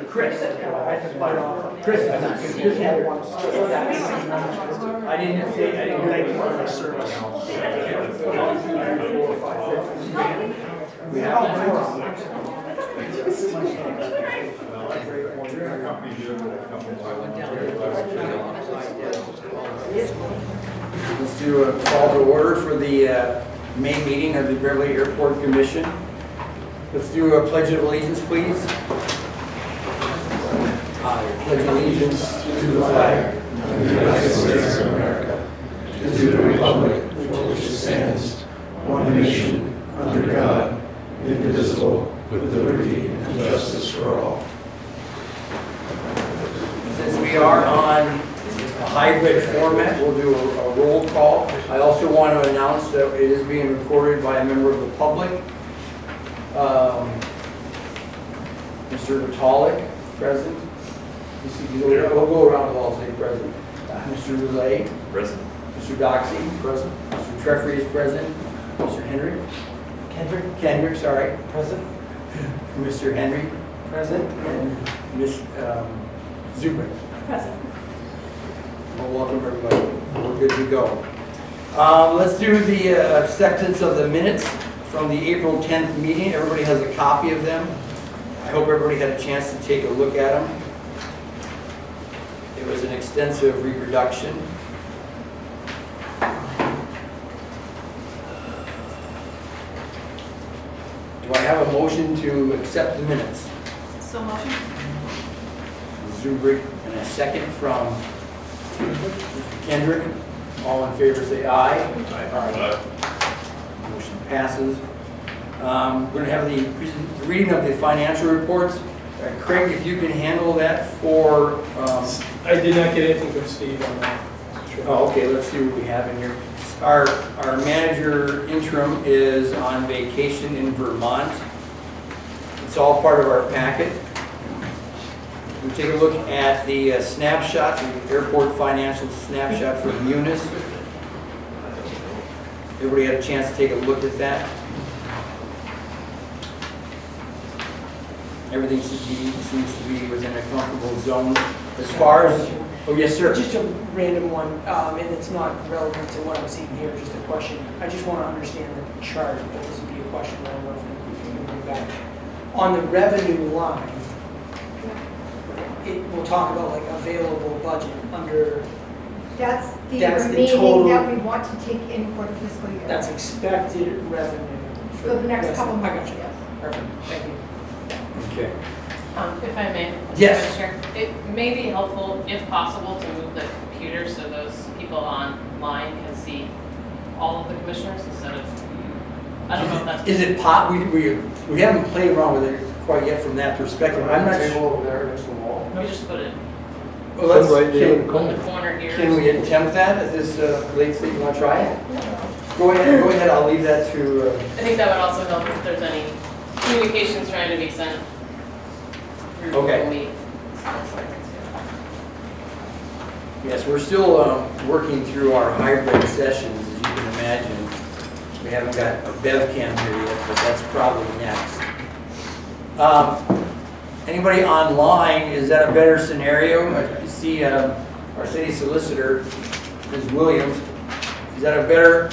Chris, I had to fight off. Chris, you just had one. I didn't say, I didn't thank you for your service. 4, 5, 6. We have more. Let's do a call to order for the May meeting of the Beverly Airport Commission. Let's do a pledge of allegiance, please. I pledge allegiance to the flag of the United States of America, and to the republic for which it stands, one nation, under God, indivisible, with liberty and justice for all. Since we are on a hybrid format, we'll do a roll call. I also want to announce that it is being recorded by a member of the public. Mr. Vitalik, present. We'll go around the hall, say present. Mr. Relay, present. Mr. Doxey, present. Mr. Treffry is present. Mr. Henry, Kendrick, sorry, present. Mr. Henry, present. And Ms. Zubik, present. Well, welcome everybody. We're good to go. Let's do the acceptance of the minutes from the April 10th meeting. Everybody has a copy of them. I hope everybody had a chance to take a look at them. It was an extensive reproduction. Do I have a motion to accept the minutes? So motion. Zubik, and a second from Mr. Kendrick. All in favor say aye. Aye. Motion passes. We're going to have the reading of the financial reports. Craig, if you can handle that for... I did not get anything from Steve on that. Oh, okay, let's see what we have in here. Our manager interim is on vacation in Vermont. It's all part of our packet. We take a look at the snapshot, the airport financial snapshot for Munis. Everybody had a chance to take a look at that. Everything seems to be within a comfortable zone. As far as, oh yes sir. Just a random one, and it's not relevant to what I'm seeing here, just a question. I just want to understand the chart, but this would be a question I don't know if we can bring back. On the revenue line, we'll talk about like available budget under, That's the That's the remaining total- that we want to take in for the fiscal year. that's expected revenue. For the next rest couple of- I months, got you. yes. Perfect, thank you. Okay. If I may. Yes. Mr. Chair, it may be helpful, if possible, to move the computer so those people online can see all of the commissioners instead of, I don't know if that's. Is it we haven't played around with it quite yet from that perspective. I'm not sure. over there next to the wall. We just put it Well, let's, Right there. on the corner here. can we attempt that at this late stage? You want to try it? Go ahead. I'll leave that to. I think that would also help if there's any communications trying to be sent through Okay. Google Meet. Yes, we're still working through our hybrid sessions, as you can imagine. We haven't got a bev cam here yet, but that's probably next. Anybody online, is that a better scenario? I see our city solicitor, Ms. Williams. Is that a better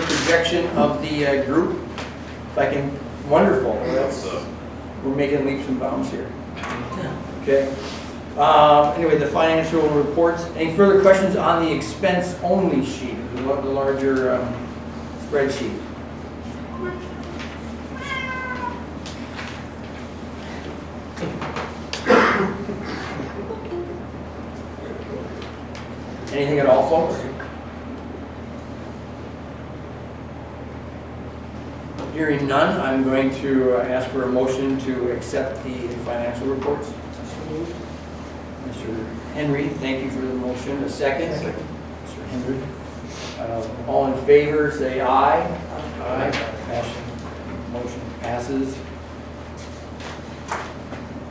projection of the group? If I can, wonderful. We're making leaps and bounds here. Okay. Anyway, the financial reports. Any further questions on the expense only sheet, the larger spreadsheet? Anything at all, folks? Hearing none, I'm going to ask for a motion to accept the financial reports. Mr. Henry, thank you for the motion. A second? Mr. Henry. All in favor, say aye. Aye. Motion passes.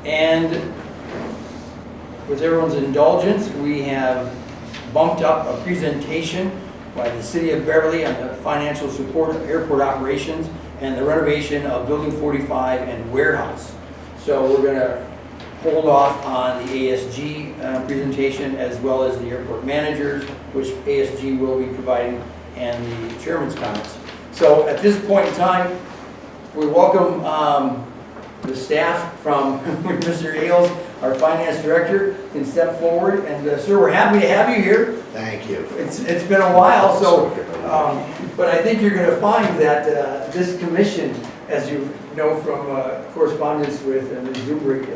And with everyone's indulgence, we have bumped up a presentation by the City of Beverly on the financial support of airport operations and the renovation of Building 45 and warehouse. So we're going to hold off on the ASG presentation as well as the airport managers, which ASG will be providing, and the chairman's comments. So at this point in time, we welcome the staff from Mr. Ailes, our finance director, can step forward. And sir, we're happy to have you here. Thank you. It's been a while, so, but I think you're going to find that this commission, as you know from correspondence with Ms. Zubrick,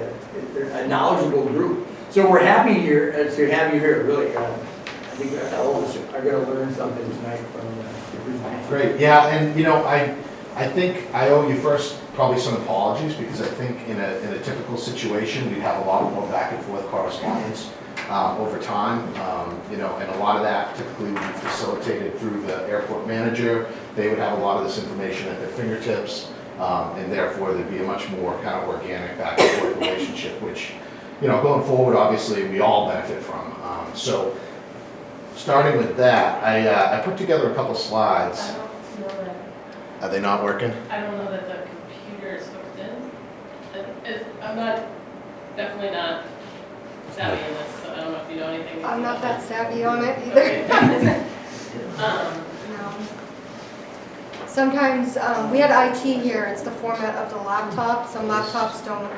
they're a knowledgeable group. So we're happy here to have you here, really. I think all of us are going to learn something tonight from the presentation. Great, yeah, and you know, I think I owe you first probably some apologies, because I think in a typical situation, we'd have a lot more back and forth correspondence over time, you know, and a lot of that typically would be facilitated through the airport manager. They would have a lot of this information at their fingertips, and therefore there'd be a much more kind of organic back and forth relationship, which, you know, going forward, obviously, we all benefit from. So, starting with that, I put together a couple slides. I don't know that, Are they not working? I don't know that the computer is hooked in. I'm definitely not savvy in this, so I don't know if you know anything. I'm not that savvy on it either. Okay. No. Sometimes, we had IT here, it's the format of the laptop. Some laptops don't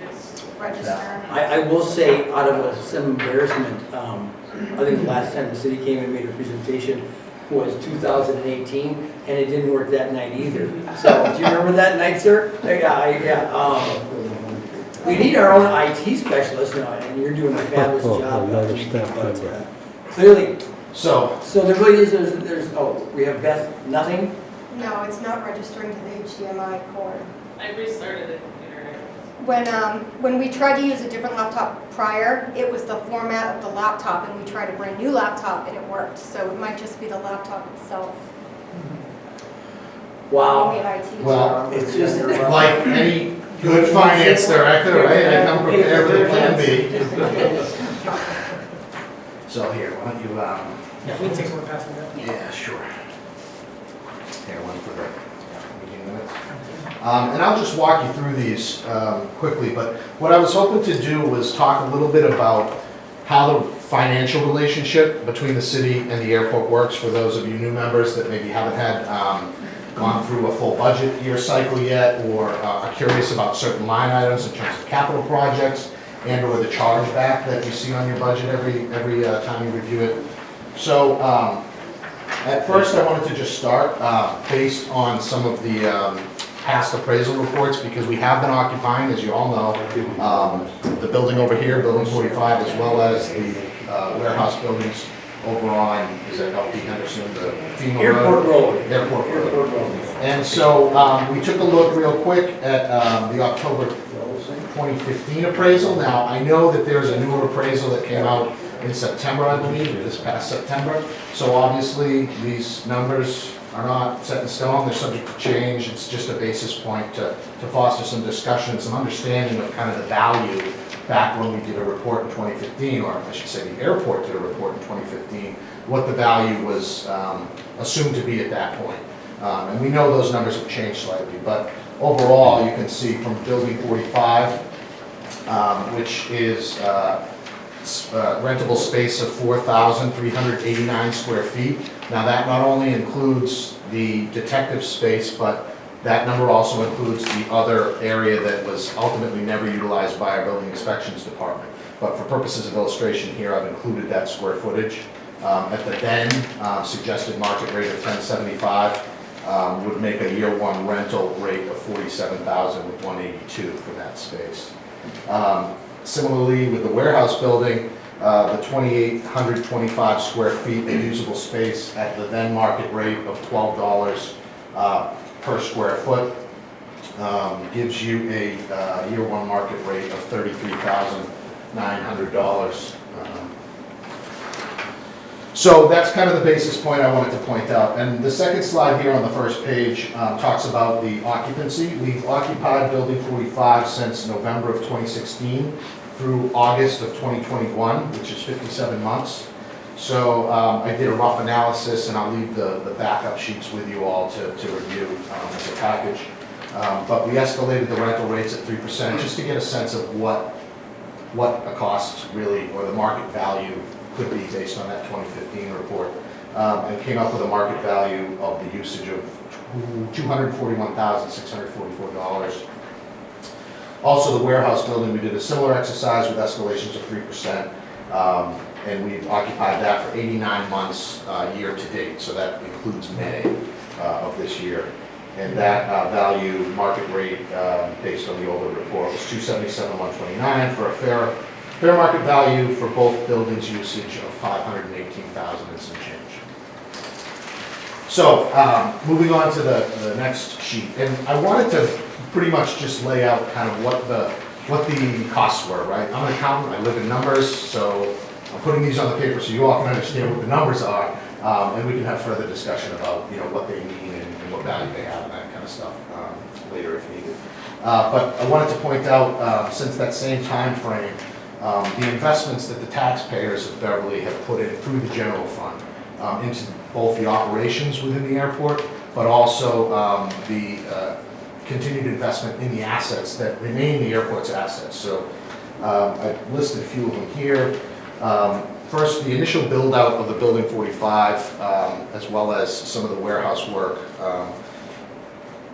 It's, register. I will say, out of some embarrassment, I think the last time the city came and made a presentation was 2018, and it didn't work that night either. So, do you remember that night, sir? Yeah. We need our own IT specialist now, and you're doing a fabulous job. But, clearly, So, there really is, we have Beth, nothing? No, it's not registering to the HDMI cord. I restarted the computer. When we tried to use a different laptop prior, it was the format of the laptop, and we tried a brand new laptop and it worked. So it might just be the laptop itself. Wow. We had IT. well, It's just like any good finance director, right, I come prepared with a plan B. So here, why don't you, Yeah, we can take one past that. yeah, sure. Here, one for the meeting minutes. And I'll just walk you through these quickly, but what I was hoping to do was talk a little bit about how the financial relationship between the city and the airport works for those of you new members that maybe haven't had gone through a full budget year cycle yet, or are curious about certain line items in terms of capital projects and or the chargeback that you see on your budget every time you review it. So at first I wanted to just start based on some of the past appraisal reports, because we have been occupying, as you all know, the building over here, Building 45, as well as the warehouse buildings over on, is that LP Henderson, the FEMA Airport Road. Airport Road. And so we took a look real quick at the October 2015 appraisal. Now, I know that there's a newer appraisal that came out in September, I believe, this past September. So obviously, these numbers are not set in stone, they're subject to change. It's just a basis point to foster some discussion, some understanding of kind of the value back when we did a report in 2015, or I should say the airport did a report in 2015, what the value was assumed to be at that point. And we know those numbers have changed slightly, but overall, you can see from Building 45, which is rentable space of 4,389 square feet. Now that not only includes the detective space, but that number also includes the other area that was ultimately never utilized by our building inspections department. But for purposes of illustration here, I've included that square footage. At the then suggested market rate of $10.75 would make a year one rental rate of $47,182 for that space. Similarly, with the warehouse building, the 2,825 square feet of usable space at the then market rate of $12 per square foot gives you a year one market rate of $33,900. So that's kind of the basis point I wanted to point out. And the second slide here on the first page talks about the occupancy. We've occupied Building 45 since November of 2016 through August of 2021, which is 57 months. So I did a rough analysis, and I'll leave the backup sheets with you all to review as a package. But we escalated the rental rates at 3% just to get a sense of what a cost really, or the market value could be based on that 2015 report. And came up with a market value of the usage of $241,644. Also, the warehouse building, we did a similar exercise with escalations of 3%. And we've occupied that for 89 months year to date, so that includes May of this year. And that value market rate based on the older report was $277,129 for a fair market value for both buildings usage of $518,000 and some change. So moving on to the next sheet, and I wanted to pretty much just lay out kind of what the costs were, right? I'm an accountant, I live in numbers, so I'm putting these on the paper so you all can understand what the numbers are, and we can have further discussion about, you know, what they mean and what value they have and that kind of stuff later if needed. But I wanted to point out, since that same time frame, the investments that the taxpayers of Beverly have put in through the general fund into both the operations within the airport, but also the continued investment in the assets that remain the airport's assets. So I've listed a few of them here. First, the initial build out of the Building 45, as well as some of the warehouse work.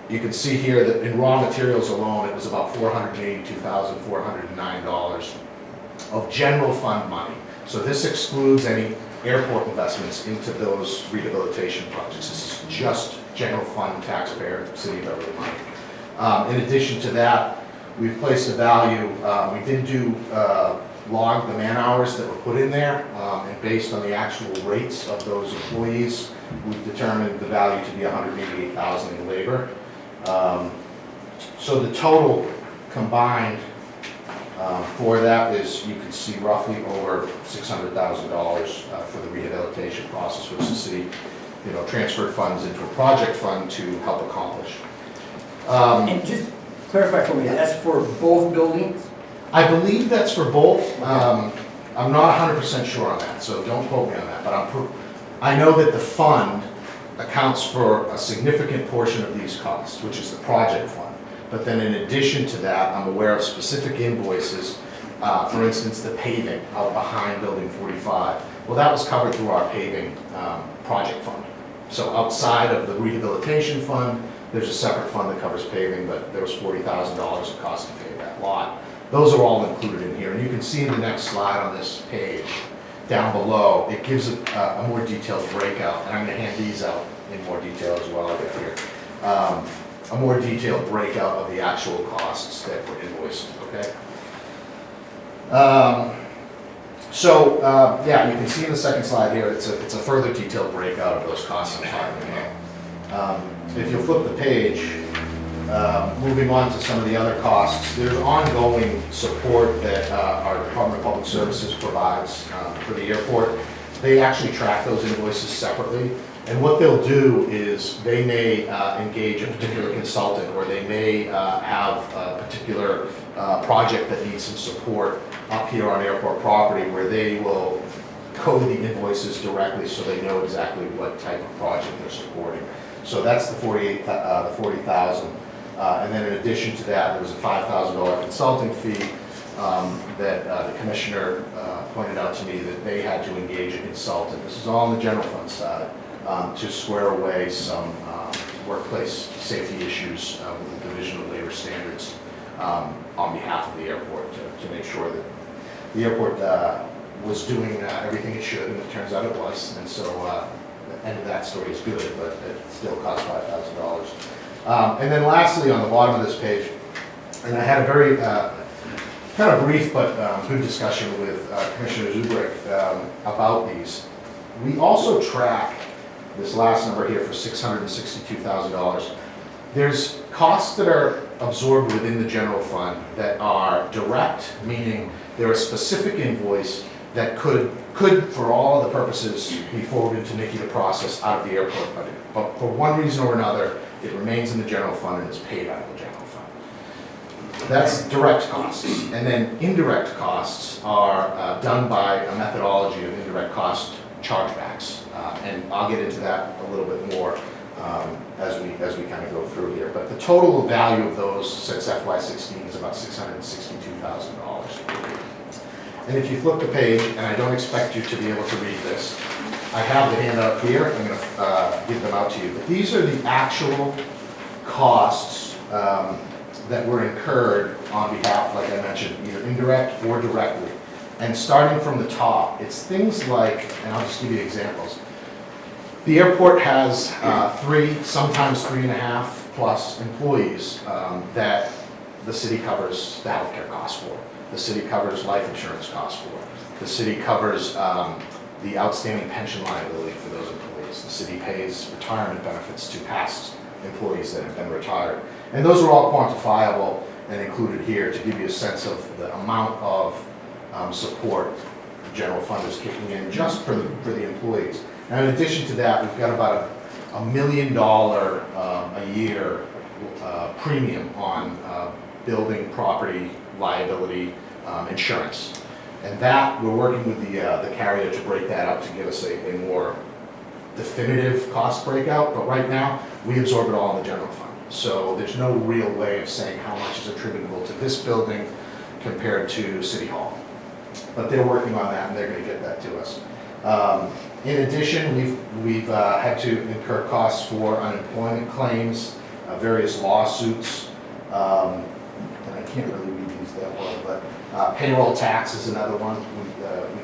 You can see here that in raw materials alone, it was about $482,409 of general fund money. So this excludes any airport investments into those rehabilitation projects. This is just general fund taxpayer city of Beverly money. In addition to that, we've placed a value. We did do log the man hours that were put in there, and based on the actual rates of those employees, we've determined the value to be $188,000 in labor. So the total combined for that is, you can see, roughly over $600,000 for the rehabilitation process, which the city, you know, transferred funds into a project fund to help accomplish. And just clarify for me, that's for both buildings? I believe that's for both. I'm not 100% sure on that, so don't quote me on that. But I know that the fund accounts for a significant portion of these costs, which is the project fund. But then in addition to that, I'm aware of specific invoices, for instance, the paving out behind Building 45. Well, that was covered through our paving project fund. So outside of the rehabilitation fund, there's a separate fund that covers paving, but there was $40,000 of cost to pave that lot. Those are all included in here, and you can see in the next slide on this page, down below, it gives a more detailed breakout, and I'm going to hand these out in more detail as well over here. A more detailed breakout of the actual costs that were invoiced, okay? Yeah, you can see in the second slide here, it's a further detailed breakout of those costs I'm talking about. If you'll flip the page, moving on to some of the other costs, there's ongoing support that our Department of Public Services provides for the airport. They actually track those invoices separately, and what they'll do is they may engage a particular consultant, or they may have a particular project that needs some support up here on airport property, where they will code the invoices directly so they know exactly what type of project they're supporting. So that's the $40,000. And then in addition to that, there was a $5,000 consulting fee that the commissioner pointed out to me that they had to engage a consultant. This is all on the general fund side to square away some workplace safety issues with the Division of Labor Standards on behalf of the airport to make sure that the airport was doing everything it should, and it turns out it was. And so the end of that story is good, but it still cost $5,000. And then lastly, on the bottom of this page, and I had a very kind of brief but good discussion with Commissioner Zubrick about these. We also track this last number here for $662,000. There's costs that are absorbed within the general fund that are direct, meaning they're a specific invoice that could, for all of the purposes, be forwarded to Nikki to process out of the airport budget. But for one reason or another, it remains in the general fund and is paid out of the general fund. That's direct costs. And then indirect costs are done by a methodology of indirect cost chargebacks. And I'll get into that a little bit more as we kind of go through here. But the total value of those since FY16 is about $662,000. And if you flip the page, and I don't expect you to be able to read this, I have the handout here. I'm going to give them out to you. But these are the actual costs that were incurred on behalf, like I mentioned, either indirect or directly. And starting from the top, it's things like, and I'll just give you examples. The airport has 3, sometimes 3.5 plus employees that the city covers the healthcare costs for. The city covers life insurance costs for. The city covers the outstanding pension liability for those employees. The city pays retirement benefits to past employees that have been retired. And those are all quantifiable and included here to give you a sense of the amount of support the general fund is kicking in just for the employees. Now, in addition to that, we've got about $1 million a year premium on building property liability insurance. And that, we're working with the carrier to break that up to give us a more definitive cost breakout, but right now, we absorb it all in the general fund. So there's no real way of saying how much is attributable to this building compared to City Hall. But they're working on that and they're going to get that to us. In addition, we've had to incur costs for unemployment claims, various lawsuits, and I can't really read these that well, but payroll tax is another one. We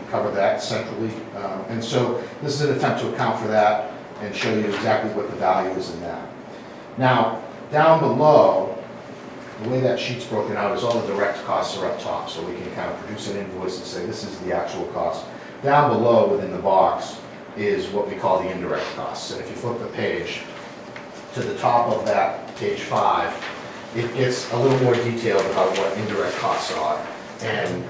cover that centrally. And so this is an attempt to account for that and show you exactly what the value is in that. Now, down below, the way that sheet's broken out is all the direct costs are up top, so we can kind of produce an invoice and say this is the actual cost. Down below within the box is what we call the indirect costs. And if you flip the page to the top of that, page 5, it gets a little more detailed about what indirect costs are. And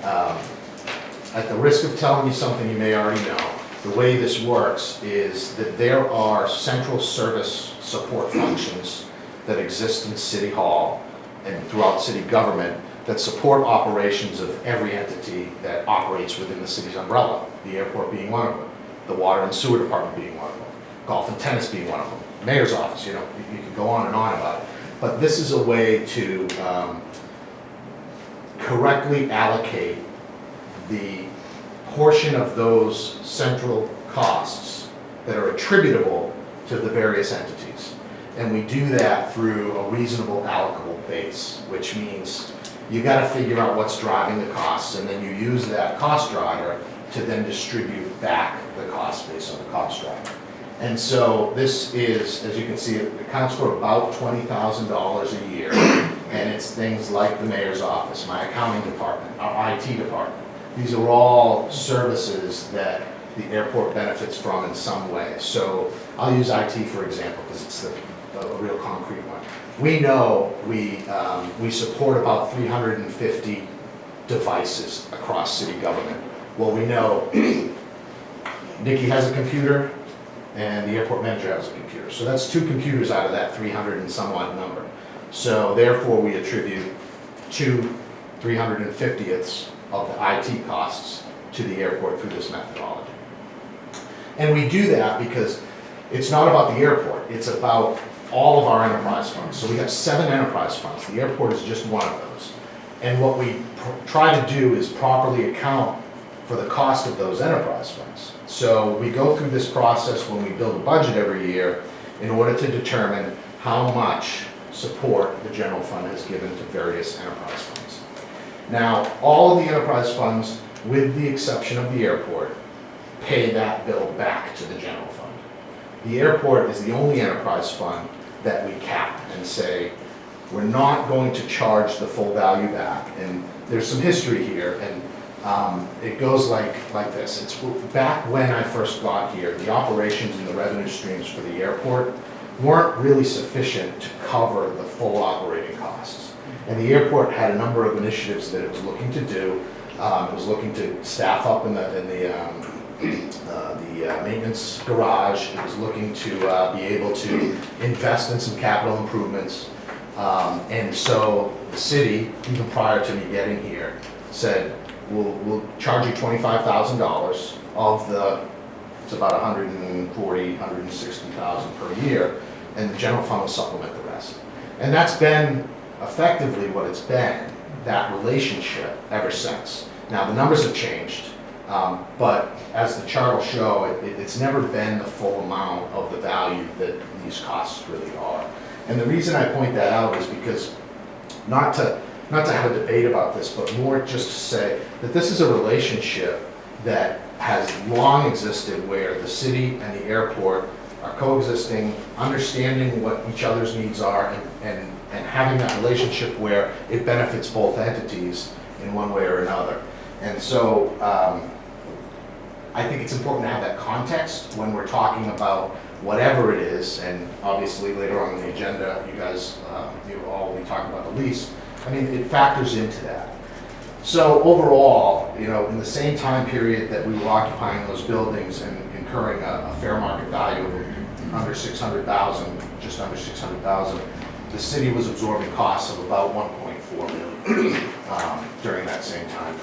at the risk of telling you something you may already know, the way this works is that there are central service support functions that exist in City Hall and throughout city government that support operations of every entity that operates within the city's umbrella, the airport being one of them, the water and sewer department being one of them, golf and tennis being one of them, mayor's office, you can go on and on about it. But this is a way to correctly allocate the portion of those central costs that are attributable to the various entities. And we do that through a reasonable allocable base, which means you got to figure out what's driving the costs, and then you use that cost driver to then distribute back the cost based on the cost driver. And so this is, as you can see, it accounts for about $20,000 a year, and it's things like the mayor's office, my accounting department, our IT department. These are all services that the airport benefits from in some way. So I'll use IT for example, because it's a real concrete one. We know we support about 350 devices across city government. Well, we know Nikki has a computer and the airport manager has a computer. So that's 2 computers out of that 300 and some odd number. So therefore we attribute 2 350ths of the IT costs to the airport through this methodology. And we do that because it's not about the airport, it's about all of our enterprise funds. So we have 7 enterprise funds. The airport is just one of those. And what we try to do is properly account for the cost of those enterprise funds. So we go through this process when we build a budget every year in order to determine how much support the general fund has given to various enterprise funds. Now, all of the enterprise funds, with the exception of the airport, pay that bill back to the general fund. The airport is the only enterprise fund that we cap and say, we're not going to charge the full value back. And there's some history here, and it goes like this. It's back when I first got here, the operations and the revenue streams for the airport weren't really sufficient to cover the full operating costs. And the airport had a number of initiatives that it was looking to do. It was looking to staff up in the maintenance garage. It was looking to be able to invest in some capital improvements. And so the city, even prior to me getting here, said, we'll charge you $25,000 of the It's about 140, 160,000 per year, and the general fund will supplement the rest. And that's been effectively what it's been, that relationship ever since. Now, the numbers have changed, but as the chart will show, it's never been the full amount of the value that these costs really are. And the reason I point that out is because, not to have a debate about this, but more just to say that this is a relationship that has long existed where the city and the airport are coexisting, understanding what each other's needs are, and having that relationship where it benefits both entities in one way or another. And so I think it's important to have that context when we're talking about whatever it is, and obviously later on in the agenda, you guys, you all will be talking about the lease. I mean, it factors into that. So overall, you know, in the same time period that we were occupying those buildings and incurring a fair market value of under 600,000, just under 600,000, the city was absorbing costs of about 1.4 million during that same time.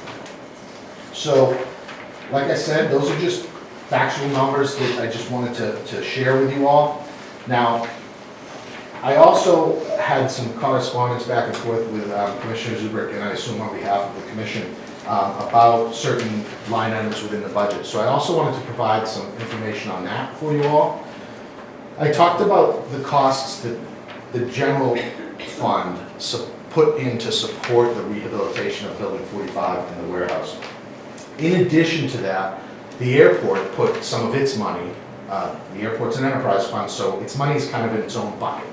So, like I said, those are just factual numbers that I just wanted to share with you all. Now, I also had some correspondence back and forth with Commissioner Zubrick, and I assume on behalf of the commission, about certain line items within the budget. So I also wanted to provide some information on that for you all. I talked about the costs that the general fund put in to support the rehabilitation of Building 45 and the warehouse. In addition to that, the airport put some of its money, the airport's an enterprise fund, so its money is kind of in its own bucket.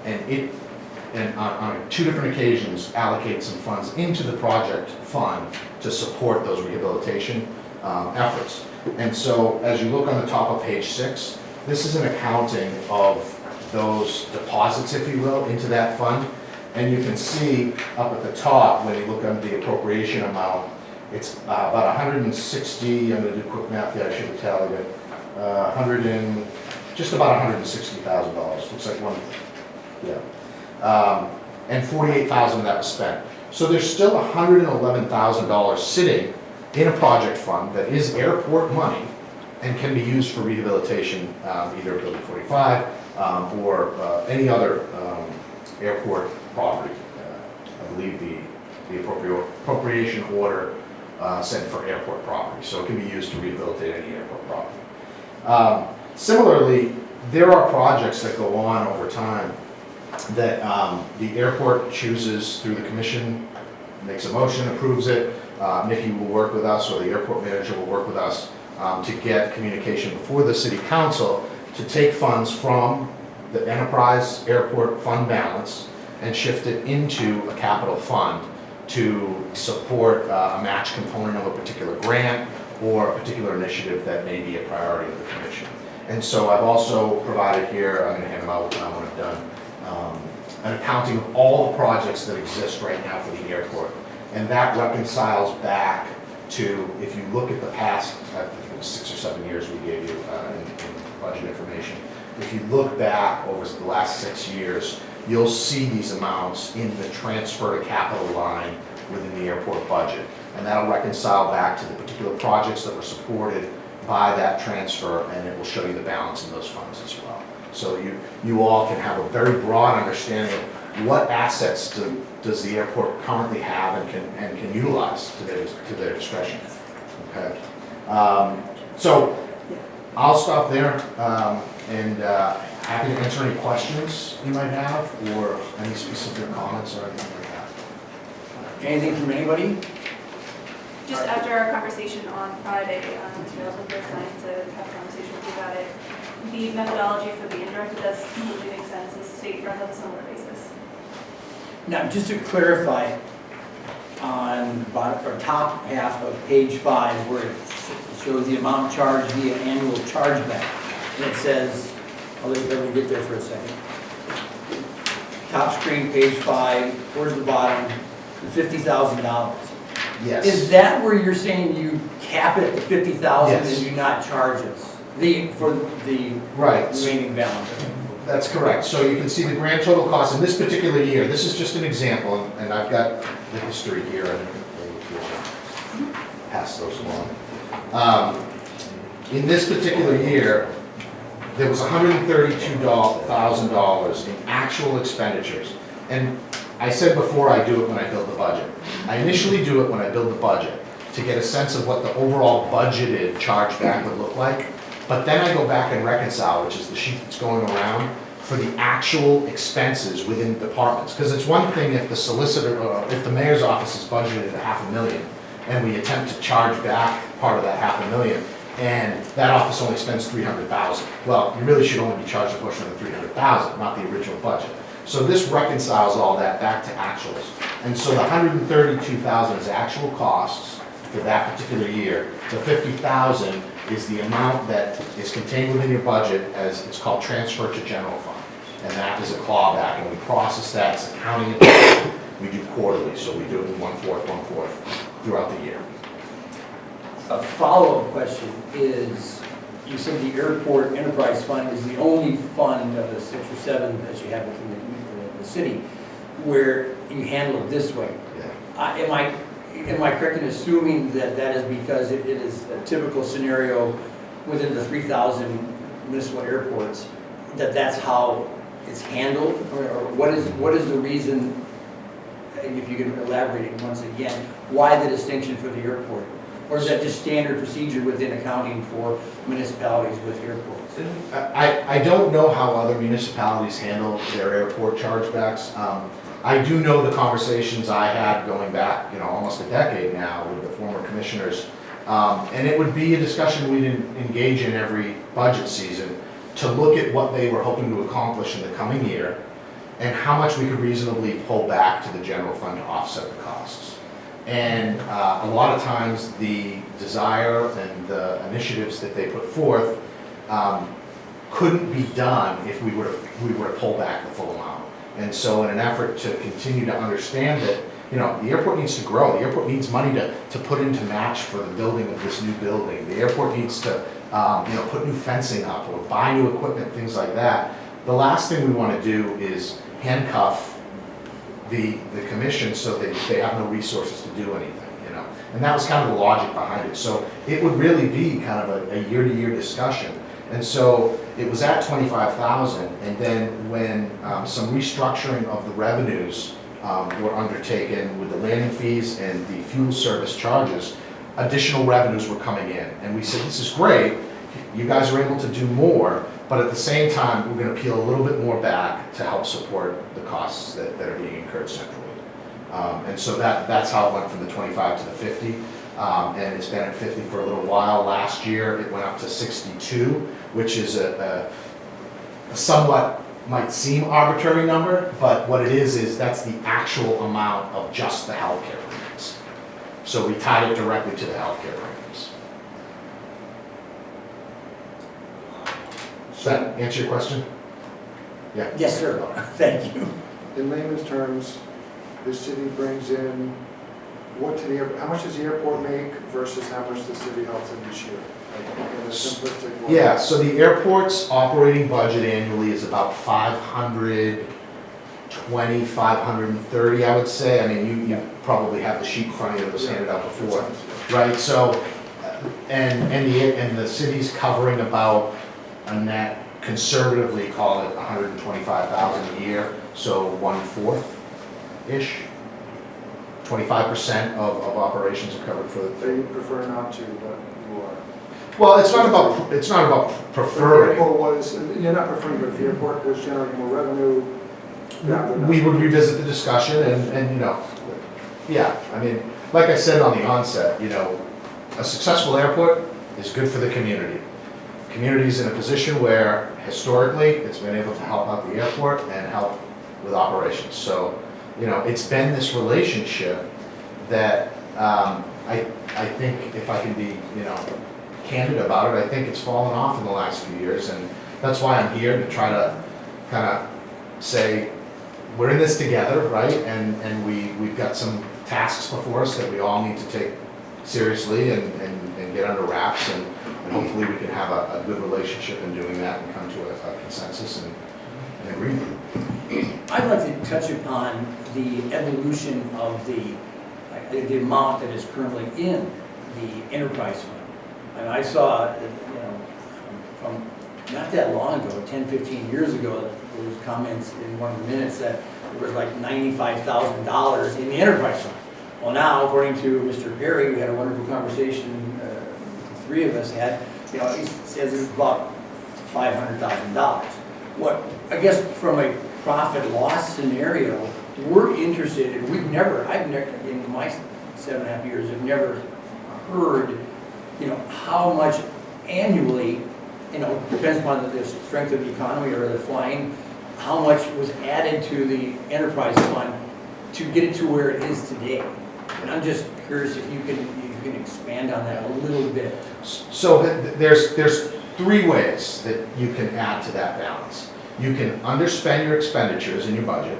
And on 2 different occasions allocated some funds into the project fund to support those rehabilitation efforts. And so as you look on the top of page 6, this is an accounting of those deposits, if you will, into that fund. And you can see up at the top, when you look under the appropriation amount, it's about 160, I'm gonna do quick math here, I should have tallied it, just about $160,000, looks like one, yeah. And 48,000 of that was spent. So there's still $111,000 sitting in a project fund that is airport money and can be used for rehabilitation, either Building 45 or any other airport property. I believe the appropriation order said for airport property, so it can be used to rehabilitate any airport property. Similarly, there are projects that go on over time that the airport chooses through the commission, makes a motion, approves it. Nikki will work with us, or the airport manager will work with us to get communication before the city council to take funds from the enterprise airport fund balance and shift it into a capital fund to support a match component of a particular grant or a particular initiative that may be a priority of the commission. And so I've also provided here, I'm going to hand them out when I'm done, an accounting of all the projects that exist right now for the airport. And that reconciles back to, if you look at the past, I think it was 6 or 7 years we gave you in budget information. If you look back over the last 6 years, you'll see these amounts in the transfer to capital line within the airport budget. And that'll reconcile back to the particular projects that were supported by that transfer, and it will show you the balance in those funds as well. So you all can have a very broad understanding of what assets does the airport currently have and can utilize to their discretion. Okay. So I'll stop there and happy to answer any questions you might have or any specific comments or anything like that. Anything from anybody? Just after our conversation on Friday, I was very nice to have a conversation with you about it. The methodology for the indirect does completely make sense. The state runs on a similar basis. Now, just to clarify, on the bottom or top half of page 5, where it shows the amount charged via annual chargeback, and it says, I'll let Beverly get there for a second. Top screen, page 5, towards the bottom, $50,000. Yes. Is that where you're saying you cap it at 50,000 Yes. and do not charge us for the Right. remaining balance? That's correct. So you can see the grand total cost in this particular year. This is just an example, and I've got the history here. I think pass those along. in this particular year, there was $132,000 in actual expenditures. And I said before I do it when I build the budget. I initially do it when I build the budget to get a sense of what the overall budgeted chargeback would look like. But then I go back and reconcile, which is the sheet that's going around, for the actual expenses within departments. Because it's one thing if the solicitor, or if the mayor's office is budgeted at $500,000, and we attempt to charge back part of that $500,000, and that office only spends $300,000. Well, you really should only be charged a portion of the $300,000, not the original budget. So this reconciles all that back to actuals. And so the $132,000 is actual costs for that particular year. The $50,000 is the amount that is contained within your budget as it's called transfer to general fund. And that is a clawback, and we process that, it's accounting, we do quarterly, so we do it in 1/4 throughout the year. A follow-up question is, you said the airport enterprise fund is the only fund of the 6 or 7 that you have within the city where you handle it this way. Yeah. Am I correct in assuming that that is because it is a typical scenario within the 3,000 municipal airports, that's how it's handled? Or what is the reason, and if you can elaborate it once again, why the distinction for the airport? Or is that just standard procedure within accounting for municipalities with airports? I don't know how other municipalities handle their airport chargebacks. I do know the conversations I had going back, almost a decade now with the former commissioners. And it would be a discussion we'd engage in every budget season to look at what they were hoping to accomplish in the coming year and how much we could reasonably pull back to the general fund to offset the costs. And a lot of times the desire and the initiatives that they put forth couldn't be done if we were to pull back the full amount. And so in an effort to continue to understand that, the airport needs to grow. The airport needs money to put into match for the building of this new building. The airport needs to, put new fencing up or buy new equipment, things like that. The last thing we want to do is handcuff the commission so that they have no resources to do anything, And that was kind of the logic behind it. So it would really be kind of a year-to-year discussion. And so it was at 25,000, and then when some restructuring of the revenues were undertaken with the landing fees and the fuel service charges, additional revenues were coming in. And we said, this is great, you guys are able to do more, but at the same time, we're going to peel a little bit more back to help support the costs that are being incurred centrally. And so that's how it went from the 25 to the 50. And it's been at 50 for a little while. Last year, it went up to 62, which is a somewhat might seem arbitrary number, but what it is that's the actual amount of just the healthcare premiums. So we tied it directly to the healthcare premiums. Does that answer your question? Yeah. Yes, sir. Thank you. In layman's terms, the city brings in how much does the airport make versus how much the city helps in this year? Like in a simplistic way. Yeah, so the airport's operating budget annually is about 520, 530, I would say. I mean, you probably have the sheet in front of you that was handed out before, right? So, and the city's covering about a net, conservatively call it 125,000 a year, so 1/4-ish. 25% of operations are covered for the. They prefer not to, but you are. Well, it's not about preferring. If the airport was, you're not preferring, but if the airport was generating more revenue, that would not. We would revisit the discussion and yeah, I mean, like I said on the onset, a successful airport is good for the community. The community's in a position where historically it's been able to help out the airport and help with operations. So, it's been this relationship that I think, if I can be, candid about it, I think it's fallen off in the last few years, and that's why I'm here to try to kind of say, we're in this together, right? And we've got some tasks before us that we all need to take seriously and get under wraps, and hopefully we can have a good relationship in doing that and come to a consensus and agreement. I'd like to touch upon the evolution of the amount that is currently in the enterprise fund. And I saw, from not that long ago, 10, 15 years ago, there was comments in one of the minutes that there was like $95,000 in the enterprise fund. Well, now, according to Mr. Perry, we had a wonderful conversation, the three of us had, he says it's about $500,000. What, I guess from a profit loss scenario, we're interested, and I've never, in my 7.5 years, I've never heard, how much annually, depends upon the strength of the economy or the flying, how much was added to the enterprise fund to get it to where it is today. And I'm just curious if you can expand on that a little bit. So there's three ways that you can add to that balance. You can underspend your expenditures in your budget,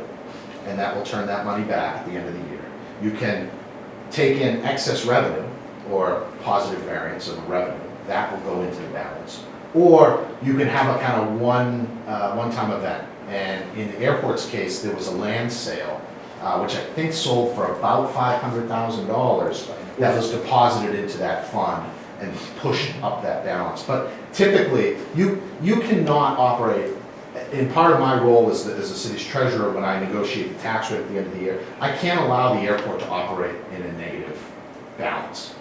and that will turn that money back at the end of the year. You can take in excess revenue or positive variance of revenue. That will go into the balance. Or you can have a kind of one-time event. And in the airport's case, there was a land sale, which I think sold for about $500,000 that was deposited into that fund and pushed up that balance. But typically, you cannot operate, and part of my role as the city's treasurer when I negotiate the tax rate at the end of the year, I can't allow the airport to operate in a negative balance.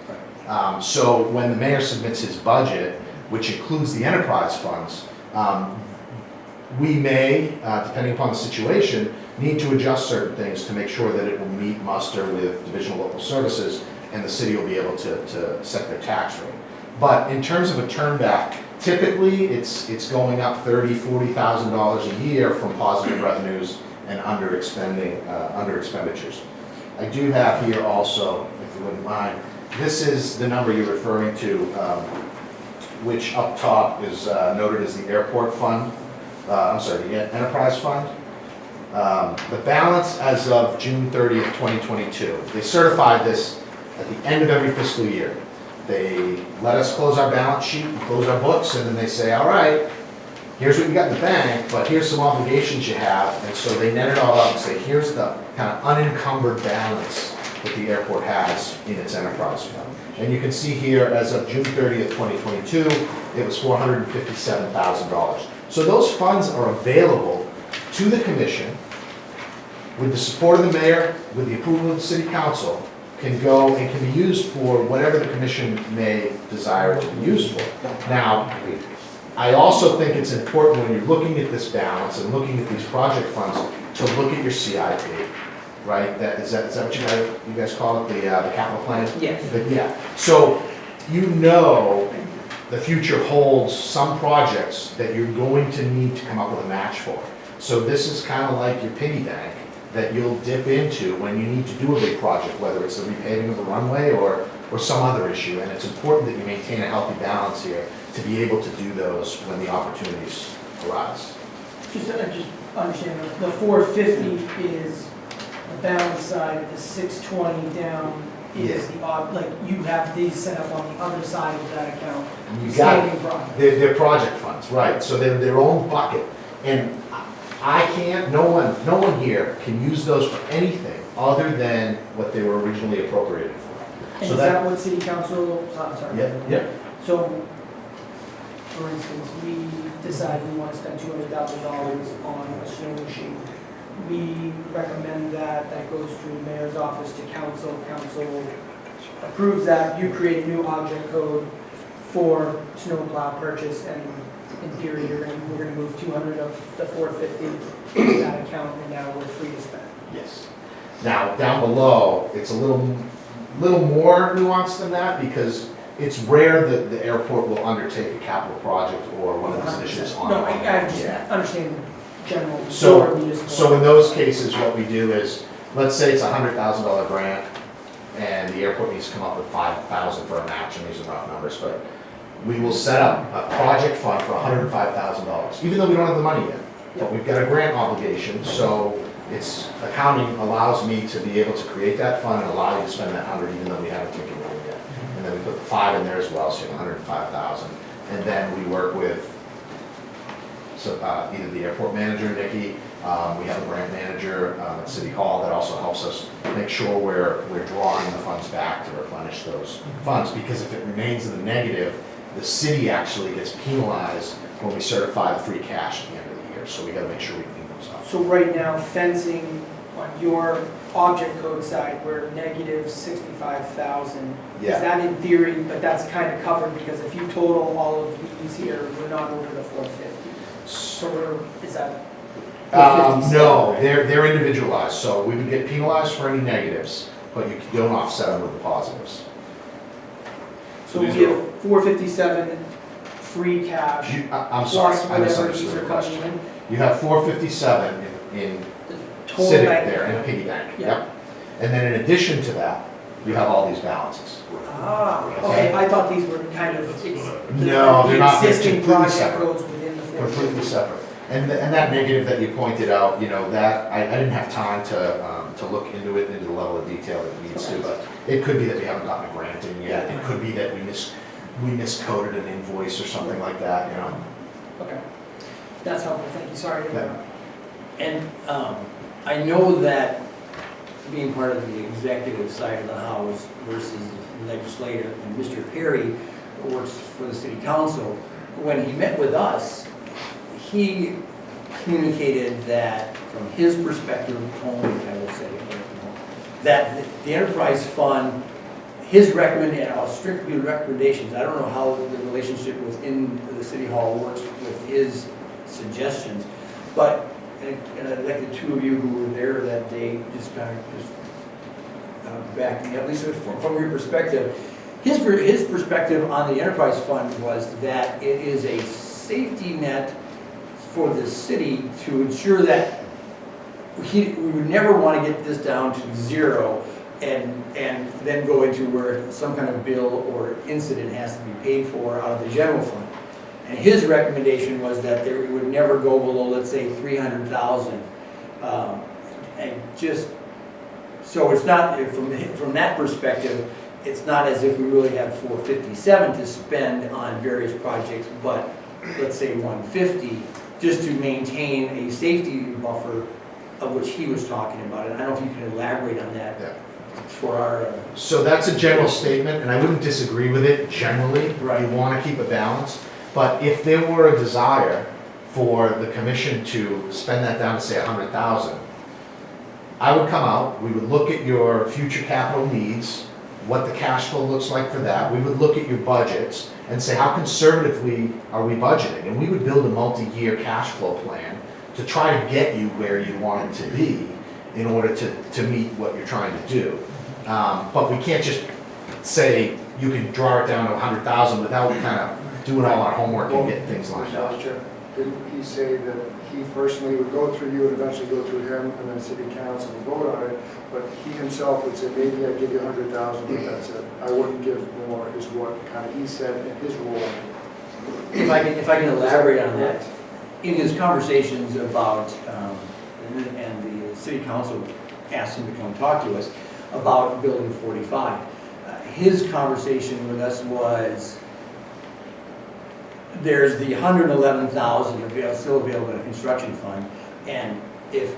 So when the mayor submits his budget, which includes the enterprise funds, we may, depending upon the situation, need to adjust certain things to make sure that it will meet muster with Division of Local Services and the city will be able to set their tax rate. But in terms of a turnback, typically it's going up $30,000, $40,000 a year from positive revenues and under expenditures. I do have here also, if you wouldn't mind, this is the number you're referring to, which up top is noted as the airport fund. The enterprise fund. The balance as of June 30th, 2022. They certified this at the end of every fiscal year. They let us close our balance sheet, close our books, and then they say, all right, here's what you got in the bank, but here's some obligations you have. And so they net it all out and say, here's the kind of unencumbered balance that the airport has in its enterprise fund. And you can see here, as of June 30th, 2022, it was $457,000. So those funds are available to the commission with the support of the mayor, with the approval of the city council, can go and can be used for whatever the commission may desire it to be used for. Now, I also think it's important when you're looking at this balance and looking at these project funds to look at your CIP, right? Is that what you guys call it, the capital plan? Yes. But yeah, so the future holds some projects that you're going to need to come up with a match for. So this is kind of like your piggy bank that you'll dip into when you need to do a big project, whether it's the repaving of the runway or some other issue. And it's important that you maintain a healthy balance here to be able to do those when the opportunities arise. Just understand, the 450 is the balance side, the 620 down is the, you have these set up on the other side of that account. You got it. They're project funds, right? So they're their own bucket. And I can't, no one here can use those for anything other than what they were originally appropriated for. And So is that what city council, sorry. Yeah. So, for instance, we decide we want to spend $200,000 on a snow machine. We recommend that goes through the mayor's office to council. Council approves that. You create a new object code for snowplow purchase, and in theory, we're going to move 200 of the 450 into that account, and now we're free to spend. Yes. Now, down below, it's a little more nuanced than that because it's rare that the airport will undertake a capital project or one of these initiatives on. No, I just understand general. So in those cases, what we do is, let's say it's a $100,000 grant and the airport needs to come up with $5,000 for a match, and these are rough numbers, but we will set up a project fund for $105,000, even though we don't have the money yet. But we've got a grant obligation, so it's accounting allows me to be able to create that fund and allow you to spend that 100 even though we haven't taken money yet. And then we put the 5 in there as well, so you have 105,000. And then we work with either the airport manager, Nikki, we have a grant manager at City Hall that also helps us make sure we're drawing the funds back to replenish those funds, because if it remains in the negative, The city actually gets penalized when we certify the free cash at the end of the year, so we gotta make sure we clean those up. So right now, fencing on your object code side, we're negative 65,000. Yeah. Is that in theory, but that's kind of covered because if you total all of these here, we're not over the 450. So is that 457? No, they're individualized, so we would get penalized for any negatives, but you don't offset them with the positives. So we have 457 free cash. I'm sorry, Plus I whatever misunderstood these the are coming question. in. You have 457 in Total sitting bank. there in a piggy bank, Yeah. yep. And then in addition to that, you have all these balances. Ah, okay, I thought these were kind of. No, they're not. They're Existing completely project separate. codes within the 450. Completely separate. And that negative that you pointed out, you know, that, I didn't have time to look into it, into the level of detail that it needs to, but it could be that we haven't gotten a grant in yet. It could be that we miscoded an invoice or something like that, you know? Okay, that's helpful, thank you, sorry. Yeah. And I know that being part of the executive side of the House versus legislative, and Mr. Perry works for the city council, when he met with us, he communicated that from his perspective only, I will say, that the enterprise fund, his strictly recommendations, I don't know how the relationship within the city hall works with his suggestions, but, and I'd like the two of you who were there that day, just kind of back me, at least from your perspective, his perspective on the enterprise fund was that it is a safety net for the city to ensure that we would never want to get this down to zero and then go into where some kind of bill or incident has to be paid for out of the general fund. And his recommendation was that it would never go below, let's say, 300,000. And just, so it's not, from that perspective, it's not as if we really have 457 to spend on various projects, but let's say 150, just to maintain a safety buffer of which he was talking about. And I don't know if you can elaborate on that for our... So that's a general statement, and I wouldn't disagree with it generally. Right. You want to keep a balance, but if there were a desire for the commission to spend that down to say 100,000, I would come out, we would look at your future capital needs, what the cash flow looks like for that. We would look at your budgets and say, how conservatively are we budgeting? And we would build a multi-year cash flow plan to try to get you where you want it to be in order to meet what you're trying to do. But we can't just say you can draw it down to 100,000 without kind of doing all our homework and getting things lined up. Didn't he say that he personally would go through you and eventually go through him and then city council and vote on it, but he himself would say, maybe I'd give you 100,000, but that's it. I wouldn't give more, is what kind of he said in his role. If I can elaborate on that, in his conversations about, and the city council asked him to come talk to us about building 45, his conversation with us was, there's the 111,000 still available in a construction fund, and if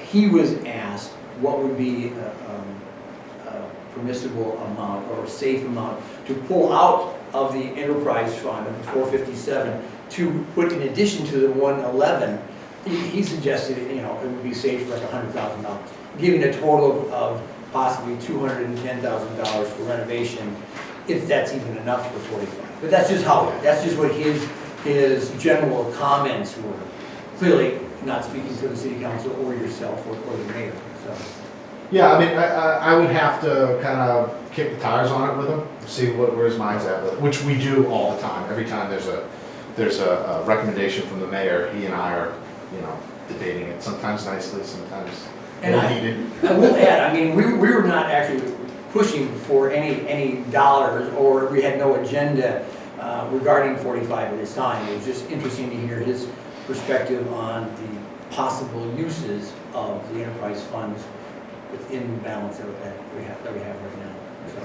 he was asked what would be a permissible amount or a safe amount to pull out of the enterprise fund of the 457 to put in addition to the 111, he suggested, you know, it would be safe for like $100,000, giving a total of possibly $210,000 for renovation, if that's even enough for 45. But that's just what his general comments were. Clearly not speaking for the city council or yourself or the mayor, so. Yeah, I mean, I would have to kind of kick the tires on it with him, see where his mind's at with it, which we do all the time. Every time there's a recommendation from the mayor, he and I are, you know, debating it, sometimes nicely, sometimes heated. I will add, I mean, we were not actually pushing for any dollars, or we had no agenda regarding 45 at this time. It was just interesting to hear his perspective on the possible uses of the enterprise funds within the balance that we have right now. So.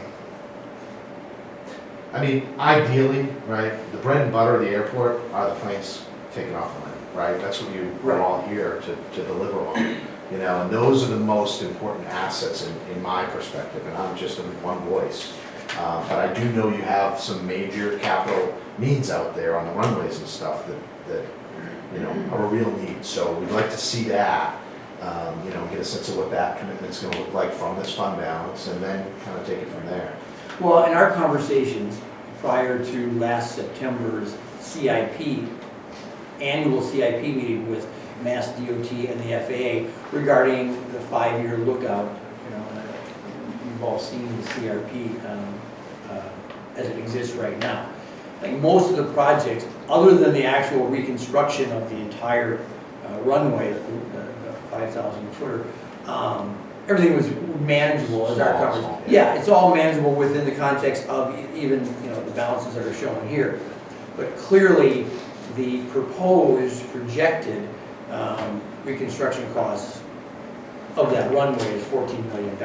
I mean, ideally, right, the bread and butter of the airport are the planes taking off the land, right? That's what you are all here to deliver on. You know, and those are the most important assets in my perspective, and I'm just in one voice. But I do know you have some major capital needs out there on the runways and stuff that are a real need. So we'd like to see that, get a sense of what that commitment's gonna look like from this fund balance, and then kind of take it from there. Well, in our conversations prior to last September's CIP, annual CIP meeting with Mass DOT and the FAA regarding the 5-year lookout, you've all seen the CRP as it exists right now. Like most of the projects, other than the actual reconstruction of the entire runway, the 5,000 footer, everything was manageable as our coverage. Yeah, it's all manageable within the context of even, the balances that are shown here. But clearly, the proposed projected reconstruction costs of that runway is $14 million.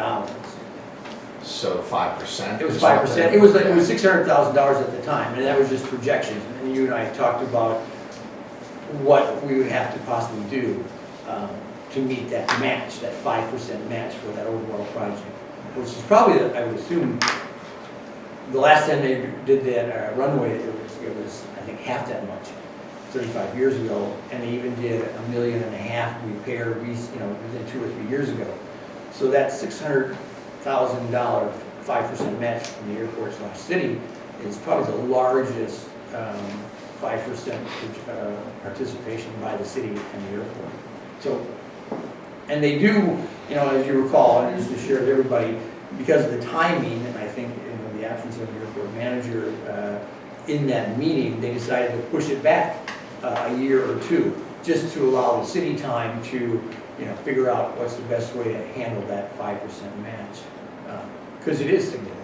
So 5%? It was 5%. It was $600,000 at the time, and that was just projections. And you and I talked about what we would have to possibly do to meet that match, that 5% match for that overall project, which is probably, I would assume, the last time they did that runway, it was I think half that much, 35 years ago, and they even did $1.5 million repair, within 2 or 3 years ago. So that $600,000 5% match from the airport/city is probably the largest 5% participation by the city and the airport. So, and they do, as you recall, and just to share with everybody, because of the timing, and I think the absence of the airport manager in that meeting, they decided to push it back a year or two, just to allow the city time to, figure out what's the best way to handle that 5% match, because it is significant.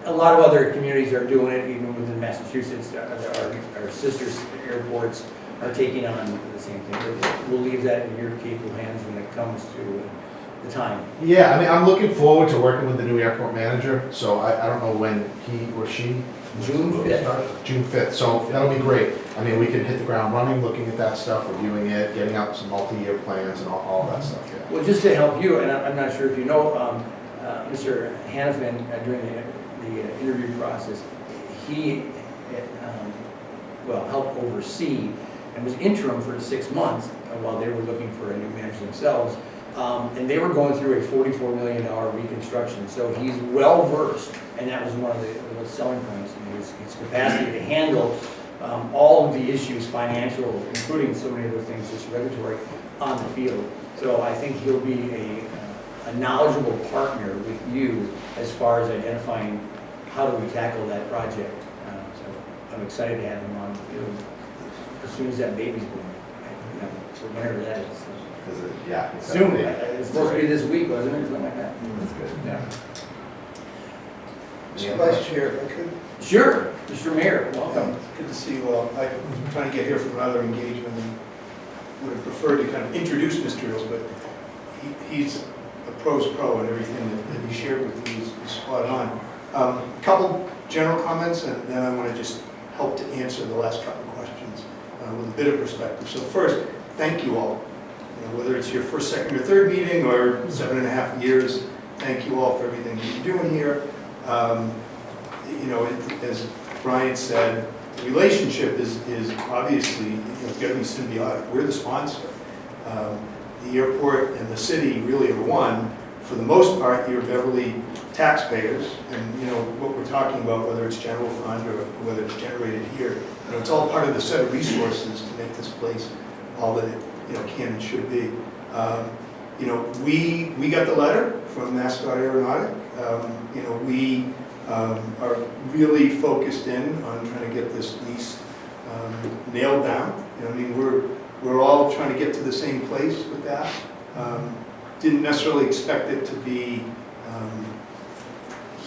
A lot of other communities are doing it, even within Massachusetts. Our sister airports are taking on the same thing. We'll leave that in your capable hands when it comes to the time. Yeah, I'm looking forward to working with the new airport manager, so I don't know when he or she. June 5th. June 5th, so that'll be great. We can hit the ground running, looking at that stuff, reviewing it, getting out some multi-year plans and all that stuff, yeah. Well, just to help you, and I'm not sure if you know, Mr. Hannafin, during the interview process, he helped oversee and was interim for 6 months while they were looking for a new manager themselves. And they were going through a $44 million reconstruction. So he's well versed, and that was one of the selling points in his capacity to handle all of the issues, financial, including so many other things, just regulatory, on the field. So I think he'll be a knowledgeable partner with you as far as identifying how do we tackle that project. So I'm excited to have him on the field as soon as that baby's born, so whenever that is. Yeah. Soon, it's supposed to be this week, wasn't it, something like that? That's good. Yeah. Mr. Vice Chair, if I could. Sure, Mr. Mayor, welcome. Good to see you all. I'm trying to get here from another engagement and would have preferred to kind of introduce Mr. Hills, but he's a pro's pro and everything that he shared with you is spot on. A couple general comments, and then I want to just help to answer the last couple of questions with a bit of perspective. So first, thank you all. Whether it's your first, second, or third meeting or 7.5 years, thank you all for everything that you're doing here. As Brian said, the relationship is obviously got to be symbiotic. We're the sponsor. The airport and the city really are one. For the most part, you're Beverly taxpayers, and what we're talking about, whether it's general fund or whether it's generated here, it's all part of the set of resources to make this place all that it can and should be. We got the letter from Mascot Aeronautic. We are really focused in on trying to get this lease nailed down. We're all trying to get to the same place with that. Didn't necessarily expect it to be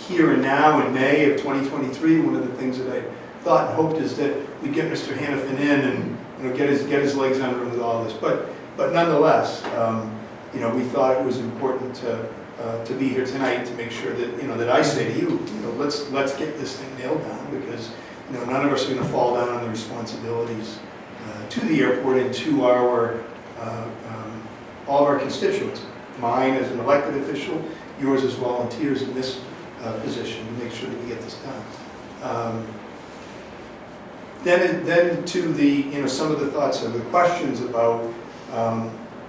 here and now in May of 2023. One of the things that I thought and hoped is that we get Mr. Hannafin in and get his legs under him with all this. But nonetheless, we thought it was important to be here tonight to make sure that that I say to you, let's get this thing nailed down, because none of us are going to fall down on the responsibilities to the airport and to our all of our constituents. Mine as an elected official, yours as volunteers in this position to make sure that we get this done. Then to the, some of the thoughts of the questions about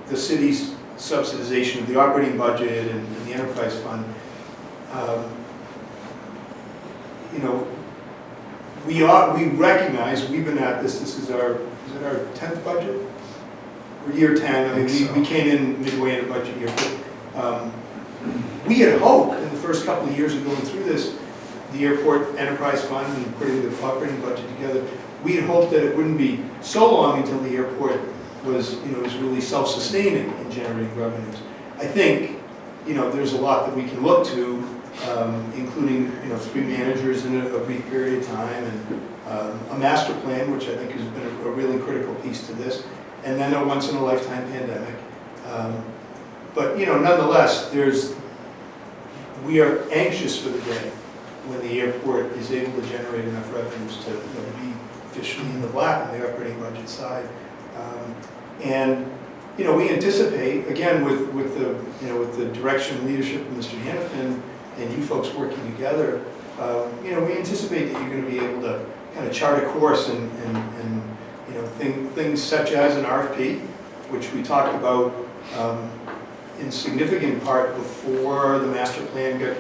the city's subsidization of the operating budget and the enterprise fund. We recognize, we've been at this is our 10th budget? Or year 10, I mean, we came in midway in a budget year. But, we had hoped in the first couple of years of going through this, the airport enterprise fund and putting the operating budget together, we had hoped that it wouldn't be so long until the airport was really self-sustaining in generating revenues. I think, there's a lot that we can look to, including, 3 managers in a brief period of time, and a master plan, which I think has been a really critical piece to this, and then a once-in-a-lifetime pandemic. But, nonetheless, we are anxious for the day when the airport is able to generate enough revenues to be officially in the black on the operating budget side. And we anticipate, again, with the direction and leadership of Mr. Hannafin and you folks working together, we anticipate that you're going to be able to kind of chart a course and things such as an RFP, which we talked about in significant part before the master plan got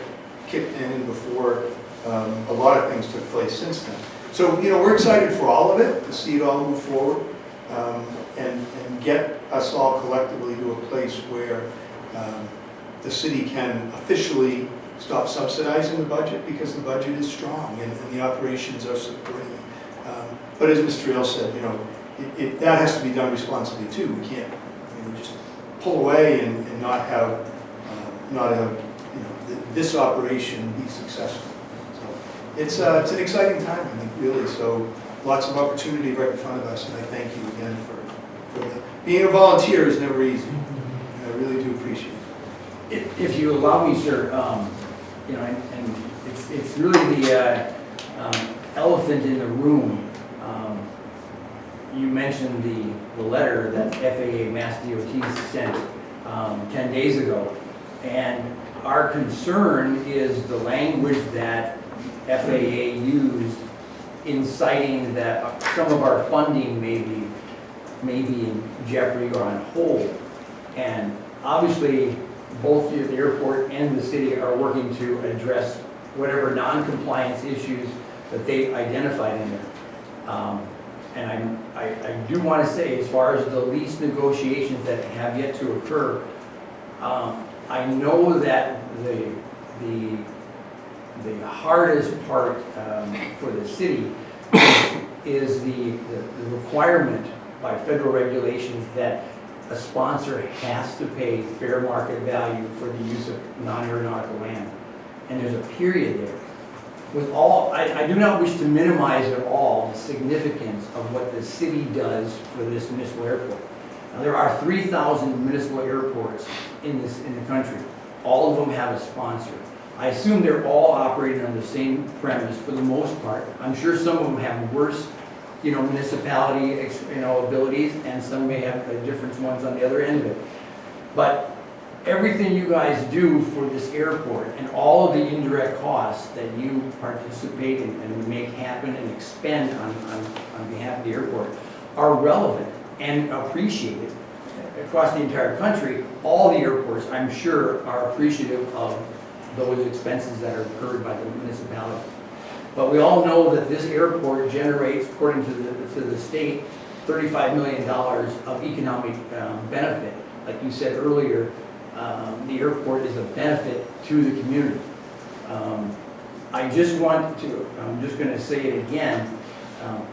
kicked in and before a lot of things took place since then. So, we're excited for all of it, to see it all move forward, and get us all collectively to a place where the city can officially stop subsidizing the budget, because the budget is strong and the operations are supporting it. But as Mr. Ailes said, that has to be done responsibly too. We can't just pull away and not have this operation be successful. So it's an exciting time, I think, really. So lots of opportunity right in front of us, and I thank you again for that. Being a volunteer is never easy. And I really do appreciate it. If you allow me, sir, and it's really the elephant in the room. You mentioned the letter that FAA Mass DOT sent 10 days ago, and our concern is the language that FAA used in citing that some of our funding may be in jeopardy or on hold. And obviously, both the airport and the city are working to address whatever non-compliance issues that they identified in there. And I do want to say, as far as the lease negotiations that have yet to occur, I know that the hardest part for the city is the requirement by federal regulations that a sponsor has to pay fair market value for the use of non-aeronautical land. And there's a period there. With all, I do not wish to minimize at all the significance of what the city does for this municipal airport. Now, there are 3,000 municipal airports in the country. All of them have a sponsor. I assume they're all operating on the same premise for the most part. I'm sure some of them have worse, municipality, abilities, and some may have different ones on the other end of it. But everything you guys do for this airport and all of the indirect costs that you participate in and make happen and expend on behalf of the airport are relevant and appreciated across the entire country. All the airports, I'm sure, are appreciative of those expenses that are incurred by the municipality. But we all know that this airport generates, according to the state, $35 million of economic benefit. Like you said earlier, the airport is a benefit to the community. I'm just going to say it again,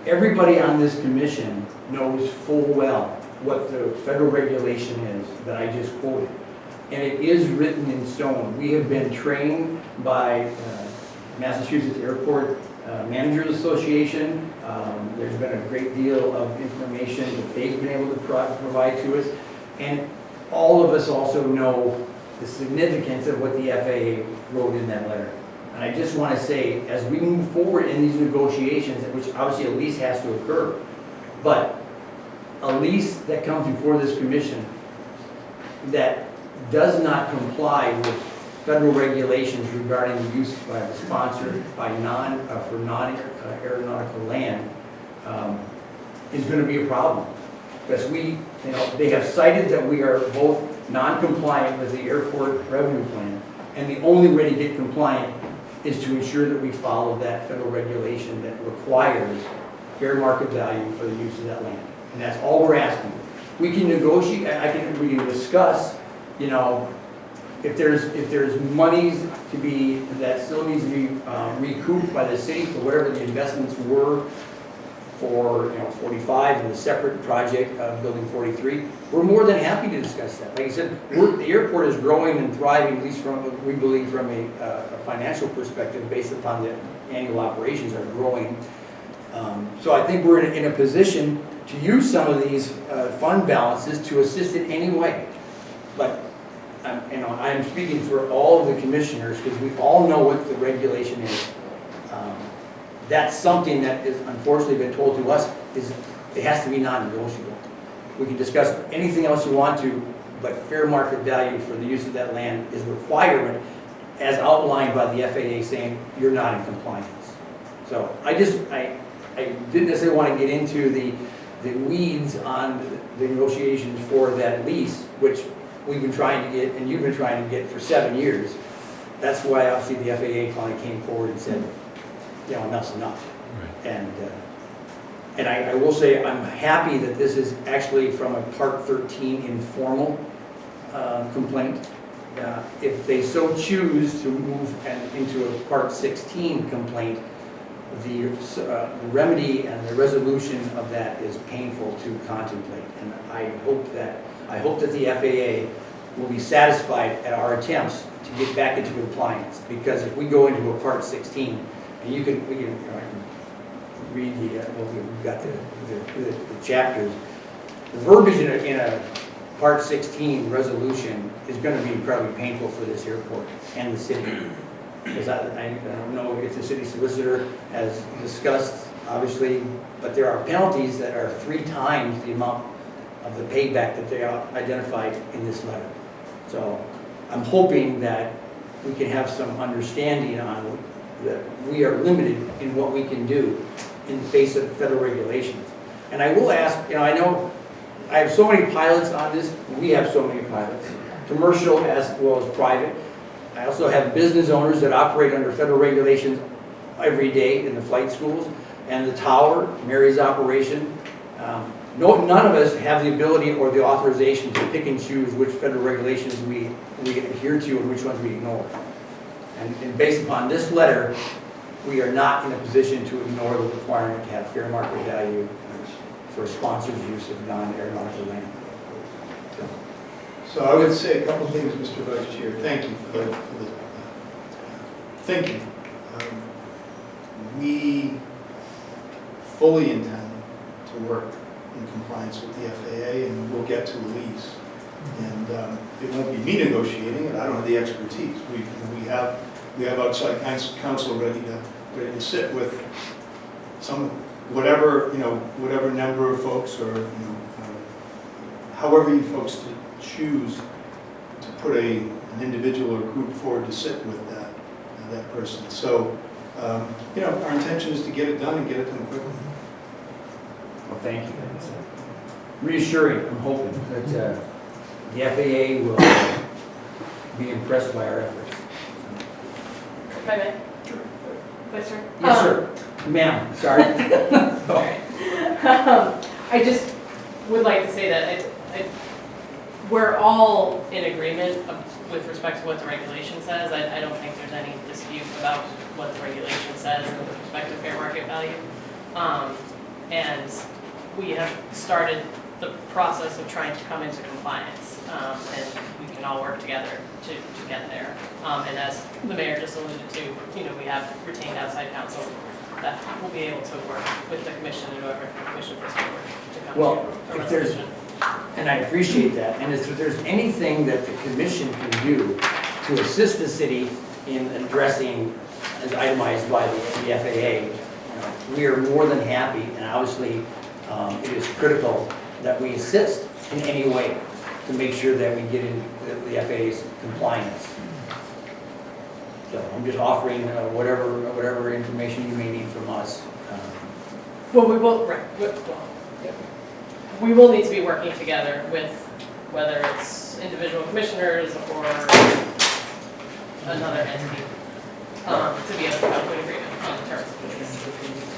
everybody on this commission knows full well what the federal regulation is that I just quoted. And it is written in stone. We have been trained by Massachusetts Airport Managers Association. There's been a great deal of information that they've been able to provide to us. And all of us also know the significance of what the FAA wrote in that letter. And I just want to say, as we move forward in these negotiations, which obviously a lease has to occur, but a lease that comes before this commission that does not comply with federal regulations regarding the use by the sponsor by for non-aeronautical land is going to be a problem. Because they have cited that we are both non-compliant with the airport revenue plan, and the only way to get compliant is to ensure that we follow that federal regulation that requires fair market value for the use of that land. And that's all we're asking. We can negotiate, we can discuss, if there's monies that still needs to be recouped by the city for whatever the investments were for 45 and the separate project of building 43, we're more than happy to discuss that. Like I said, the airport is growing and thriving, at least we believe from a financial perspective, based upon the annual operations are growing. So I think we're in a position to use some of these fund balances to assist in any way. But I'm speaking for all of the commissioners because we all know what the regulation is. That's something that is unfortunately been told to us is it has to be non-negotiable. We can discuss anything else you want to, but fair market value for the use of that land is a requirement as outlined by the FAA saying you're not in compliance. So I didn't necessarily want to get into the weeds on the negotiations for that lease, which we've been trying to get and you've been trying to get for 7 years. That's why obviously the FAA finally came forward and said, enough's enough. Right. And I will say I'm happy that this is actually from a Part 13 informal complaint. If they so choose to move into a Part 16 complaint, the remedy and the resolution of that is painful to contemplate. And I hope that the FAA will be satisfied at our attempts to get back into compliance. Because if we go into a Part 16, and I can read we've got the chapters. The verbiage in a Part 16 resolution is going to be incredibly painful for this airport and the city. Because I don't know if the city solicitor has discussed, obviously, but there are penalties that are 3 times the amount of the payback that they identified in this letter. So I'm hoping that we can have some understanding on that we are limited in what we can do in the face of federal regulations. And I will ask, I know I have so many pilots on this, we have so many pilots, commercial as well as private. I also have business owners that operate under federal regulations every day in the flight schools, and the tower, Mary's operation. None of us have the ability or the authorization to pick and choose which federal regulations we adhere to and which ones we ignore. And based upon this letter, we are not in a position to ignore the requirement to have fair market value for sponsors' use of non-aeronautical land. So I would say a couple things, Mr. Vice Chair. Thank you for the thinking. We fully intend to work in compliance with the FAA, and we'll get to a lease. And it won't be me negotiating it. I don't have the expertise. We have outside counsel ready to sit with whatever number of folks, or however you folks choose to put an individual or group forward to sit with that person. So our intention is to get it done and get it done quickly. Well, thank you. That's reassuring. I'm hoping that the FAA will be impressed by our efforts. If I may? Sure. Vice Chair? Yes, sir. Ma'am, sorry. I just would like to say that we're all in agreement with respect to what the regulation says. I don't think there's any dispute about what the regulation says with respect to fair market value. And we have started the process of trying to come into compliance, and we can all work together to get there. And as the mayor just alluded to, we have retained outside counsel that will be able to work with the commission and whoever the commission puts forward to come to a resolution. And I appreciate that. And if there's anything that the commission can do to assist the city in addressing, as itemized by the FAA, we are more than happy. And obviously, it is critical that we assist in any way to make sure that we get in the FAA's compliance. So I'm just offering whatever information you may need from us. Well, we will, right, we will need to be working together with whether it's individual commissioners or another entity to be able to come to an agreement on the terms of the lease.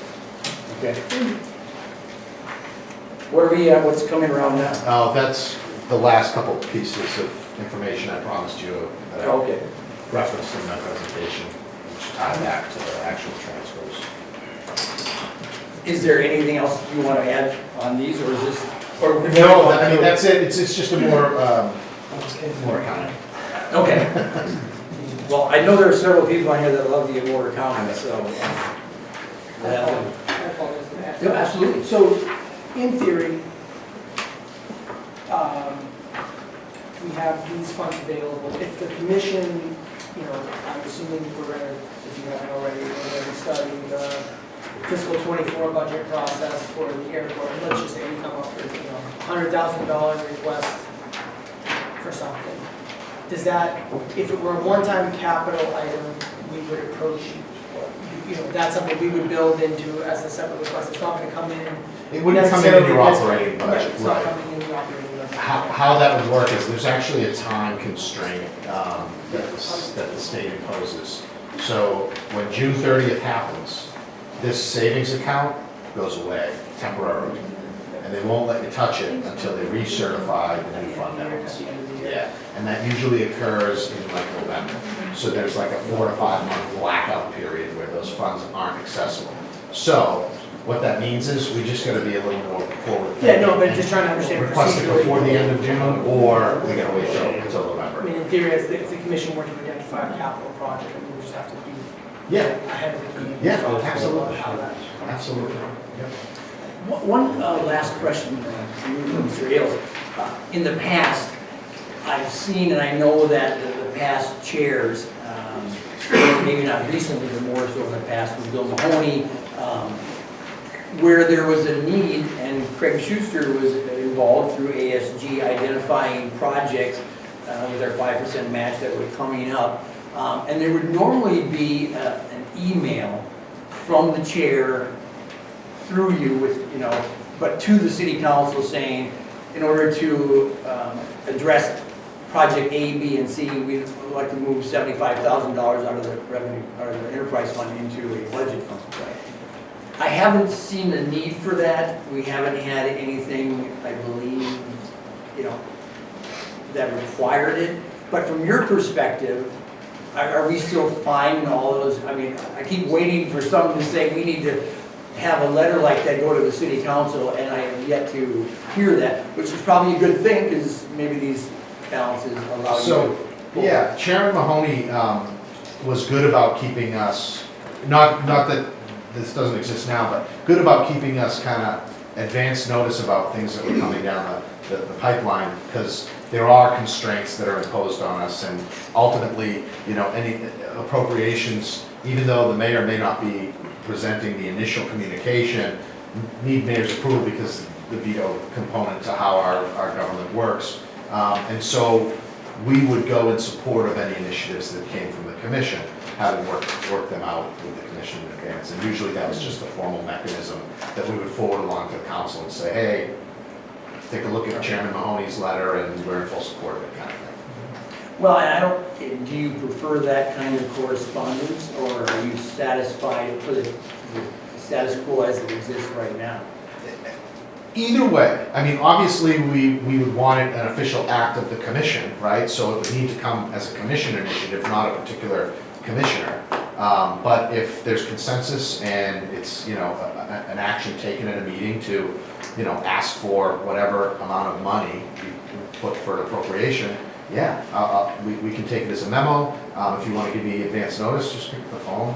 Okay. What are we, what's coming around now? Oh, that's the last couple pieces of information I promised you that I Okay. referenced in my presentation, which tie back to the actual transfers. Is there anything else you want to add on these, or is this? Or No, I mean, that's it, it's just a more accounting. Okay. Well, I know there are several people on here that love the award accounting, so. I apologize for that. Yeah, absolutely. So, in theory, we have these funds available. If the commission, I'm assuming we're gonna, if you haven't already, we're gonna be starting the fiscal '24 budget process for the airport. And let's just say we come up with, $100,000 request for something. Does that, if it were a one-time capital item, we would approach, that's something we would build into as a separate request. It's not gonna come in. It wouldn't come in your necessarily operating Right, budget, it's not right. coming in the operating budget. How that would work is there's actually a time constraint that the state imposes. So when June 30th happens, this savings account goes away temporarily. And they won't let you touch it until they recertify the new fund balance. Yeah, and that usually occurs in like November. So there's like a 4 to 5 month blackout period where those funds aren't accessible. So what that means is we just gotta be a little more forward. Yeah, no, but just trying to understand Request it procedurally. before the end of June, or we gotta wait until I November. mean, in theory, if the commission were to identify a capital project, we would just have to be Yeah, ahead of the game. Yeah, So, absolutely. how that- absolutely. Yep. One last question to you, Mr. Ailes. In the past, I've seen, and I know that the past chairs, maybe not recently, but more so in the past, with Bill Mahoney, where there was a need, and Craig Schuster was involved through ASG identifying projects with our 5% match that were coming up. And there would normally be an email from the chair through you with, but to the city council saying, in order to address project A, B, and C, we'd like to move $75,000 out of the revenue, or the enterprise fund into a budget fund. I haven't seen a need for that. We haven't had anything, I believe, that required it. But from your perspective, are we still fine in all those? I mean, I keep waiting for someone to say we need to have a letter like that go to the city council, and I have yet to hear that, which is probably a good thing, because maybe these balances allow you So, to. yeah, Chairman Mahoney was good about keeping us, not that this doesn't exist now, but good about keeping us kind of advance notice about things that were coming down the pipeline, because there are constraints that are imposed on us, and ultimately, any appropriations, even though the mayor may not be presenting the initial communication, need mayor's approval because the veto component to how our government works. And so we would go in support of any initiatives that came from the commission, having worked them out with the commission in advance. And usually that was just a formal mechanism that we would forward along to the council and say, hey, take a look at Chairman Mahoney's letter and we're in full support of it, kind of thing. Well, do you prefer that kind of correspondence, or are you satisfied for the status quo as it exists right now? Either way, I mean, obviously, we would want it an official act of the commission, right? So it would need to come as a commission initiative, not a particular commissioner. But if there's consensus and it's, an action taken at a meeting to, ask for whatever amount of money you put for an appropriation, yeah, we can take it as a memo. If you want to give me advance notice, just pick up the phone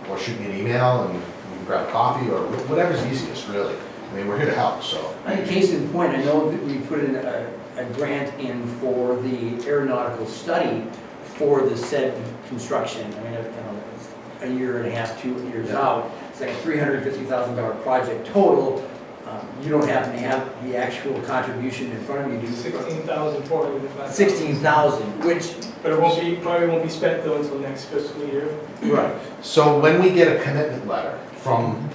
or shoot me an email and we can grab coffee or whatever's easiest, really. I mean, we're here to help, so. In case in point, I know that we put in a grant in for the aeronautical study for the said construction. I mean, it's a year and a half, 2 years out. It's like a $350,000 project total. You don't happen to have the actual contribution in front of you, do you? 16,400. 16,000, which But it probably won't be spent though until next fiscal year. Right. So when we get a commitment letter from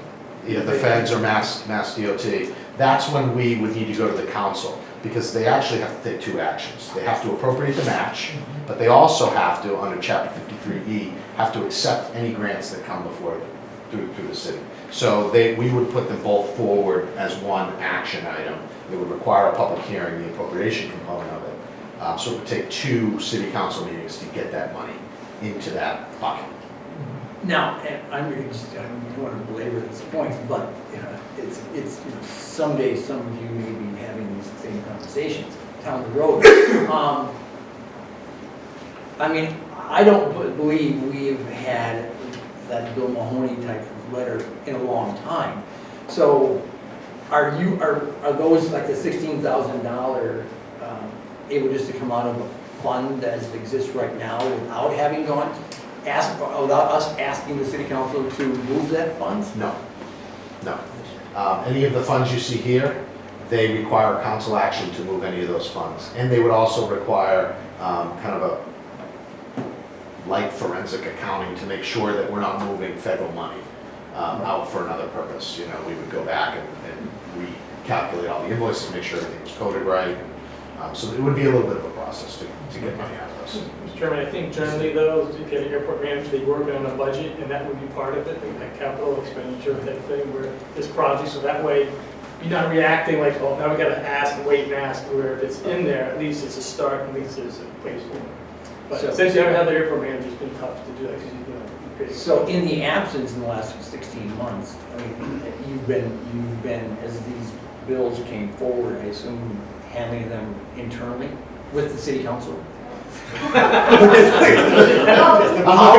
either the feds or Mass DOT, that's when we would need to go to the council, because they actually have to take two actions. They have to appropriate the match, but they also have to, under Chapter 53E, have to accept any grants that come before them through the city. So we would put them both forward as one action item. It would require a public hearing, the appropriation component of it. So it would take 2 city council meetings to get that money into that bucket. Now, and I don't want to belabor this point, but it's someday some of you may be having these same conversations down the road. I mean, I don't believe we've had that Bill Mahoney type of letter in a long time. So, are those like the $16,000 able just to come out of a fund as it exists right now without having without us asking the city council to move that funds? No. Any of the funds you see here, they require council action to move any of those funds. And they would also require kind of a light forensic accounting to make sure that we're not moving federal money out for another purpose. You know, we would go back and recalculate all the invoices, make sure everything was coded right. So it would be a little bit of a process to get money out of us. Mr. Chairman, I think generally though, if you have an airport manager, they work on a budget and that would be part of it, like capital expenditure type thing, where this project, so that way you're not reacting like, oh, now we gotta ask and wait and ask, where if it's in there, at least it's a start, at least it's a placeholder. But So- since you haven't had the airport manager, it's been tough to do that, because you create. So in the absence in the last 16 months, I mean, you've been, as these bills came forward, I assume, handling them internally with the city council? I'm looking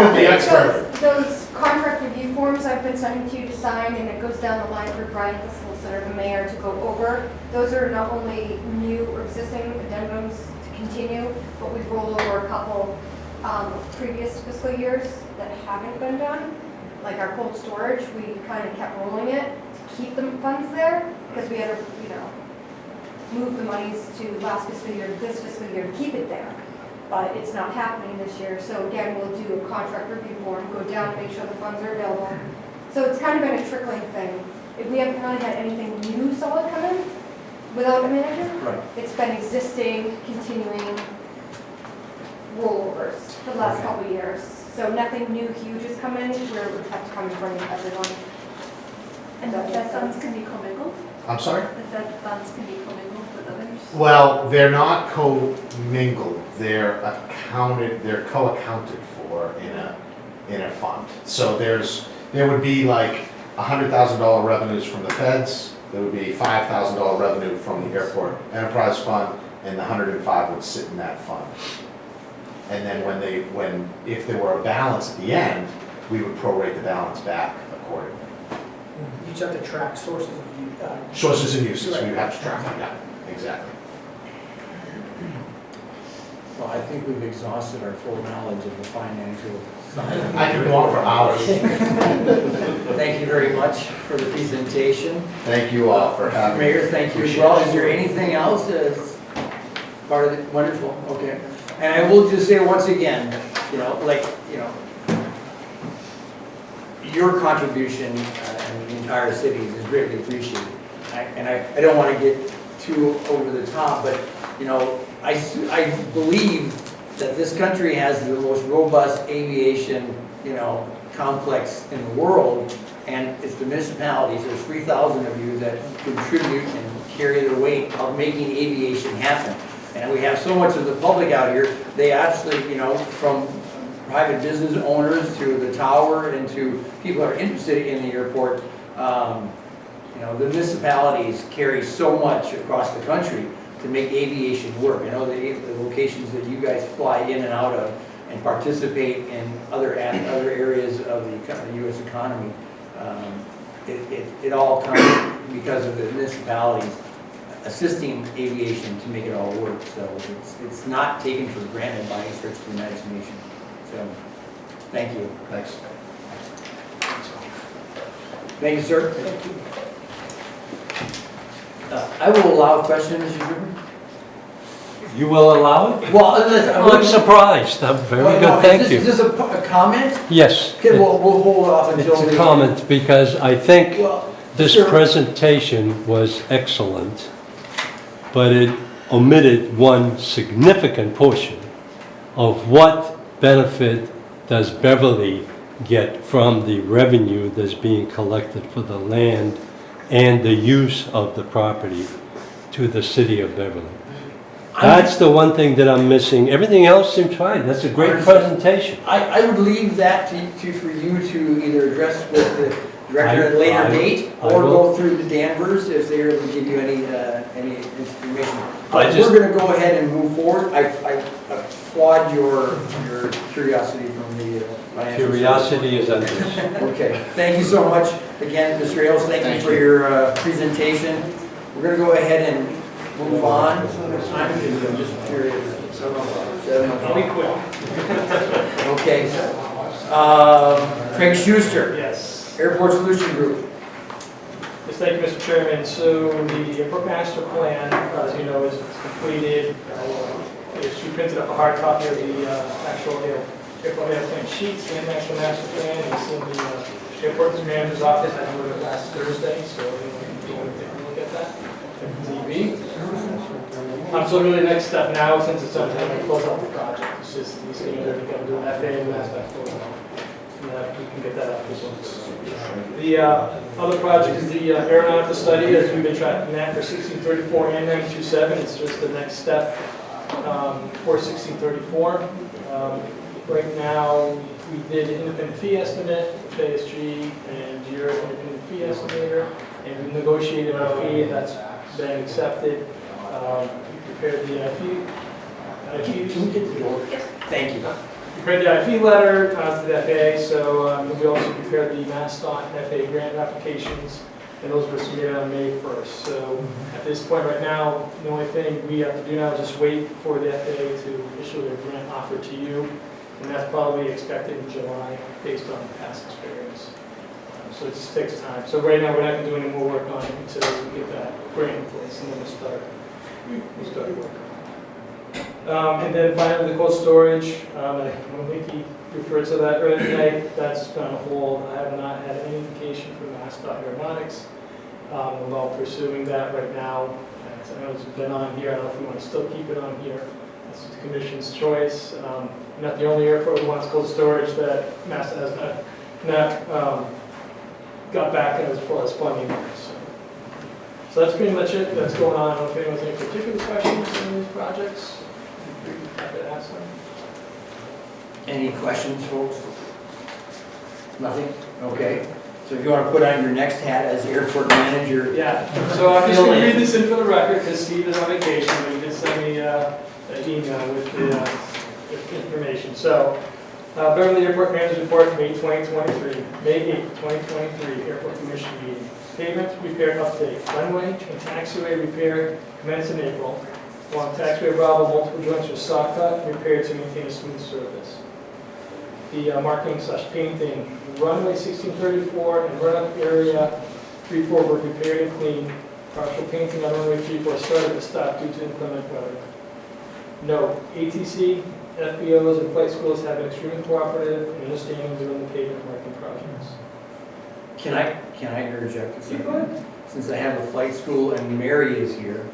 at the expert. Those contract review forms I've been sending to you to sign, and it goes down the line for Brian, the solicitor, the mayor, to go over. Those are not only new or existing addendums to continue, but we've rolled over a couple previous fiscal years that haven't been done. Like our cold storage, we kind of kept rolling it to keep the funds there, because we had to, move the monies to last fiscal year to this fiscal year to keep it there. But it's not happening this year, so again, we'll do a contract review form, go down, make sure the funds are available. So it's kind of been a trickling thing. If we haven't really had anything new solid come in without a manager, Right. it's been existing, continuing rollovers for the last couple of years. So nothing new huge has come in, where it would have to come in front of everyone. And the Fed funds can be commingled? I'm sorry? The Fed funds can be commingled with others? Well, they're not co-mingled. They're co-accounted for in a fund. So there would be like $100,000 revenues from the feds. There would be $5,000 revenue from the airport enterprise fund, and the 105 would sit in that fund. And then if there were a balance at the end, we would prorate the balance back accordingly. You just have to track sources of Sources and uses, we would have to track them, yeah, exactly. Well, I think we've exhausted our full knowledge of the financial side. I could go on for hours. Thank you very much for the presentation. Thank you all for having me. Mayor, thank you as well. Is there anything else that's part of it? Wonderful, okay. And I will just say once again, your contribution in the entire city is greatly appreciated. I don't want to get too over the top, but, I believe that this country has the most robust aviation, complex in the world, and it's the municipalities, there's 3,000 of you that contribute and carry the weight of making aviation happen. And we have so much of the public out here, they actually, from private business owners to the tower and to people who are interested in the airport, the municipalities carry so much across the country to make aviation work. I know the locations that you guys fly in and out of and participate in other areas of the U.S. economy, it all comes because of the municipalities assisting aviation to make it all work. So it's not taken for granted by any stretch of the imagination. So, thank you. Thanks. Thank you, sir. Thank you. I will allow questions, Mr. Zuber. You will allow it? Well, listen, I'm surprised. I'm very Well, no, good, thank Is you. this a comment? Yes, Okay, we'll hold off until. it's a comment because I think Well, this sure. presentation was excellent, but it omitted one significant portion of what benefit does Beverly get from the revenue that's being collected for the land and the use of the property to the city of Beverly. That's the one thing that I'm missing. Everything else seems fine. That's a great presentation. I would leave that for you to either address with the director at a later date, I or will. go through the Danvers if they're able to give you any information. I But just- we're gonna go ahead and move forward. I applaud your curiosity from the financial. Curiosity is endless. Okay, thank you so much again, Mr. Ailes, thank you for your presentation. We're gonna go ahead and move on. I'm just curious. 7 I'll be quick. Okay. Craig Schuster, Yes. Airport Solution Group. Yes, thank you, Mr. Chairman. So the airport master plan, as you know, is completed. She printed up a hard copy of the actual airport plan sheets and actual master plan. It's in the airport manager's office. I know it last Thursday, so if you want to take a look at that. TV. So really the next step now, since it's done, we're going to close out the project. It's just, you see, they're going to do an FAA and last step. And we can get that out this one. The other project is the aeronautical study, as we've been tracking that for 1634 and 927. It's just the next step for 1634. Right now, we did an independent fee estimate, FASG, and your independent fee estimator, and we negotiated a fee that's been accepted. We prepared the Can we get the door? Thank you. prepared the IP letter to the FAA, so we also prepared the MassDOT FAA grant applications, and those were submitted on May 1st. So at this point right now, the only thing we have to do now is just wait for the FAA to issue their grant offer to you, and that's probably expected in July based on past experience. So it just takes time. So right now, we're not going to do any more work on it until we get that grant in place, and then we'll start working. And then finally, the cold storage, when Nikki referred to that earlier tonight, that's been on hold. I have not had any indication from MassDOT Aeronautics about pursuing that right now. And I know it's been on here. I don't know if we want to still keep it on here. That's the commission's choice. Not the only airport who wants cold storage that MassDOT has not got back as far as funding there. So that's pretty much it. That's going on. I don't know if anyone has any particular questions on these projects. Happy to ask them. Any questions, folks? Nothing? Okay. So if you want to put on your next hat as airport manager. Yeah, so I'm just going to read this in for the record because Steve is on vacation, but he did send me an email with the information. So, Beverly Airport Manager's Report, May 2023, May 8th, 2023, Airport Commission meeting. Pavement repair update, runway and taxiway repair commenced in April. Along taxiway Bravo, multiple joints were saw cut and repaired to maintain a smooth surface. The marking / painting, runway 1634 and run-up area 34 were repaired and cleaned. Partial painting on runway 34 started to stop due to inclement weather. Note, ATC, FBOs, and flight schools have been extremely cooperative and understanding during the pavement marking projects. Can I interject? Yeah, go ahead. Since I have a flight school and Mary is here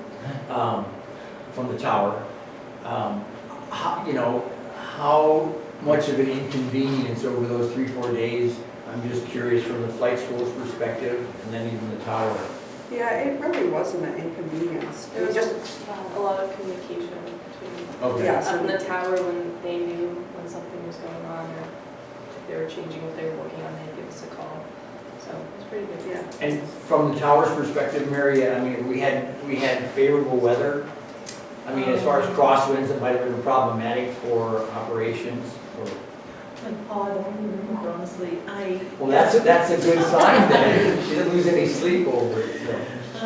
from the tower, how much of an inconvenience over those 3-4 days? I'm just curious from the flight school's perspective, and then even the tower. Yeah, it really wasn't an inconvenience. There was just, a lot of communication between Okay. Yeah. up in the tower when they knew when something was going on or if they were changing what they were working on, they'd give us a call. So it was pretty good. yeah. And from the tower's perspective, Mary, I mean, we had favorable weather. I mean, as far as crosswinds, it might have been problematic for operations. I don't remember, honestly. Well, that's a good sign then. She didn't lose any sleep over it. So.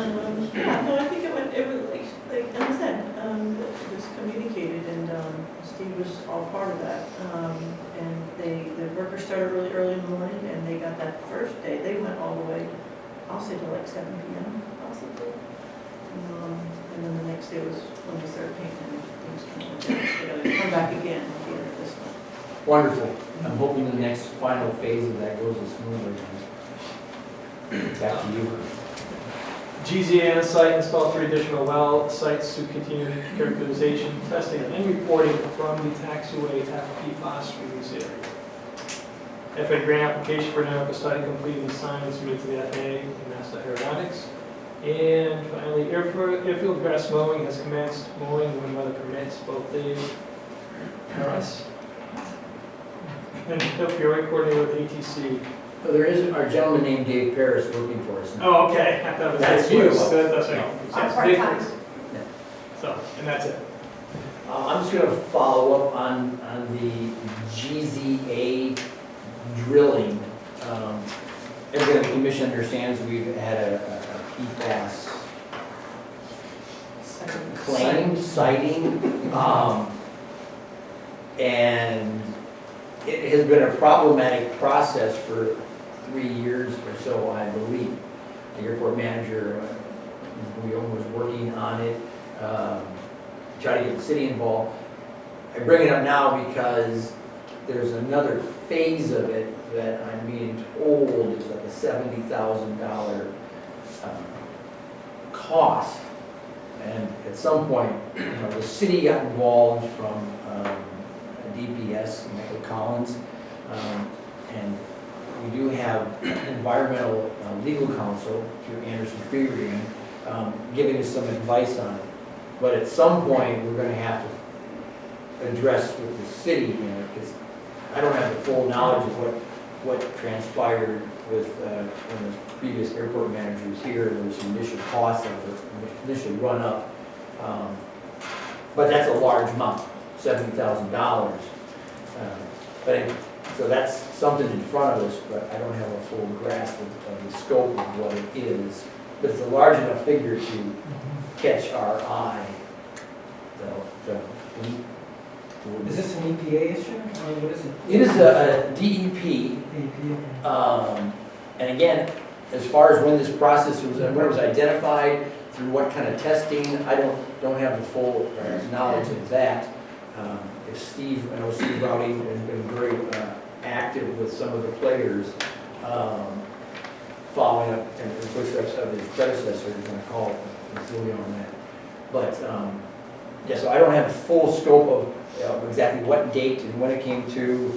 Yeah, no, I think it was like I said, it was communicated and Steve was all part of that. And the workers started really early in the morning and they got that first day, they went all the way, I'll say to like 7 p.m. possibly. And then the next day was when we started painting and things kind of went down. Come back again at the end of this month. Wonderful. I'm hoping the next final phase of that goes as smoothly. Back to you. GZA on site installed 3 additional well sites to continue characterization, testing, and reporting from the taxiway PFAS release area. FAA grant application for an aerial study completing the sign and submitted to the FAA and NASA Aeronautics. And finally, airfield grass mowing has commenced mowing when weather permits, both days. Harris. And opioid coordinator with ATC. So there is our gentleman named Dave Paris working for us now. Oh, okay. I thought it was That's Dave you. Lewis. That's right. On Yes, part-time. Dave Lewis. So, and that's it. I'm just gonna follow up on the GZA drilling. Everyone in the commission understands we've had a PFAS claim citing, and it has been a problematic process for 3 years or so, I believe. The airport manager, Guillaume, was working on it, try to get the city involved. I bring it up now because there's another phase of it that I'm being told is like a $70,000 cost. And at some point, the city got involved from DPS, Michael Collins, and we do have environmental legal counsel through Anderson Tree Ring, giving us some advice on it. But at some point, we're going to have to address with the city, because I don't have the full knowledge of what transpired with when the previous airport manager was here. There was some initial costs of the initial run up, but that's a large amount, $70,000. So that's something in front of us, but I don't have a full grasp of the scope of what it is. But it's a large enough figure to catch our eye. Is this an EPA issue, or what is it? It is a DEP, and again, as far as when this process was, when it was identified, through what kind of testing, I don't have the full knowledge of that. If Steve, I know Steve Rowdy has been very active with some of the players, following up in the footsteps of his predecessor, he's going to call Julie on that. But yeah, so I don't have the full scope of exactly what date and when it came to,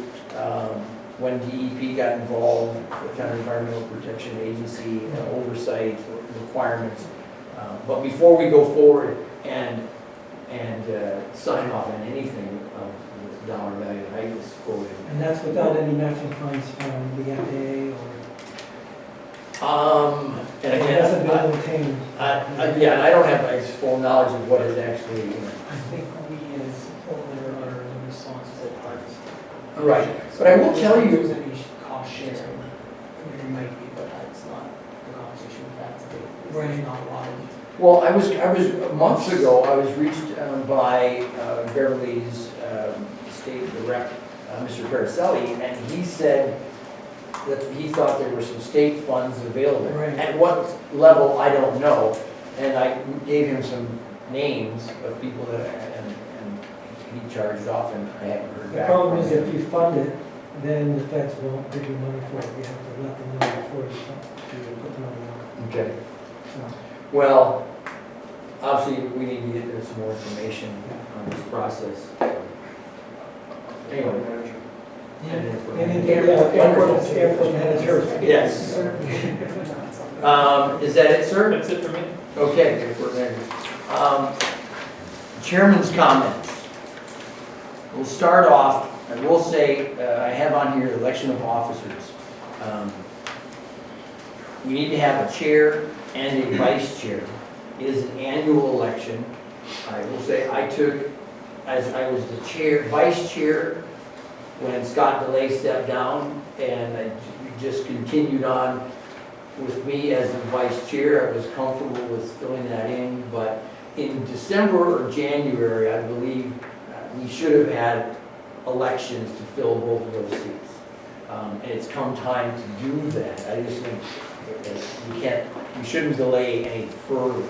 when DEP got involved, what kind of environmental protection agency oversight requirements. But before we go forward and sign off on anything of this dollar value that I just quoted. And that's without any matching funds from the FAA or? And It hasn't again, been obtained. yeah, I don't have like, full knowledge of what is actually, I think we as owner are the responsible parties. right. But I will tell you, There's any cost share, there might be, but that's not the conversation we've had today. There's not a lot of. well, I was months ago, I was reached by Beverly's state rep, Mr. Paracelli, and he said that he thought there were some state funds available. Right. At what level, I don't know. And I gave him some names of people that, and he charged off, and I haven't heard The back. problem from is him. if you fund it, then the feds won't give you money for it. You have to let them know before you put the money on. Okay. So, Well, obviously, we need to get some more information on this process. Anyway. And then the airport manager. Yes. Is that it, sir? That's it for me. Okay, airport manager. Chairman's comments. We'll start off, I will say, I have on here election of officers. We need to have a chair and a vice chair. It is an annual election. I will say I took, as I was the chair, vice chair when Scott DeLay stepped down, and we just continued on with me as the vice chair. I was comfortable with filling that in, but in December or January, I believe we should have had elections to fill both of those seats. And it's come time to do that. I just think we shouldn't delay any further.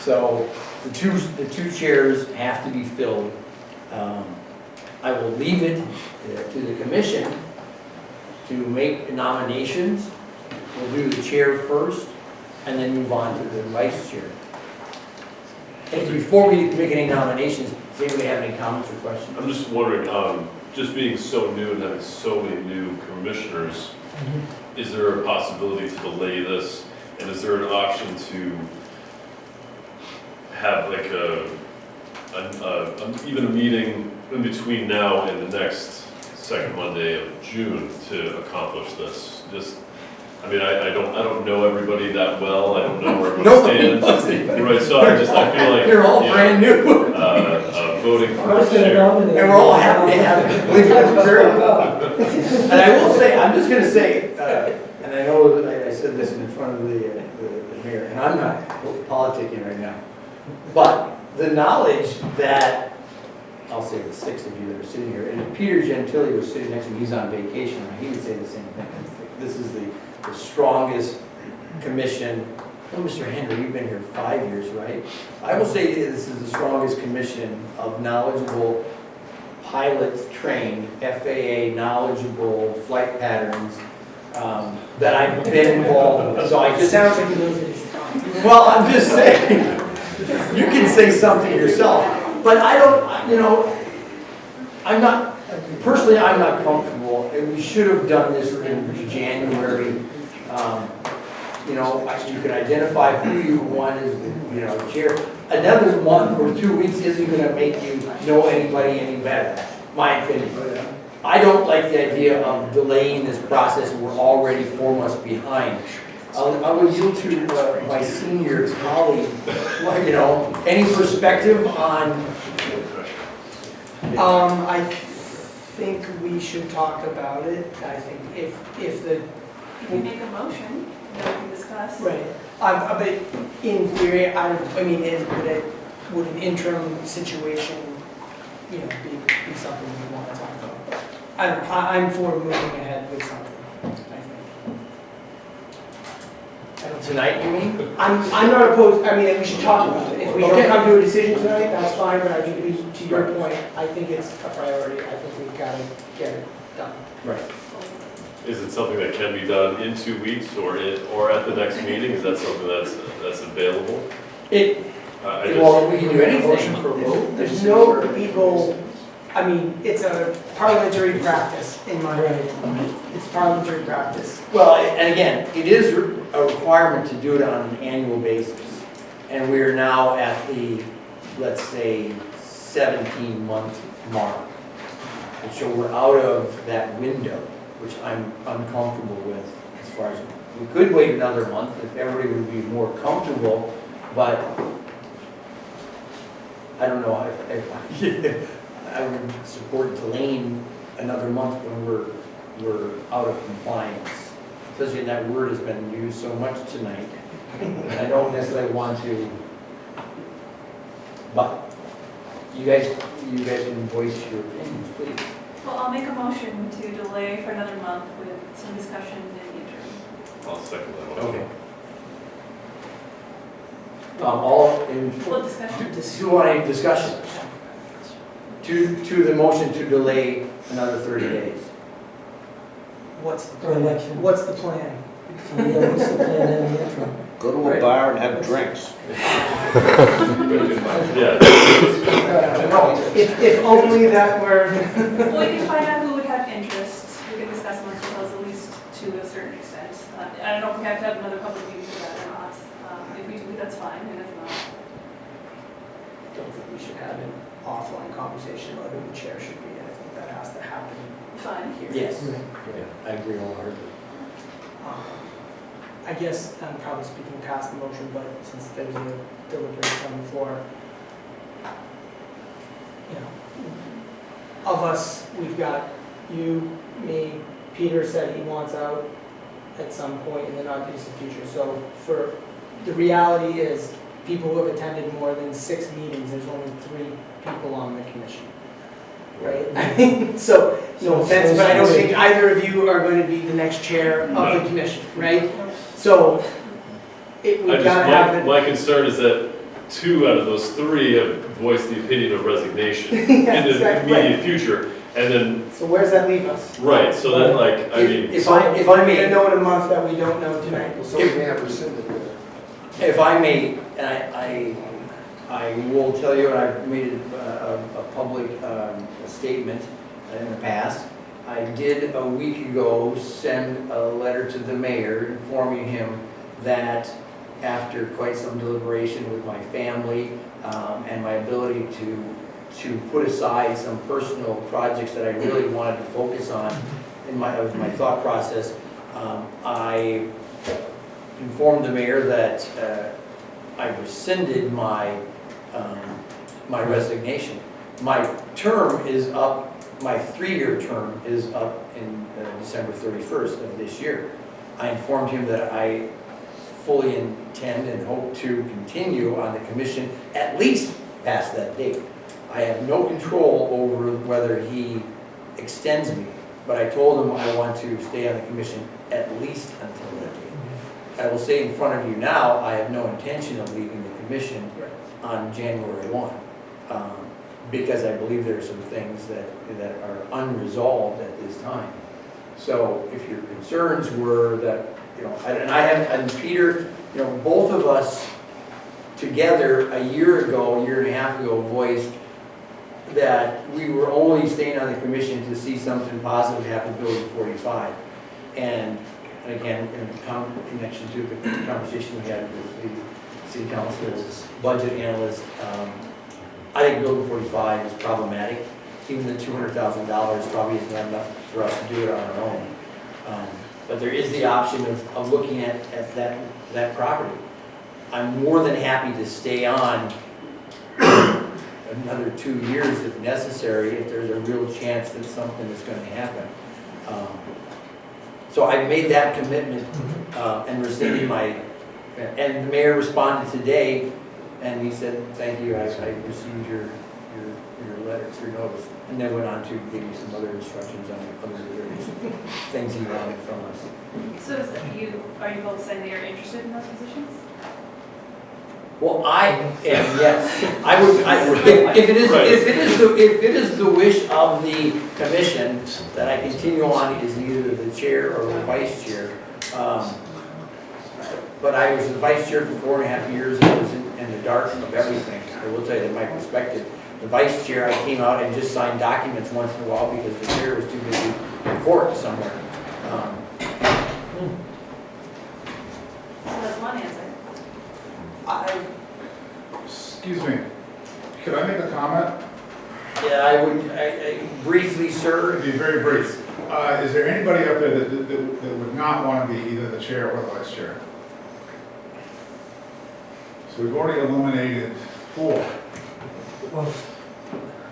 So the two chairs have to be filled. I will leave it to the commission to make nominations. We'll do the chair first and then move on to the vice chair. And before we make any nominations, does anybody have any comments or questions? I'm just wondering, just being so new and having so many new commissioners, is there a possibility to delay this? And is there an option to have like even a meeting in between now and the next second Monday of June to accomplish this? Just, I mean, I don't know everybody that well. I don't know where everyone stands. Right, so I feel like They're all brand new. Voting I for was gonna chair. nominate. And we're all happy to have it. Believe me, that's very And I will say, I'm just gonna say, and I know that I said this in front of the mayor, and I'm not politicking right now, but the knowledge that, I'll say the 6 of you that are sitting here, and if Peter Gentili was sitting next to me, he's on vacation, he would say the same thing. This is the strongest commission. Well, Mr. Henry, you've been here 5 years, right? I will say this is the strongest commission of knowledgeable pilots trained, FAA knowledgeable flight patterns that I've been involved in. So I just Sounds like you know that it's well, I'm just saying, you can say something yourself, but I don't, you know, I'm not, personally, I'm not comfortable, and we should have done this in January. You know, you can identify who you want as, you know, chair. Another month or 2 weeks isn't gonna make you know anybody any better, my opinion. I don't like the idea of delaying this process, we're already 4 months behind. I would yield to my senior colleague, you know, any perspective on? I think we should talk about it. I think if the, You can make a motion that we can discuss. right, but in theory, I mean, would an interim situation, you know, be something we want to talk about? I'm for moving ahead with something, I think. Tonight, you mean? I'm not opposed, I mean, we should talk about it. If we don't come to a decision tonight, that's fine, but I think, to your point, I think it's a priority. I think we've got to get it done. Right. Is it something that can be done in 2 weeks or at the next meeting? Is that something that's available? Well, we can do anything. There's no legal, I mean, it's a parliamentary practice, in my opinion. It's parliamentary practice. Well, and again, it is a requirement to do it on an annual basis. And we are now at the, let's say, 17-month mark. And so we're out of that window, which I'm uncomfortable with as far as, we could wait another month if everybody would be more comfortable, but I don't know if I would support delaying another month when we're out of compliance. Especially that word has been used so much tonight. And I don't necessarily want to, but you guys can voice your opinions, please. Well, I'll make a motion to delay for another month with some discussion in the interim. I'll second that one. Okay. All in, What discussion? do you want any discussion? To the motion to delay another 30 days. What's the For plan? election. What's the plan? So, yeah, what's the plan in the interim? Go to a bar and have drinks. Yeah. If only that were. Well, we can find out who would have interest. We can discuss amongst ourselves at least to a certain extent. I don't know if we have to have another public meeting for that or not. If we do, that's fine, and if not, Don't think we should have an offline conversation about who the chair should be. I think that has to happen fine. here. Yes, Right. I agree wholeheartedly. I guess I'm probably speaking past the motion, but since there's a deliberation on the floor, you know, of us, we've got you, me, Peter said he wants out at some point in the not distant future. So the reality is, people who have attended more than 6 meetings, there's only 3 people on the commission. Right? So, no offense, but I don't think either of you are going to be the next chair of the commission, right? So, we've got to have it. My concern is that 2 out of those 3 have voiced the opinion of resignation in the immediate future. And then, So where does that leave us? right, so that like, I mean, If I We may, know in a month that we don't know tonight. Well, somebody may have rescinded it. if I may, and I will tell you, and I've made a public statement in the past. I did a week ago send a letter to the mayor informing him that after quite some deliberation with my family and my ability to put aside some personal projects that I really wanted to focus on in my thought process, I informed the mayor that I rescinded my resignation. My term is up, my 3-year term is up in December 31st of this year. I informed him that I fully intend and hope to continue on the commission at least past that date. I have no control over whether he extends me, but I told him I want to stay on the commission at least until that date. I will say in front of you now, I have no intention of leaving the commission on January 1, because I believe there are some things that are unresolved at this time. So if your concerns were that, and Peter, both of us together a year and a half ago voiced that we were only staying on the commission to see something positive happen to Building 45. And again, in connection to the conversation we had with the city council's budget analyst, I think Building 45 is problematic. Even the $200,000 probably isn't enough for us to do it on our own. But there is the option of looking at that property. I'm more than happy to stay on another 2 years if necessary, if there's a real chance that something is going to happen. So I made that commitment and rescinded and the mayor responded today, and he said, thank you, I received your letter, your notice. And then went on to give me some other instructions on other various things he wanted from us. So are you both saying that you're interested in those positions? Well, I am, yes. If it is the wish of the commission that I continue on as either the chair or the vice chair. But I was the vice chair for 4.5 years, and I was in the dark of everything. I will tell you that my perspective. The vice chair, I came out and just signed documents once in a while because the chair was too busy in court somewhere. So that's one answer. Excuse me, could I make a comment? Yeah, I would, briefly, sir. It'd be very brief. Is there anybody up there that would not want to be either the chair or the vice chair? So we've already eliminated 4. Well,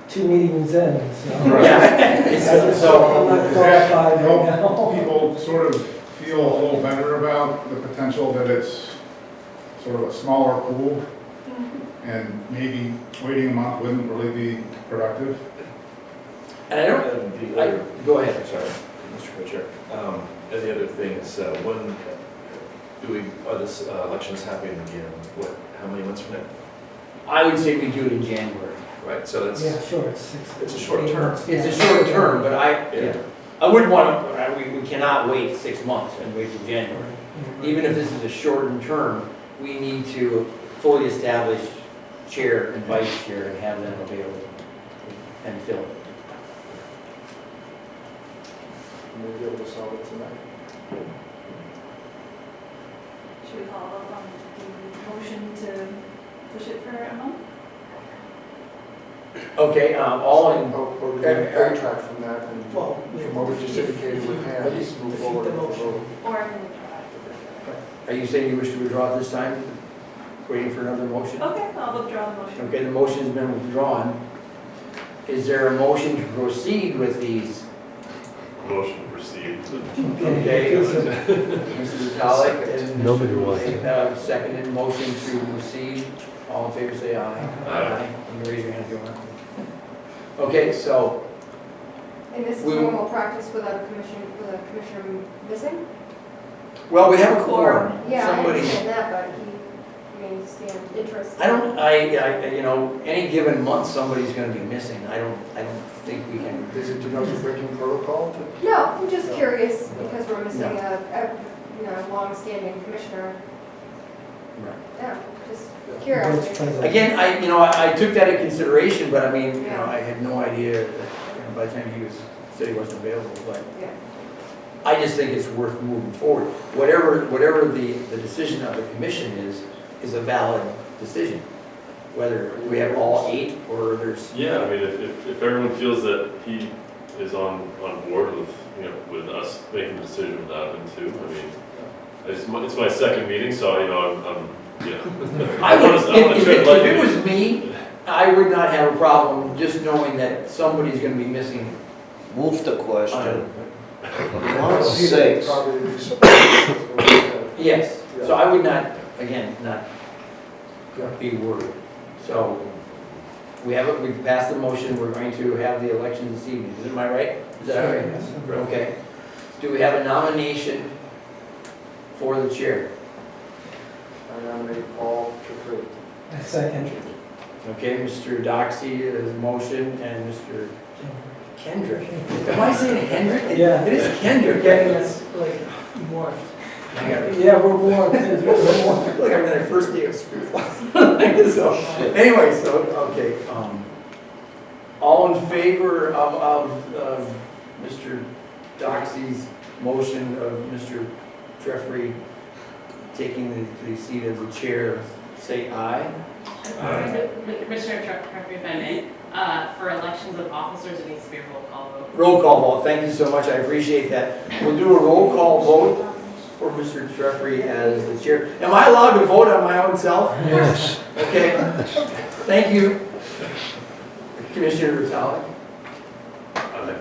2 meetings in, so. Yeah. So I'm not qualified right Help now. people sort of feel a little better about the potential that it's sort of a smaller pool, and maybe waiting a month wouldn't really be productive. And I don't, go ahead. Sorry, Mr. Co-Chair. And the other thing is, when are this elections happening again? How many months from now? I would say we do it in January. Right, so that's. Yeah, sure, It's a short term. It's a short term, but I wouldn't want to, we cannot wait 6 months and wait till January. Even if this is a shortened term, we need to fully establish chair and vice chair and have them available and fill it. We'll be able to solve it tonight. Should we call on the motion to push it for a month? Okay, all in, Or we can backtrack from that and from what we just indicated with Pam, move forward with the vote. Or I can withdraw. are you saying you wish to withdraw at this time? Waiting for another motion? Okay, I'll withdraw the motion. Okay, the motion's been withdrawn. Is there a motion to proceed with these? motion to proceed. Okay, Mr. Vitalik and Nobody Mr. wants it. Lake, seconded motion to proceed. All in favor, say aye. Aye. You can raise your hand if you want. Okay, so, And this is We- normal practice without a commissioner missing? well, we have a quorum. Yeah, I Somebody, understand that, but he me stand interest. you know, any given month, somebody's gonna be missing. I don't think we can. Is it domestic breaking protocol to? No, I'm just No. curious because we're missing No. a long-standing commissioner. Right. Yeah, just Vice curiosity. President. Again, I took that into consideration, but I mean, you Yeah. know, I had no idea, by the time said he wasn't available, but Yeah. I just think it's worth moving forward. Whatever the decision of the commission is a valid decision. Whether we have all 8 or there's. Yeah, I mean, if everyone feels that he is on board with, you know, with us making the decision without him too, I mean, it's my second meeting, so, you know, I'm yeah. I would, wanna if tread lightly. it was me, I would not have a problem just knowing that somebody's gonna be missing. Move the question. on- God's sakes. Probably be something. Yes, so I would not, again, not Yeah. be worried. So, we've passed the motion, we're going to have the election this evening, am I right? Is that all right? Yes. Okay. Do we have a nomination for the chair? I nominate Paul Tripoli. A second. Okay, Mr. Doxey is a motion, and Mr. Kendrick. Am I saying Hendrick? Yeah. It is Kendrick. Getting us like morphed. I got it. Yeah, we're more. I feel like I'm in the first day of school. So, anyway, so, okay, all in favor of Mr. Doxey's motion of Mr. Treffry taking the seat as the chair, say aye. Commissioner Treffry, if I may, for elections of officers, it needs to be a roll call vote. Roll call vote, thank you so much, I appreciate that. We'll do a roll call vote for Mr. Treffry as the chair. Am I allowed to vote on my own self? Yes. Okay, thank you. Commissioner Vitale?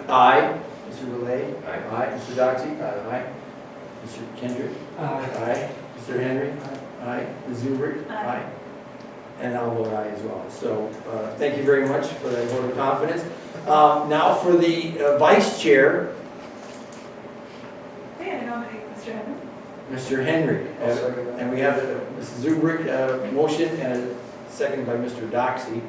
Aye. Mr. Relay? Aye. Aye. Mr. Doxey? Aye. Mr. Kendrick? Aye. Aye. Mr. Henry? Aye. Ms. Zubrick? Aye. And I'll vote aye as well. So, thank you very much for that vote of confidence. Now for the vice chair, Okay, I nominate Mr. Henry. Mr. Henry. I'll second that. And we have Mrs. Zubrick, motion, and a second by Mr. Doxey.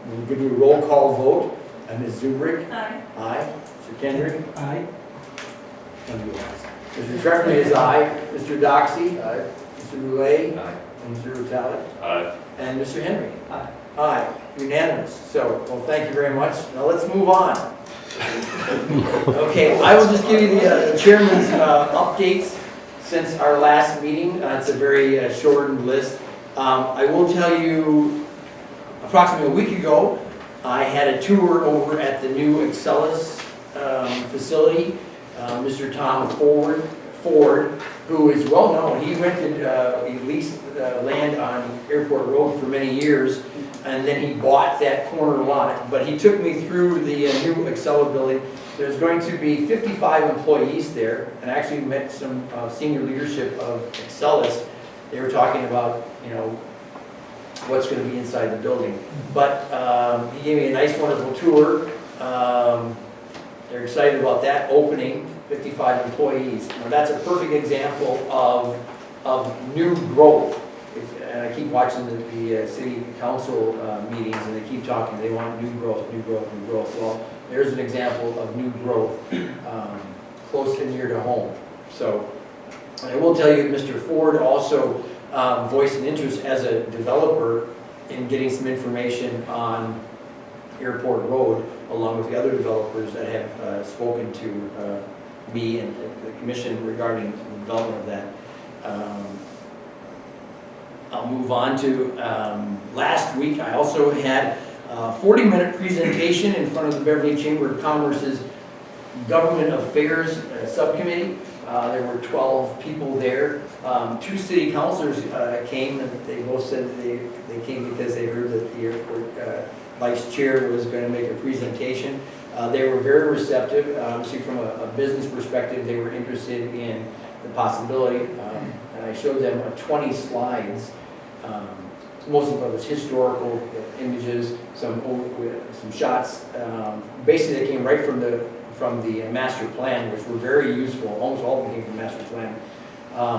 We'll give you a roll call vote. Ms. Zubrick? Aye. Aye. Mr. Kendrick? Aye. And you ayes. Mr. Treffry is aye. Mr. Doxey? Aye. Mr. Boulay? Aye. And Mr. Vitale? Aye. And Mr. Henry? Aye. Aye. Unanimous. So, well, thank you very much. Now let's move on. Okay, I will just give you the chairman's updates since our last meeting. It's a very shortened list. I will tell you, approximately a week ago, I had a tour over at the new Excelis facility. Mr. Tom Ford, who is well known, he rented, he leased land on Airport Road for many years, and then he bought that corner lot. But he took me through the new Excella building. There's going to be 55 employees there, and I actually met some senior leadership of Excelis. They were talking about, you know, what's going to be inside the building. But he gave me a nice, wonderful tour. They're excited about that opening, 55 employees. Now, that's a perfect example of new growth. And I keep watching the city council meetings, and they keep talking, they want new growth, new growth, new growth. Well, there's an example of new growth close and near to home. So I will tell you, Mr. Ford also voiced an interest as a developer in getting some information on Airport Road, along with the other developers that have spoken to me and the commission regarding the development of that. I'll move on to last week. I also had a 40-minute presentation in front of the Beverly Chamber of Commerce's Government Affairs Subcommittee. There were 12 people there. 2 city councilors came, and they both said they came because they heard that the airport vice chair was going to make a presentation. They were very receptive. Obviously, from a business perspective, they were interested in the possibility. And I showed them 20 slides. Most of it was historical images, some shots. Basically, they came right from the master plan, which were very useful. Almost all of them came from the master plan.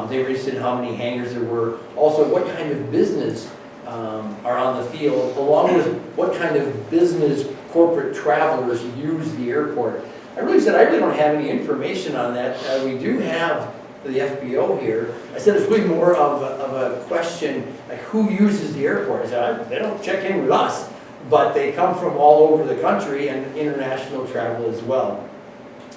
They were interested in how many hangars there were. Also, what kind of business are on the field, along with what kind of business corporate travelers use the airport. I really said, I really don't have any information on that. We do have the FBO here. I said, it's really more of a question, like who uses the airport? I said, they don't check in with us, but they come from all over the country and international travel as well.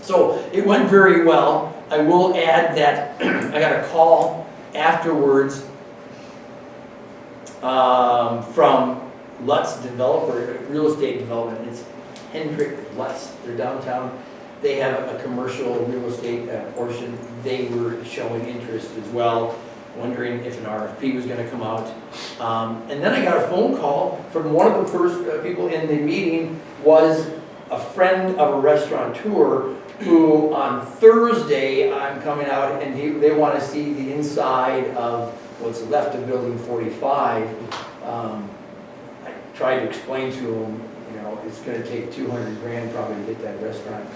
So it went very well. I will add that I got a call afterwards from Lutz Developer, Real Estate Development. It's Hendrick Lutz. They're downtown. They have a commercial real estate portion. They were showing interest as well, wondering if an RFP was going to come out. And then I got a phone call from one of the first people in the meeting was a friend of a restaurateur who on Thursday I'm coming out and they want to see the inside of what's left of building 45. I tried to explain to him, you know, it's going to take 200 grand probably to get that restaurant,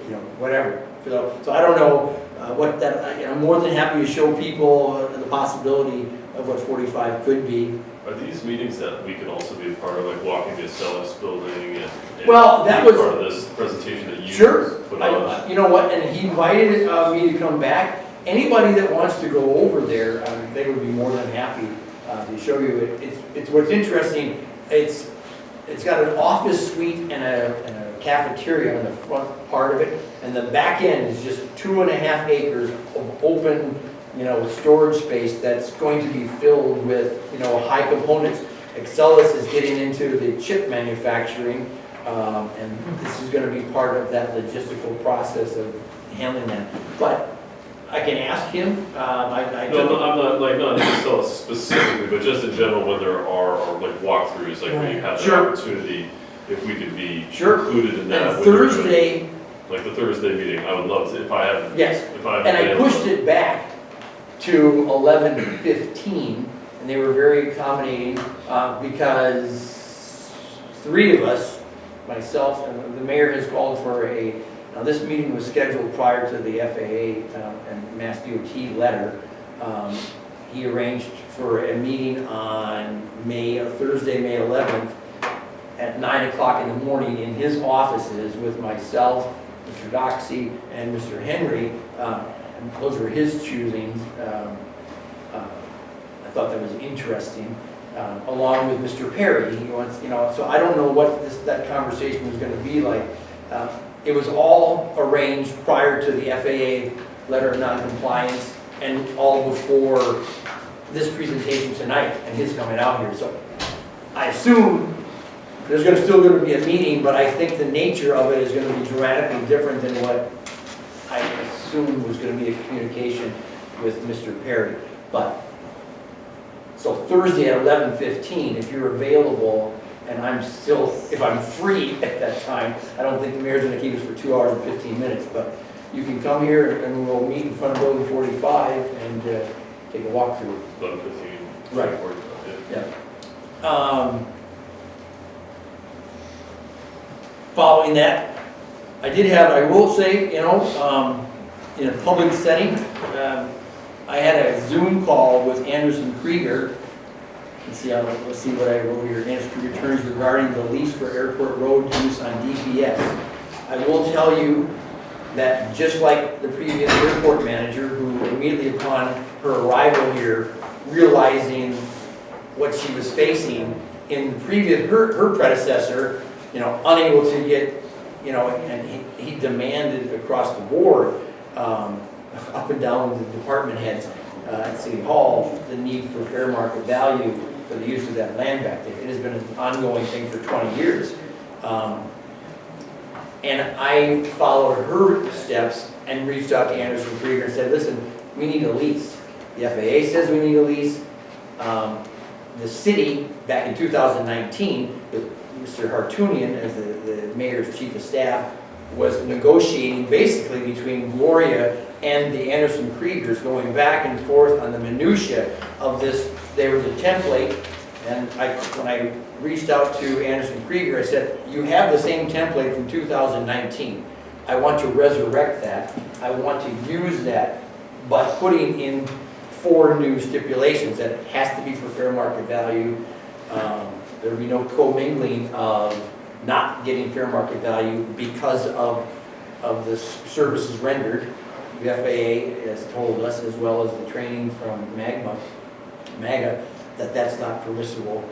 you know, whatever. So I don't know what that, I'm more than happy to show people the possibility of what 45 could be. Are these meetings that we can also be a part of, like walking the Accelis building and well, that be was part of this presentation that you sure. put on? You know what, and he invited me to come back. Anybody that wants to go over there, they would be more than happy to show you it. It's what's interesting. It's got an office suite and a cafeteria on the front part of it, and the back end is just 2.5 acres of open, you know, storage space that's going to be filled with, you know, high components. Accelis is getting into the chip manufacturing, and this is going to be part of that logistical process of handling that. But I can ask him. No, I'm not like not Accelis specifically, but just in general when there are like walkthroughs, like where you have the opportunity, if we could be included in that. And Thursday, like the Thursday meeting, I would love to if I have. Yes. If I have and I pushed it back to 11:15, and they were very accommodating because 3 of us, myself and the mayor has called for a. Now this meeting was scheduled prior to the FAA and Mass DOT letter. He arranged for a meeting on Thursday, May 11th at 9 o'clock in the morning in his offices with myself, Mr. Doxey, and Mr. Henry. And those were his choosings. I thought that was interesting. Along with Mr. Perry, he wants, you know, so I don't know what that conversation was going to be like. It was all arranged prior to the FAA letter of non-compliance and all before this presentation tonight and his coming out here. So I assume there's still going to be a meeting, but I think the nature of it is going to be dramatically different than what I assumed was going to be a communication with Mr. Perry. But so Thursday at 11:15, if you're available, and if I'm free at that time, I don't think the mayor's going to keep us for 2 hours and 15 minutes, but you can come here and we'll meet in front of building 45 and take a walk through. 11:15. Right. Yeah. Following that, I will say, you know, in a public setting, I had a Zoom call with Anderson Krieger. Let's see what I wrote here. Anderson Krieger returns regarding the lease for airport road use on DPS. I will tell you that just like the previous airport manager, who immediately upon her arrival here, realizing what she was facing in the previous, her predecessor, you know, unable to get, you know, and he demanded across the board, up and down the department heads at City Hall, the need for fair market value for the use of that land back there. It has been an ongoing thing for 20 years. And I followed her steps and reached out to Anderson Krieger and said, listen, we need a lease. The FAA says we need a lease. The city, back in 2019, with Mr. Hartunian as the mayor's chief of staff, was negotiating basically between Gloria and the Anderson Kriegers, going back and forth on the minutia of this. There was a template, and when I reached out to Anderson Krieger, I said, you have the same template from 2019. I want to resurrect that. I want to use that but putting in 4 new stipulations that it has to be for fair market value. There will be no commingling of not getting fair market value because of the services rendered. The FAA has told us, as well as the training from MAGA, that that's not permissible,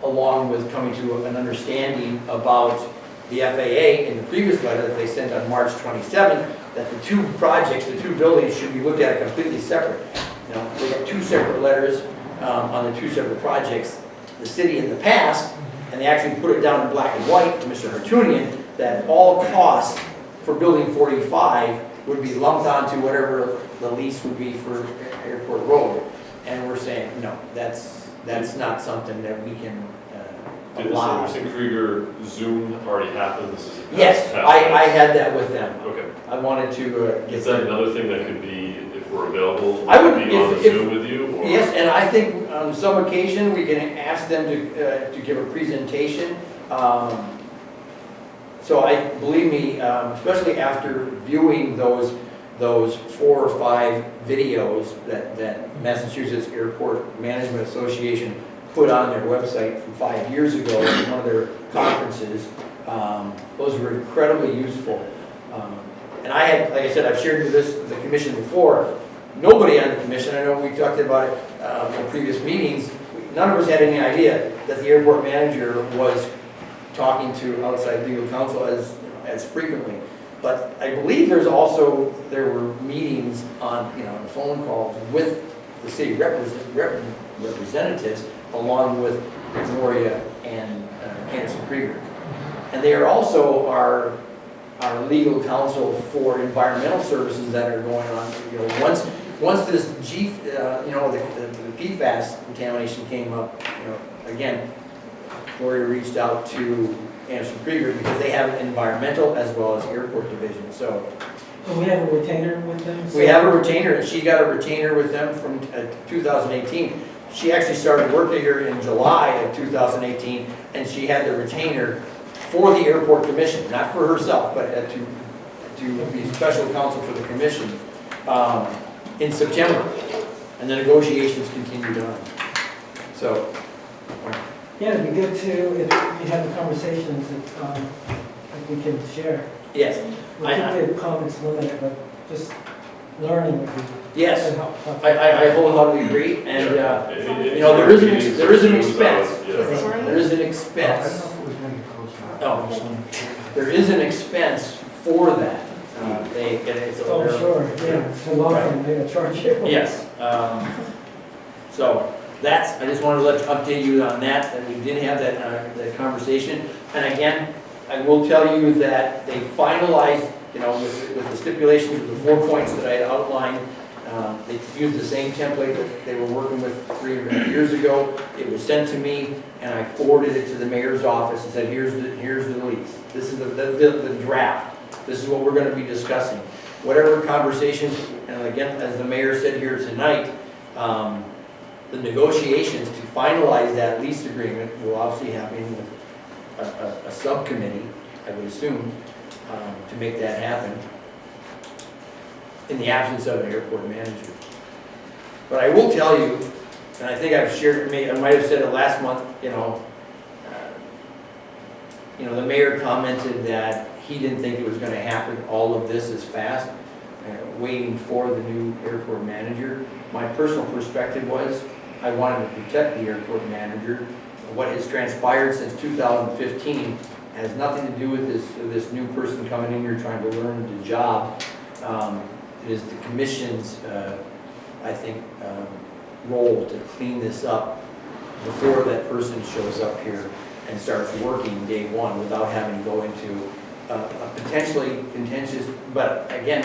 along with coming to an understanding about the FAA in the previous letter that they sent on March 27th, that the 2 projects, the 2 buildings should be looked at completely separate. You know, they got 2 separate letters on the 2 separate projects. The city in the past, and they actually put it down in black and white for Mr. Hartunian, that all costs for building 45 would be lumped onto whatever the lease would be for Airport Road. And we're saying, no, that's not something that we can Did the allow. Sanderson Krieger Zoom already happen? This is a past- Yes, past I tense. had that with them. Okay. I wanted to get Is that that. another thing that could be, if we're available, I would- be on the if- Zoom with you? Or? Yes, and I think on some occasion, we can ask them to give a presentation. So believe me, especially after viewing those 4 or 5 videos that Massachusetts Airport Management Association put on their website from 5 years ago in one of their conferences, those were incredibly useful. And I had, like I said, I've shared with the commission before. Nobody on the commission, I know we talked about it in previous meetings, none of us had any idea that the airport manager was talking to outside legal counsel as frequently. But I believe there were meetings on, phone calls with the city representatives, along with Gloria and Hanson Krieger. And they are also our legal counsel for environmental services that are going on. Once this the PFAS contamination came up, again, Gloria reached out to Anderson Krieger because they have an environmental as well as airport division. So And we have a retainer with them? we have a retainer, and she got a retainer with them from 2018. She actually started working here in July of 2018, and she had the retainer for the airport commission, not for herself, but to be special counsel for the commission in September. And the negotiations continued on. So. Yeah, it'd be good to, if you have the conversations that we can share. Yes. We keep the comments limited, but just learning would be. Yes, help. I wholeheartedly agree, and, there is an expense. There is an expense. There is an expense for that. Oh, sure, yeah, it's a law firm, they're gonna charge you. Yes, so I just wanted to update you on that we did have that conversation. And again, I will tell you that they finalized, with the stipulations of the 4 points that I had outlined. They used the same template that they were working with 3.5 years ago. It was sent to me, and I forwarded it to the mayor's office and said, here's the lease. This is the draft. This is what we're going to be discussing. Whatever conversations, and again, as the mayor said here tonight, the negotiations to finalize that lease agreement will obviously happen with a subcommittee, I would assume, to make that happen in the absence of an airport manager. But I will tell you, and I think I've shared, I might have said it last month, the mayor commented that he didn't think it was going to happen, all of this as fast, waiting for the new airport manager. My personal perspective was I wanted to protect the airport manager. What has transpired since 2015 has nothing to do with this new person coming in here trying to learn the job. It is the commission's, role to clean this up before that person shows up here and starts working day one without having to go into a potentially contentious, but again,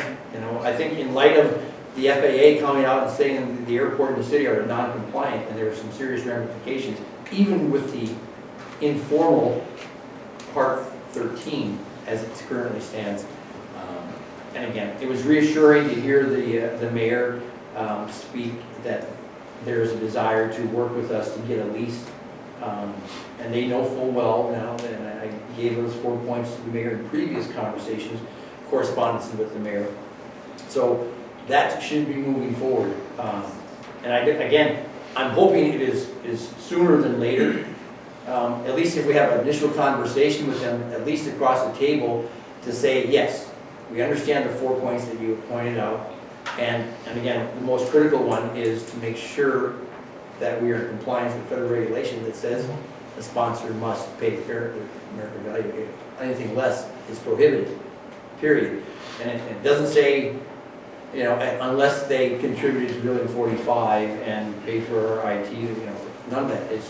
I think in light of the FAA coming out and saying that the airport and the city are non-compliant, and there are some serious ramifications, even with the informal Part 13 as it currently stands. And again, it was reassuring to hear the mayor speak that there is a desire to work with us to get a lease. And they know full well now, and I gave those 4 points to the mayor in previous conversations, correspondence with the mayor. So that should be moving forward. And again, I'm hoping it is sooner than later. At least if we have an initial conversation with them, at least across the table, to say, yes, we understand the 4 points that you have pointed out. And again, the most critical one is to make sure that we are in compliance with federal regulation that says the sponsor must pay fair market value. Anything less is prohibited, period. And it doesn't say, you know, unless they contributed to Building 45 and paid for our IT, you know, none of that. It's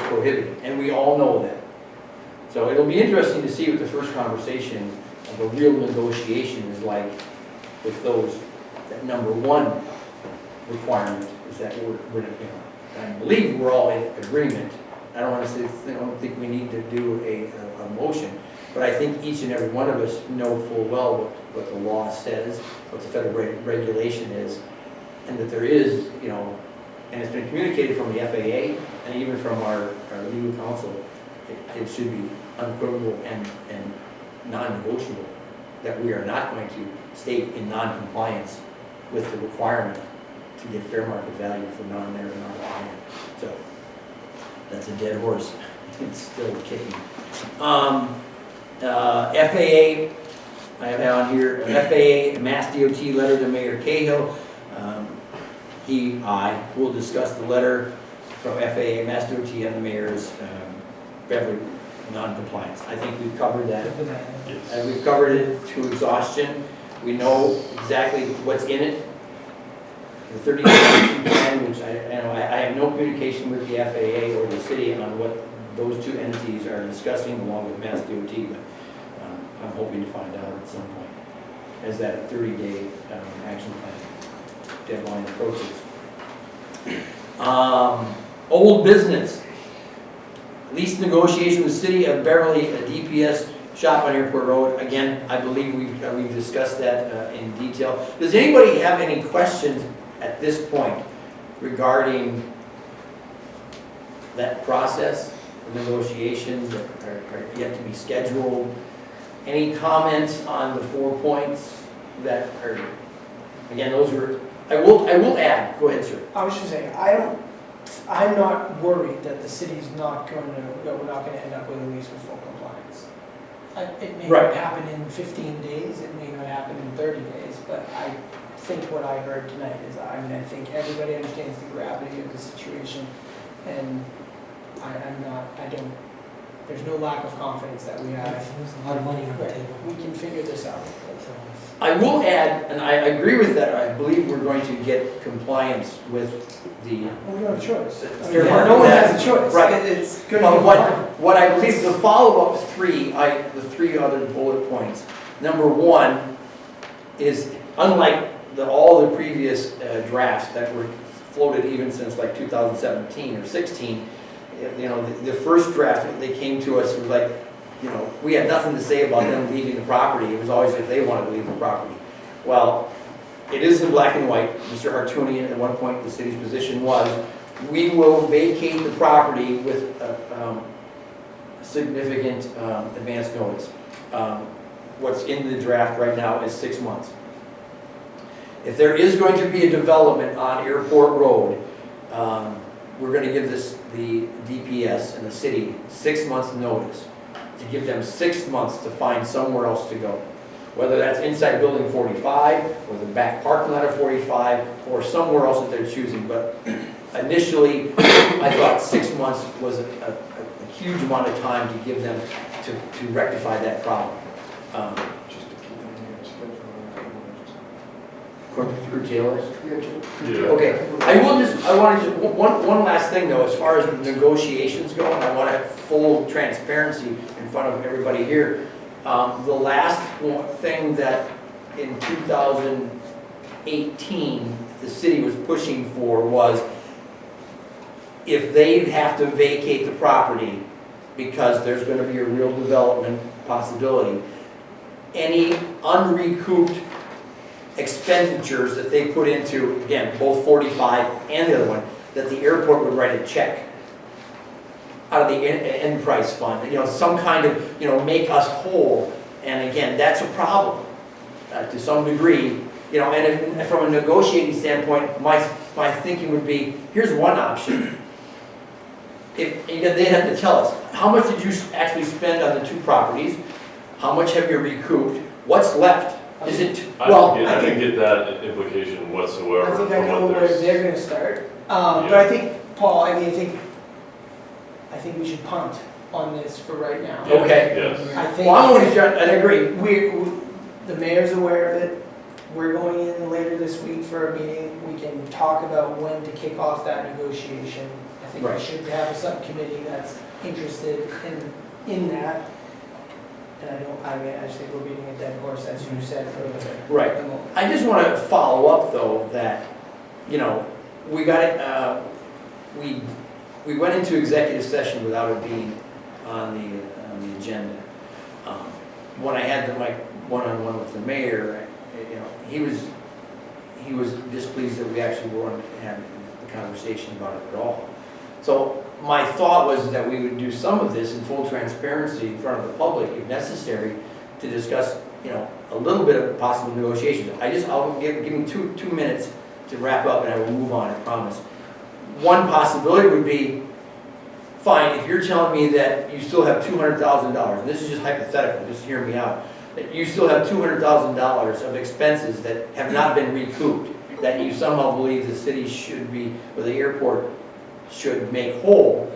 prohibited. And we all know that. So it'll be interesting to see what the first conversation of a real negotiation is like with those. That number one requirement is that we're you know, I believe we're all in agreement. I don't want to say, I don't think we need to do a motion, but I think each and every one of us know full well what the law says, what the federal regulation is, and that there is, you know, and it's been communicated from the FAA and even from our legal counsel, it should be unequivocal and non-negotiable that we are not going to state in non-compliance with the requirement to get fair market value for non-merit and non-land. So that's a dead horse. It's still kicking. FAA, I have on here, FAA Mass DOT letter to Mayor Cahill. I will discuss the letter from FAA Mass DOT and the mayor's Beverly non-compliance. I think we've covered that. Yes. And we've covered it to exhaustion. We know exactly what's in it. The 30-day action plan, which I have no communication with the FAA or the city on what those two entities are discussing along with Mass DOT, but I'm hoping to find out at some point as that 30-day action plan deadline approaches. Old business. Lease negotiation with the City of Beverly, a DPS shop on Airport Road. Again, I believe we've discussed that in detail. Does anybody have any questions at this point regarding that process, the negotiations that are yet to be scheduled? Any comments on the 4 points that are, again, those were, I will add, go ahead, sir. I was just saying, I'm not worried that the city's not going to, that we're not going to end up with a lease with full compliance. It may Right. not happen in 15 days, it may not happen in 30 days, but I think what I heard tonight is, I think everybody understands the gravity of the situation, and there's no lack of confidence that we have. There's a lot of money on the table. We can figure this out. I will add, and I agree with that, I believe we're going to get compliance with the We don't have a choice. fair market No one value. has a choice. Right. It's But going to be what I believe, the follow-up the three other bullet points. Number one is, unlike all the previous drafts that were floated even since like 2017 or 16, you know, the first draft, they came to us, was like, you know, we had nothing to say about them leaving the property. It was always if they wanted to leave the property. Well, it is in black and white. Mr. Hartunian, at one point, the city's position was, we will vacate the property with significant advance notice. What's in the draft right now is 6 months. If there is going to be a development on Airport Road, we're going to give the DPS and the city 6 months notice to give them 6 months to find somewhere else to go. Whether that's inside Building 45, or the back parking lot of 45, or somewhere else that they're choosing. But initially, I thought 6 months was a huge amount of time to give them to rectify that problem. Just to keep them here, Curtail it? Yeah. Okay, I wanted to, one last thing though, as far as negotiations go, and I want to have full transparency in front of everybody here. The last thing that in 2018, the city was pushing for was if they have to vacate the property because there's going to be a real development possibility, any unrecouped expenditures that they put into, again, both 45 and the other one, that the airport would write a check out of the end price fund, you know, some kind of, you know, make us whole. And again, that's a problem to some degree You know, and if, from a negotiating standpoint, my thinking would be, here's one option. If, they'd have to tell us, how much did you actually spend on the 2 properties? How much have you recouped? What's left? Is it, well, I didn't get that implication whatsoever. I think I from know what where there's- they're gonna start. But I think, Paul, I think we should punt on this for right now. okay. Yes. I think. Well, I'm going to, I agree. The mayor's aware of it. We're going in later this week for a meeting. We can talk about when to kick off that negotiation. I think we Right. should have a subcommittee that's interested in that. And I just think we're beating a dead horse, as you said earlier. Right. I just want to follow up, though, that, you know, we got it, we went into executive session without it being on the agenda. When I had my one-on-one with the mayor, you know, he was displeased that we actually weren't having the conversation about it at all. So my thought was that we would do some of this in full transparency in front of the public, if necessary, to discuss, you know, a little bit of possible negotiations. I'll give me two minutes to wrap up, and I will move on, I promise. One possibility would be, fine, if you're telling me that you still have $200,000, and this is just hypothetical, just hear me out, that you still have $200,000 of expenses that have not been recouped, that you somehow believe the city should be, or the airport should make whole,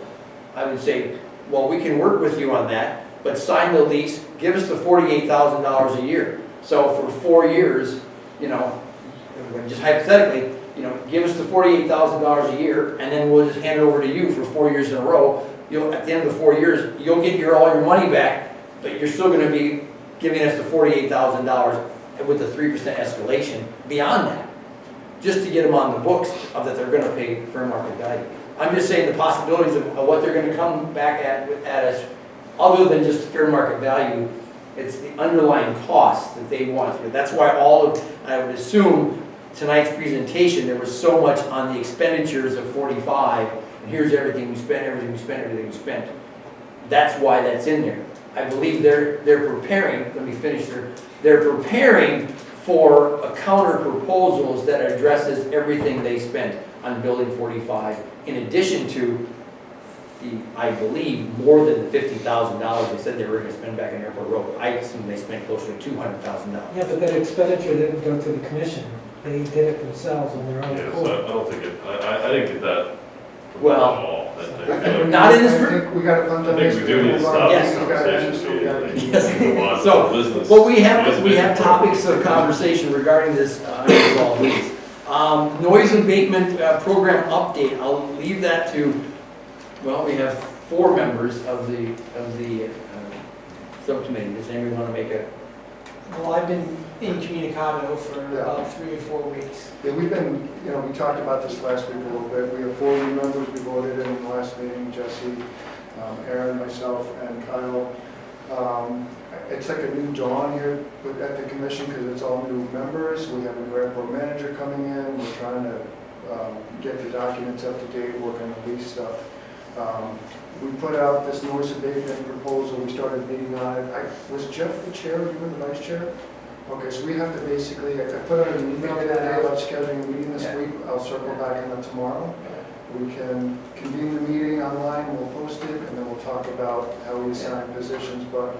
I would say, well, we can work with you on that, but sign the lease, give us the $48,000 a year. So for 4 years, you know, just hypothetically, you know, give us the $48,000 a year, and then we'll just hand it over to you for 4 years in a row. At the end of the 4 years, you'll get all your money back, but you're still going to be giving us the $48,000 with a 3% escalation beyond that, just to get them on the books of that they're going to pay fair market value. I'm just saying the possibilities of what they're going to come back at us, other than just fair market value, it's the underlying costs that they want. That's why I would assume tonight's presentation, there was so much on the expenditures of 45, and here's everything we spent, everything we spent, everything we spent. That's why that's in there. I believe they're preparing, let me finish there, they're preparing for a counter proposals that addresses everything they spent on building 45, in addition to I believe, more than the $50,000 they said they were going to spend back in Airport Road. I assume they spent closer to $200,000. Yeah, but that expenditure didn't go to the commission. They did it themselves on their own Yeah, accord. so I don't think I didn't get that from Well, at all. not in this I think we got to punt on I think this. we do need to stop Yes. this conversation. Yes. Move on to So, business. well, we have topics of conversation regarding this unresolved lease. Noise abatement program update. I'll leave that to. Well, we have 4 members of the subcommittee. Does anybody want to make a? Well, I've been incommunicado for about 3 or 4 weeks. Yeah, we've been, you know, we talked about this last week a little bit. We have 4 new members. We voted in the last meeting, Jesse, Aaron, myself, and Kyle. It's like a new dawn here at the commission because it's all new members. We have a new airport manager coming in. We're trying to get the documents up to date, work on the lease stuff. We put out this noise abatement proposal. We started meeting on it. Was Jeff the chair? You were the vice chair? Okay, so we have to basically, I put out an email today about scheduling a meeting this week. I'll circle back on that tomorrow. We can convene the meeting online, we'll post it, and then we'll talk about how we assign positions. But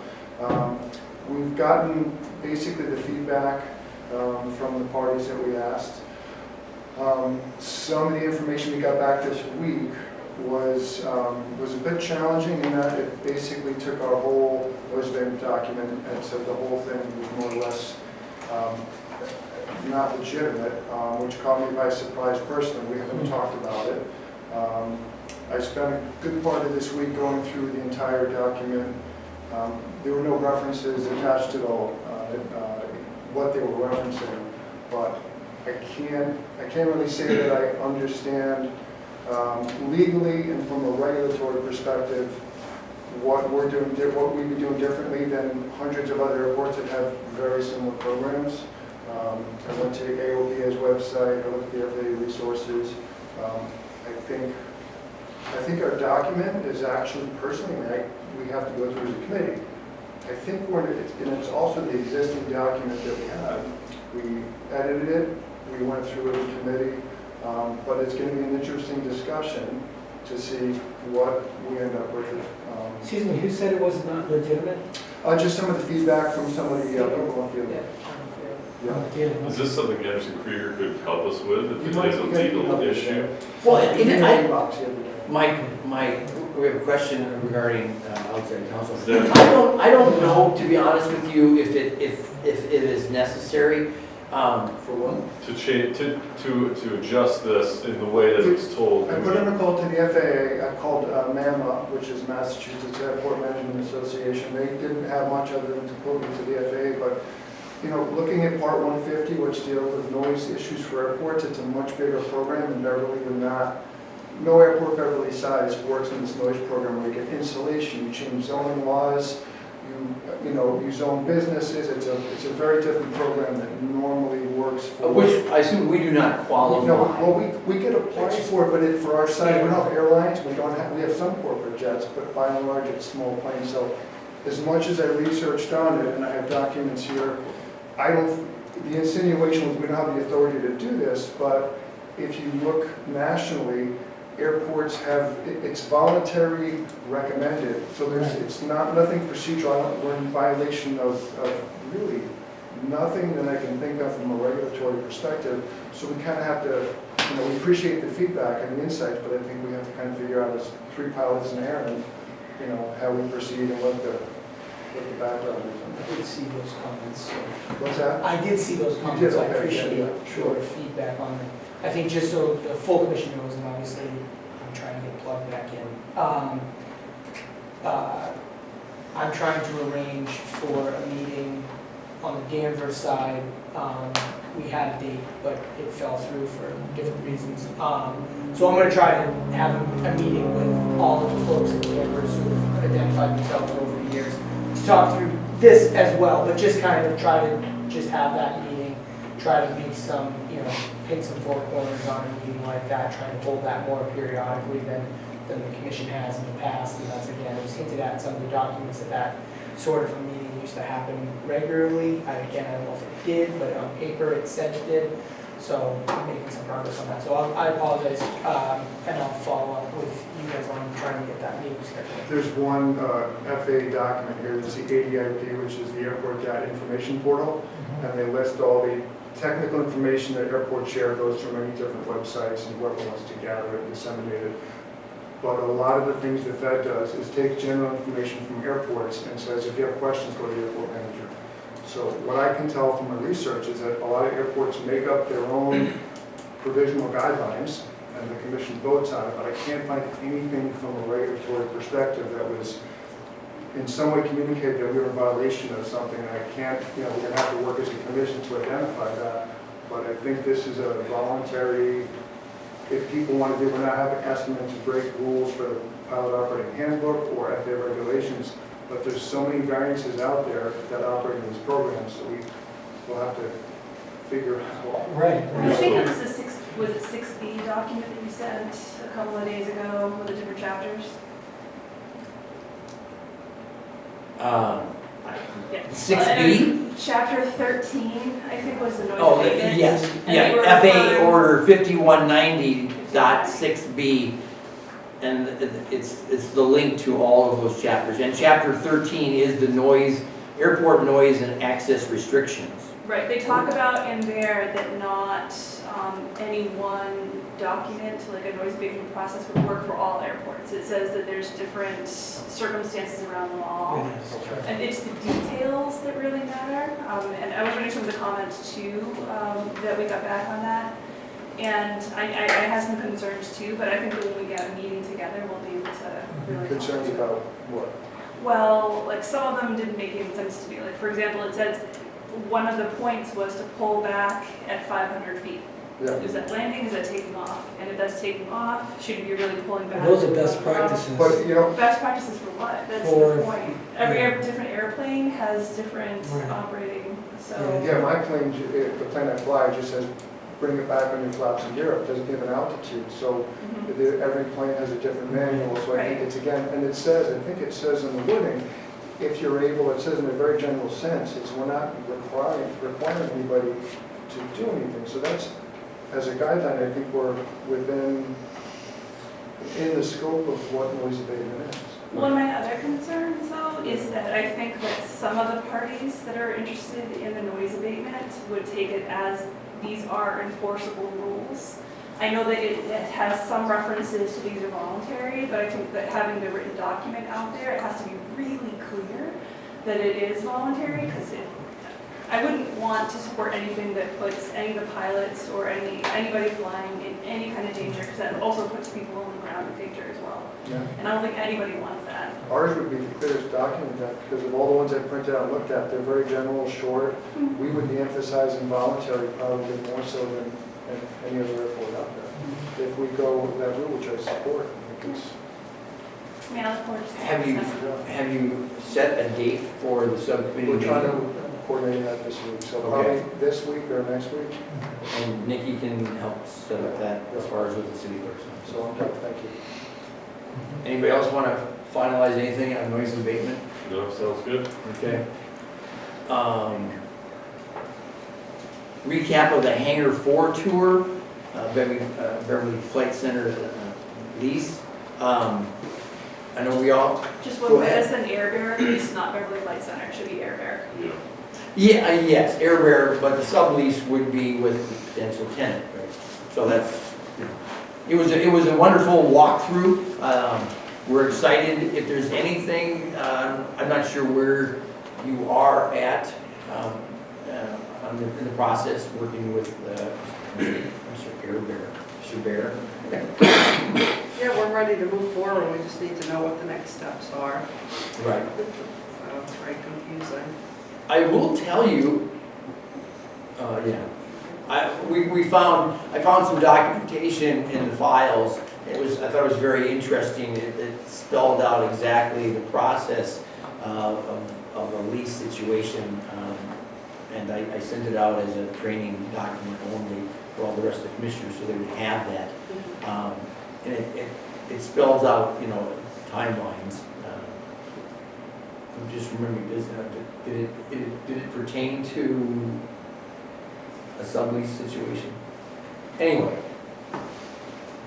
we've gotten basically the feedback from the parties that we asked. Some of the information we got back this week was a bit challenging in that it basically took our whole noise abatement document and said the whole thing was more or less not legitimate, which caught me by surprise personally. We haven't talked about it. I spent a good part of this week going through the entire document. There were no references attached to what they were referencing, but I can't really say that I understand legally and from a regulatory perspective what we're doing, what we'd be doing differently than hundreds of other airports that have very similar programs. I went to the AOPA's website, I looked at the FAA resources. I think our document is actually, personally, we have to go through as a committee. I think and it's also the existing document that we have. We edited it, we went through it in committee, but it's going to be an interesting discussion to see what we end up with. Excuse me, who said it was not legitimate? Just some of the feedback from some of the people on the field. Yeah. Is this something Anderson Krieger could help us with, You if might it is a be able to legal help us issue? there. Well, Email and box the other day. Mike, we have a question regarding outside counsel. Is there- I don't know, to be honest with you, if it is necessary, for one. To change, to adjust this in the way that it's told. I put in a call to the FAA. I called MAMA, which is Massachusetts Airport Management Association. They didn't have much other than to put me to the FAA, but, you know, looking at Part 150, which deals with noise issues for airports, it's a much bigger program, and Beverly would not. No airport Beverly size works in this noise program where you get insulation, you change zoning laws, you zone businesses. It's a very different program that normally works for. Which I assume we do not qualify. No, well, we get applied for it, but for our side, we don't have airlines, we have some corporate jets, but by and large, it's small planes. So as much as I researched on it, and I have documents here, the insinuation was we don't have the authority to do this, but if you look nationally, airports have, it's voluntary recommended, so it's nothing procedural. We're in violation of really nothing that I can think of from a regulatory perspective. So we kind of have to, we appreciate the feedback and the insights, but I think we have to kind of figure out as 3 pilots in the air and, how we proceed and what the background is. I did see those comments, so. What's that? I did see those comments, I okay, appreciate yeah, your feedback on them. I think just so the full commission knows, and obviously I'm trying to get plugged back in. I'm trying to arrange for a meeting on the Danvers side. We had a date, but it fell through for different reasons. So I'm gonna try to have a meeting with all of the folks in Danvers who've identified themselves over the years to talk through this as well, but just kind of try to just have that meeting, try to make some, pick some four corners on a meeting like that, try to hold that more periodically than the commission has in the past. And that's, again, it was hinted at in some of the documents that sort of a meeting used to happen regularly. I don't know if it did, but on paper it said it did. So I'm making some progress on that. So I apologize, and I'll follow up with you guys on trying to get that meeting scheduled. There's one FAA document here, that's the ADIP, which is the Airport Data Information Portal, and they list all the technical information that airports share, goes through many different websites, and whoever wants to gather it and disseminate it. But a lot of the things the Fed does is take general information from airports and says, if you have questions, go to the airport manager. So what I can tell from my research is that a lot of airports make up their own provisional guidelines, and the commission votes on it, but I can't find anything from a regulatory perspective that was in some way communicate that we were in violation of something, and I can't, we're going to have to work as a commission to identify that. But I think this is a voluntary, if people want to do, we're not asking them to break rules for the pilot operating handbook or FAA regulations, but there's so many variances out there that operate in these programs, so we'll have to figure out. Right. I think it was was it 6B document that you sent a couple of days ago with the different chapters? Yeah. Yeah. 6B? Chapter 13, I think, was the noise Oh, abatement. yes, And they were FAA referring- Order 5190.6B, and it's the link to all of those chapters. And Chapter 13 is the airport noise and access restrictions. Right, they talk about in there that not any one document, like a noise abatement process, would work for all airports. It says that there's different circumstances around them all. And it's the details that really matter. And I was reading some of the comments too that we got back on that. And I have some concerns too, but I think that when we get a meeting together, we'll be able to really. Concerns about what? Well, like some of them didn't make any sense to me. Like for example, it says one of the points was to pull back at 500 feet. Yeah. Is that landing, is that taking off? And if that's taking off, should you be really pulling back? Those are best practices. But, Best practices for what? That's For- the point. Every different airplane has different Right. operating, so. Yeah, my plane, the plane I fly just says, bring it back on your flaps and gear up, doesn't give an altitude. So every plane has a different manual, so I think Right. it's again, and it says, I think it says in the wording, if you're able, it says in a very general sense, it's we're not requiring anybody to do anything. So that's, as a guideline, I think we're in the scope of what noise abatement is. One of my other concerns, though, is that I think that some of the parties that are interested in the noise abatement would take it as these are enforceable rules. I know that it has some references to these are voluntary, but I think that having the written document out there, it has to be really clear that it is voluntary, because I wouldn't want to support anything that puts any of the pilots or anybody flying in any kind of danger, because that also puts people on the ground in danger as well. Yeah. And I don't think anybody wants that. Ours would be the clearest document that, because of all the ones I printed out and looked at, they're very general, short. We would be emphasizing voluntary probably more so than any other airport out there. If we go that route, which I support, I think it's. I mean, I look forward to Have you set a date for the subcommittee We're meeting? trying to coordinate that this week, so probably this week or next week. And Nikki can help set up that as far as with the city clerk's office. So, okay, thank you. Anybody else want to finalize anything on noise abatement? No, sounds good. Okay. Recap of the Hangar 4 tour, Beverly Flight Center lease. I know we all. Just Go what ahead. is an air bearer lease, not Beverly Flight Center, it should be air bearer. Yeah. Yeah, yes, air bearer, but the sublease would be with the potential tenant, right? So that's, it was a wonderful walkthrough. We're excited. If there's anything, I'm not sure where you are at in the process, working with Mr. Air Bear, Mr. Bear. Yeah, we're ready to move forward, we just need to know what the next steps are. Right. So it's very confusing. I will tell you, I found some documentation in the files. I thought it was very interesting. It spelled out exactly the process of a lease situation. And I sent it out as a training document only for all the rest of the commissioners, so they would have that. And it spells out, timelines. I'm just remembering, did it pertain to a sublease situation? Anyway,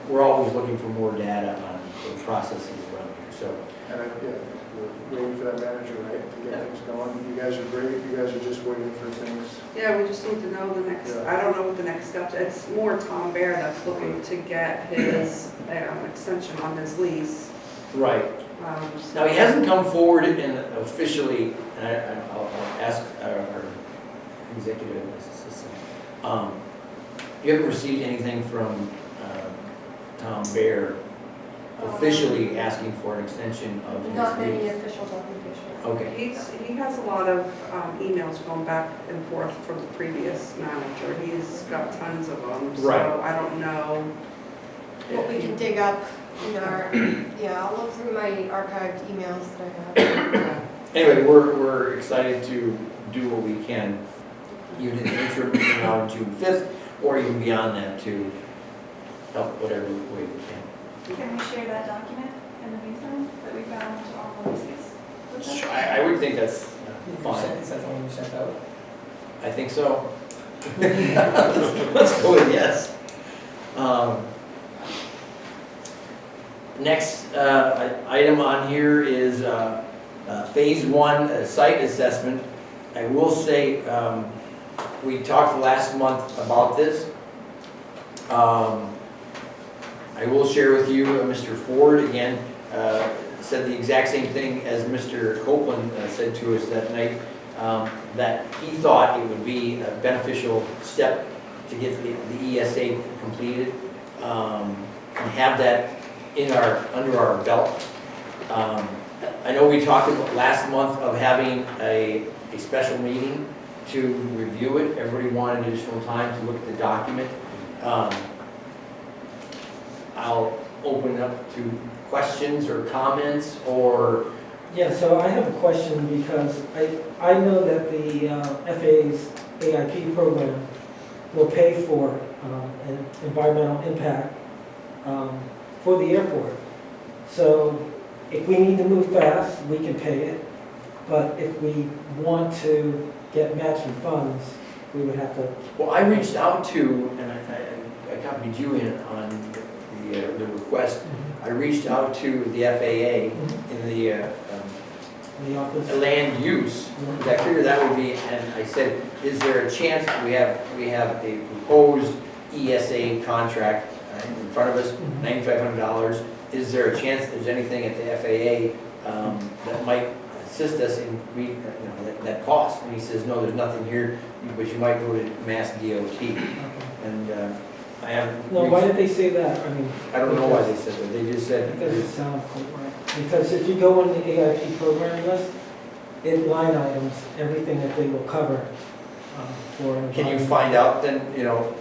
we're always looking for more data on the processes around here, so. And we're waiting for that manager, right, to get things going. You guys are great, you guys are just waiting for things. Yeah, we just need to know the next, I don't know what the next steps, it's more Tom Bear that's looking to get his extension on his lease. Right. Now, he hasn't come forward and officially, and I'll ask our executive assistant, you haven't received anything from Tom Bear officially asking for an extension of his lease? Not any official documentation. Okay. He has a lot of emails going back and forth from the previous manager. He's got tons of them, so Right. I don't know. What we can dig up in our, I'll look through my archived emails that I have. Anyway, we're excited to do what we can, even in the interim between now and June 5th, or even beyond that, to help whatever way we can. Can we share that document in the meantime that we found on the leases? Sure, I would think that's fine. Is that the one you sent out? I think so. Let's go with yes. Next item on here is Phase 1 site assessment. I will say, we talked last month about this. I will share with you, Mr. Ford again said the exact same thing as Mr. Copeland said to us that night, that he thought it would be a beneficial step to get the ESA completed and have that under our belt. I know we talked about last month of having a special meeting to review it. Everybody wanted additional time to look at the document. I'll open it up to questions or comments or. Yeah, so I have a question because I know that the FAA's AIP program will pay for an environmental impact for the airport. So if we need to move fast, we can pay it. but if we want to get matching funds, we would have to. Well, I reached out to, and I copied you in on the request. I reached out to the FAA in the The office. land use. I figured that would be, and I said, is there a chance, we have a proposed ESA contract in front of us, $9,500. Is there a chance there's anything at the FAA that might assist us in, that cost? And he says, no, there's nothing here, but you might go to Mass DOT. And I haven't. No, why did they say that? I mean. I don't know why they said that. They just said. It doesn't sound quite right. Because if you go on the AIP program list, it line items everything that they will cover for. Can you find out then,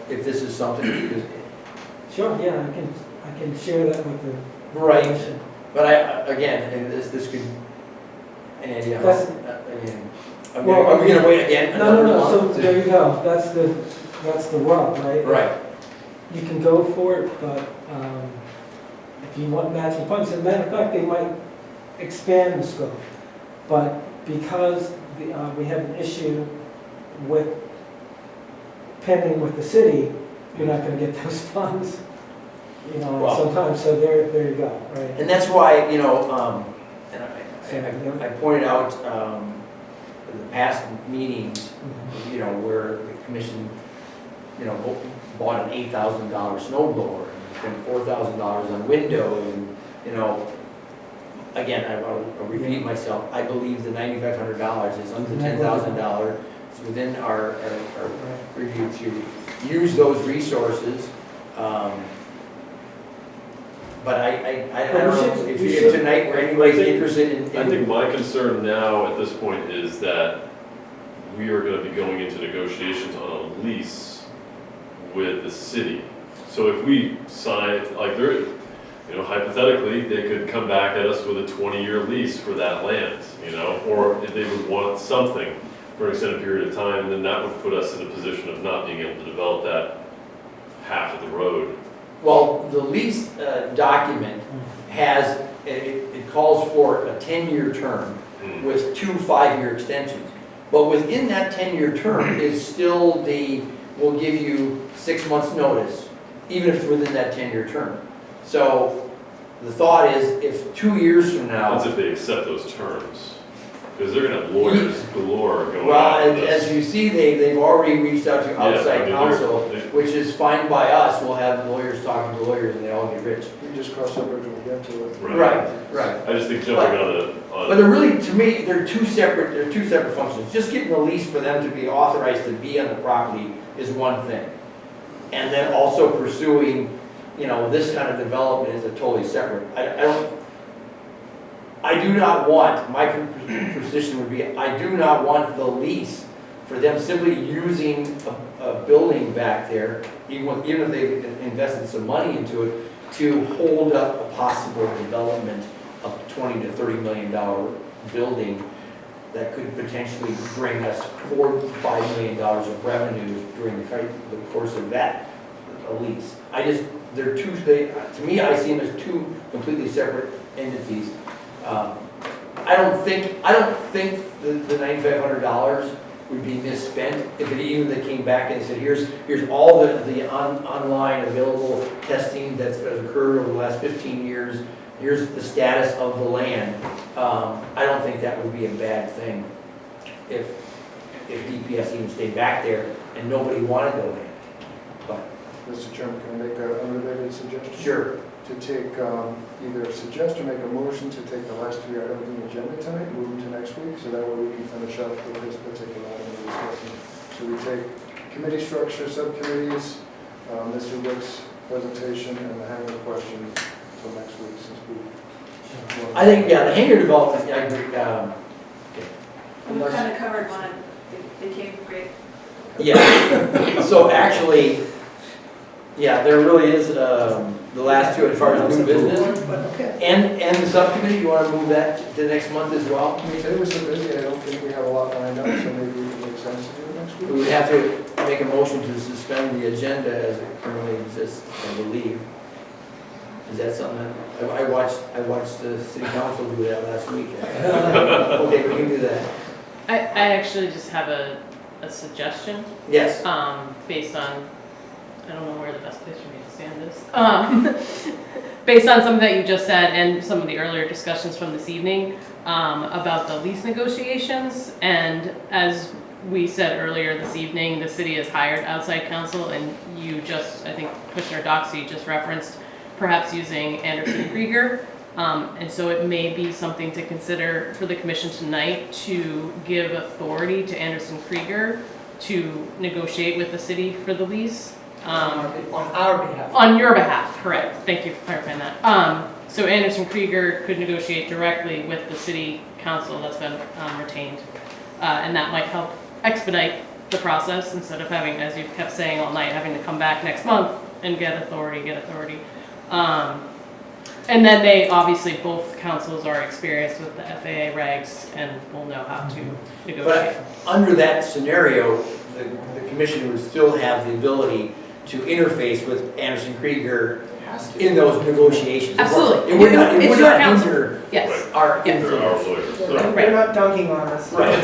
if this is something, because. Sure, yeah, I can share that with the. Right, commission. but again, and this could, and That's- are we gonna wait again No, another so month? there you go. That's the rub, right? Right, You can go for it, but if you want matching funds, as a matter of fact, they might expand the scope. But because we have an issue with pending with the city, you're not gonna get those funds, Well- sometimes, so there you go, right? and that's why, and So, I pointed out, in the past meetings, where the commission, bought an $8,000 snow blower, and spent $4,000 on window, and, again, I'll repeat myself, I believe the $9,500 is under $10,000. It's within our review to use those resources. But I don't know if tonight or anybody's interested in. I think my concern now at this point is that we are gonna be going into negotiations on a lease with the city. So if we sign, hypothetically, they could come back at us with a 20-year lease for that land, or if they would want something for an extended period of time, and then that would put us in a position of not being able to develop that half of the road. Well, the lease document has, it calls for a 10-year term with 2 5-year extensions. But within that 10-year term is still we'll give you 6 months' notice, even if it's within that 10-year term. So the thought is, if 2 years from now. That's if they accept those terms, because they're gonna have lawyers galore going Well, after this. as you see, they've already reached out to Yeah, I outside mean, counsel, they- which is fine by us. We'll have lawyers talking to lawyers and they all get rich. We just cross that bridge when we get to it. Right. I just think jumping But they're really, to me, they're two separate functions. Just getting the lease for them to be authorized to be on the property is one thing. And then also pursuing, this kind of development is a totally separate. I do not want, my position would be, I do not want the lease for them simply using a building back there, even if they've invested some money into it, to hold up a possible development of $20 to $30 million building that could potentially bring us $4 to $5 million of revenue during the course of that lease. To me, I see them as two completely separate entities. I don't think the $9,500 would be misspent if they came back and said, here's all the online available testing that's occurred over the last 15 years. Here's the status of the land. I don't think that would be a bad thing if DPS even stayed back there and nobody wanted the land. But Mr. Chairman, can I make an unrelated suggestion? sure. To take, either suggest or make a motion to take the last 3 items on the agenda tonight, move them to next week, so that way we can finish up with this particular item we're discussing. So we take committee structure, subcommittees, Mr. Wick's presentation, and the hangar question until next week, since we. I think, the hangar development, I agree. We kind of covered one, they came great. Yeah, so actually, there really is, the last two as far as new business. And the subcommittee, you want to move that to next month as well? I mean, today was so busy, I don't think we have a lot lined up, so maybe we can make sense to do it next week. We would have to make a motion to suspend the agenda as it currently exists, I believe. Is that something that, I watched the city council do that last week. Okay, we can do that. I actually just have a suggestion, Yes. based on, I don't know where the best place for me to stand is. Based on something that you just said and some of the earlier discussions from this evening, about the lease negotiations. And as we said earlier this evening, the city has hired outside counsel, and you just, I think Commissioner Doxey just referenced perhaps using Anderson Krieger. And so it may be something to consider for the commission tonight to give authority to Anderson Krieger to negotiate with the city for the lease. On our behalf. On your behalf, correct. Thank you for clarifying that. So Anderson Krieger could negotiate directly with the city council that's been retained. And that might help expedite the process instead of having, as you've kept saying all night, having to come back next month and get authority. And then they, obviously, both councils are experienced with the FAA regs and will know how to negotiate. But under that scenario, the commission would still have the ability to interface with Anderson Krieger in those negotiations. Absolutely. It would not, It's your council. hinder Yes. our Yes. They're our influence. lawyers. They're not dunking on us. Right.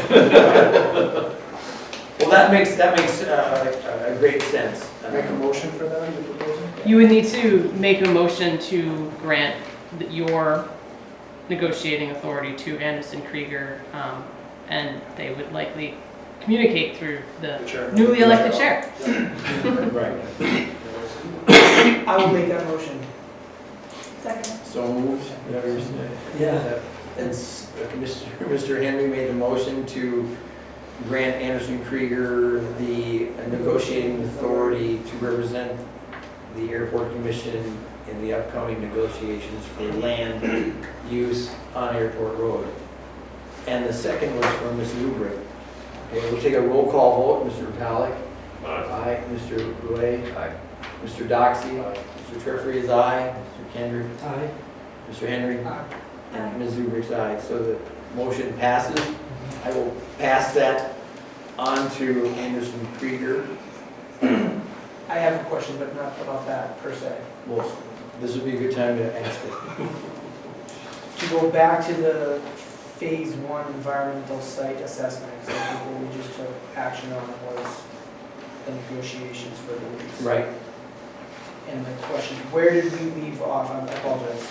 Well, that makes a great sense. Make a motion for that, you're proposing? You would need to make a motion to grant your negotiating authority to Anderson Krieger, and they would likely communicate through the chair. newly elected chair. Right. I will make that motion. Second. So moved, whatever you're saying. Yeah. And Mr. Henry made the motion to grant Anderson Krieger the negotiating authority to represent the airport commission in the upcoming negotiations for land use on Airport Road. And the second was from Ms. Lubrick. Okay, we'll take a roll call vote. Mr. Palick? Aye. Mr. Roulet? Aye. Mr. Doxey? Mr. Treffry is aye. Mr. Kendrick? Aye. Mr. Henry? Aye. And Ms. Zubrick's aye. So the motion passes. I will pass that on to Anderson Krieger. I have a question, but not about that per se. Well, this would be a good time to ask it. To go back to the phase one environmental site assessments, I think what we just took action on was the negotiations for the lease. Right. And the question is, where did we leave off? I apologize.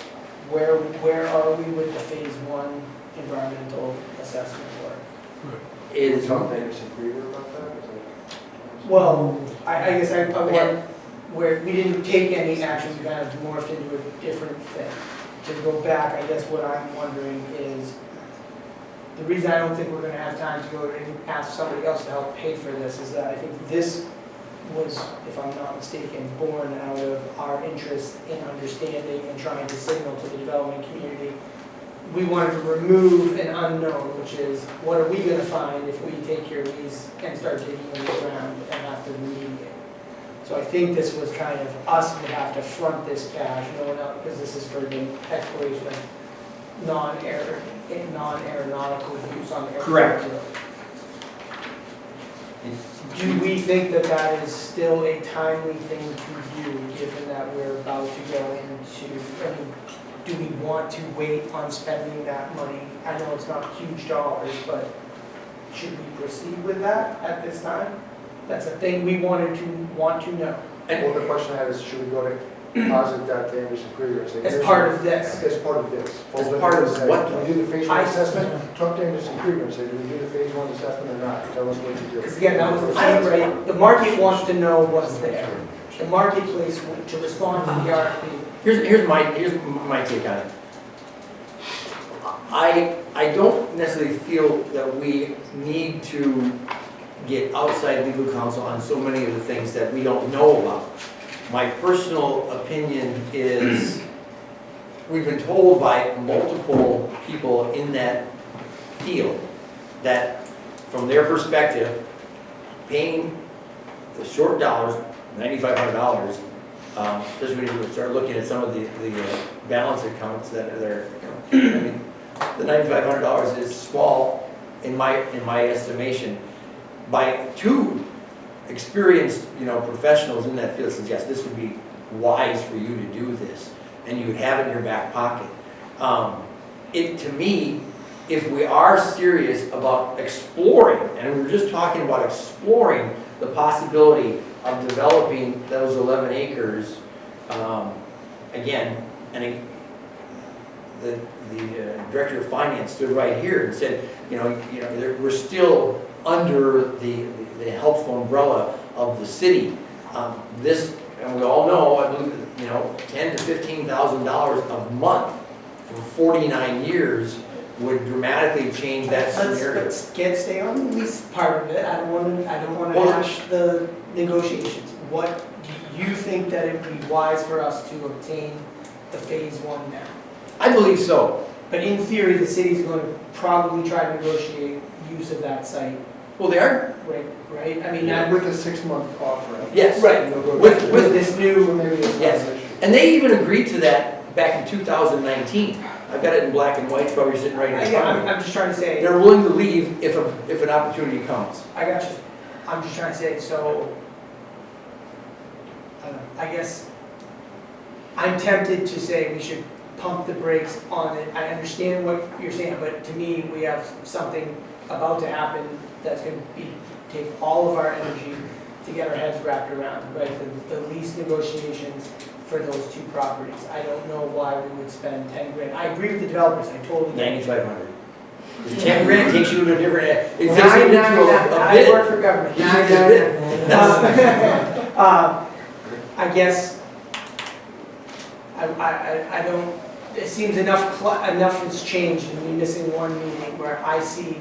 Where are we with the phase one environmental assessment work? Is, Talk to Anderson Krieger about that? Well, I guess I went where we didn't take any action, we kind of morphed into a different thing. To go back, I guess what I'm wondering is, the reason I don't think we're gonna have time to go and ask somebody else to help pay for this is that I think this was, if I'm not mistaken, born out of our interest in understanding and trying to signal to the development community. We wanted to remove an unknown, which is, what are we gonna find if we take your lease and start digging in the ground and have to remediate? So I think this was kind of, us would have to front this cash, no one else, because this is for the exploration of non-aeronautical use on the airport. Correct. Do we think that that is still a timely thing to do, given that we're about to go into, I mean, do we want to wait on spending that money? I know it's not huge dollars, but should we proceed with that at this time? That's a thing we want to know. Well, the question I have is, should we go to deposit that to Anderson Krieger? and say, As here's part your- of this. As part of this. As part of what? Do we do the phase one I- assessment? Talk to Anderson Krieger and say, do we do the phase one assessment or not? Tell us what to do. Because again, that was the thing, right? The market wants to know what's there. The marketplace, to respond to the RFP. here's my take on it. I don't necessarily feel that we need to get outside legal counsel on so many of the things that we don't know about. My personal opinion is, we've been told by multiple people in that field that from their perspective, paying the short dollars, $9,500, especially when you start looking at some of the balance accounts that are there, I mean, the $9,500 is small in my estimation. By two experienced, professionals in that field says, yes, this would be wise for you to do this. and you would have it in your back pocket. To me, if we are serious about exploring, and we were just talking about exploring the possibility of developing those 11 acres, again, and the director of finance stood right here and said, we're still under the helpful umbrella of the city. And we all know, I believe, $10,000 to $15,000 a month for 49 years would dramatically change that scenario. Let's stay on the lease part of it. I don't want to Well, hash the negotiations. What do you think that it would be wise for us to obtain the phase one now? I believe so. But in theory, the city's going to probably try to negotiate use of that site, Well, they are, right? I mean, Yeah. With a 6-month offer. yes. Right. With this So new, maybe it's not Yes. an issue. And they even agreed to that back in 2019. I've got it in black and white, it's probably sitting right in front of me. I'm just trying to say, They're willing to leave if an opportunity comes. I got you. I'm just trying to say, so, I don't know, I guess I'm tempted to say we should pump the brakes on it. I understand what you're saying, but to me, we have something about to happen that's going to take all of our energy to get our heads wrapped around, right? The lease negotiations for those two properties. I don't know why we would spend 10 grand. I agree with the developers, I totally get it. 9,500. 10 grand takes you to a different, it takes you Nine, into nine, nine. a I bid. work for government. It's Nine, a nine, bid. nine. I guess, I don't, it seems enough has changed and we're missing one meeting where I see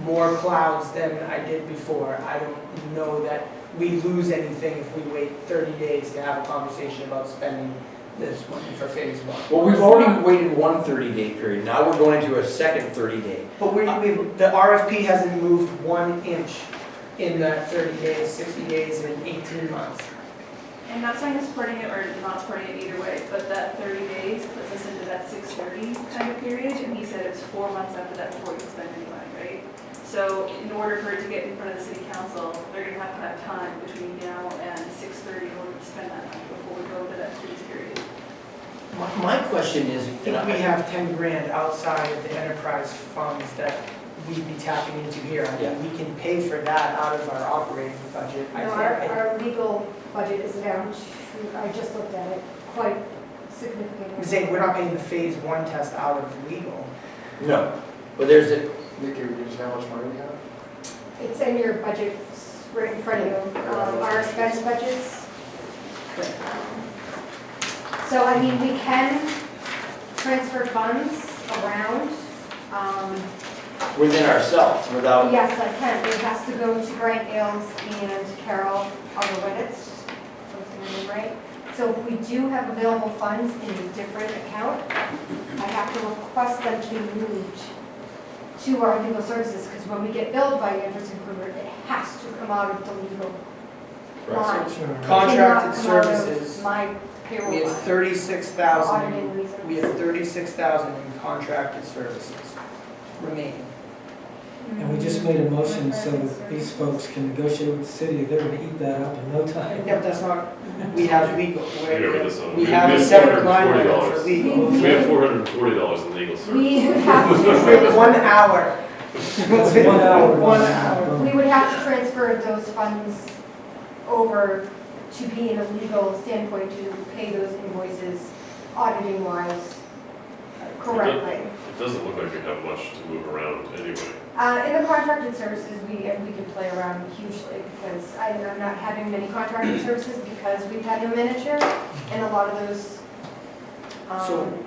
more clouds than I did before. I don't know that we lose anything if we wait 30 days to have a conversation about spending this money for phase one. Well, we've already waited one 30-day period. Now we're going into a second 30-day. But the RFP hasn't moved 1 inch in that 30 days, 60 days, and 18 months. And not saying it's supporting it or not supporting it either way, but that 30 days puts us into that 630 kind of period, and he said it's 4 months after that before you can spend any money, right? So in order for it to get in front of the city council, they're gonna have to have time between now and 6:30 in order to spend that money before we go into that freeze period. My question is, I think we have 10 grand outside of the enterprise funds that we'd be tapping into here. I mean, we can pay for that out of our operating budget. I No, think. our legal budget is down to, I just looked at it, quite significantly. I'm saying we're not paying the phase one test out of legal. no, but there's a, Nikki, would you just how much money we have? It's in your budget, right in front of you, our expense budgets. So, I mean, we can transfer funds around. within ourselves without, Yes, I can. It has to go to Grant Ailes and Carol Alderwitz, right? So if we do have available funds in a different account, I have to request them to be moved to our legal services, because when we get billed by Anderson Kruger, it has to come out of the legal line. It cannot Contracted come out of services, my payroll we have line. 36,000, Auditing reasons. we have 36,000 in contracted services remaining. And we just made a motion so that these folks can negotiate with the city, they're gonna eat that up in no time. Yep, that's not, we have legal, Remember this one. we have a separate line item for $440. legal. We have $440 in legal service. We would have to, For 1 hour. 1 hour. 1 hour. we would have to transfer those funds over to be in a legal standpoint to pay those invoices auditing wise correctly. It doesn't look like we have much to move around anyway. In the contracted services, we can play around hugely, because I'm not having many contracted services because we've had no manager, and a lot of those, So,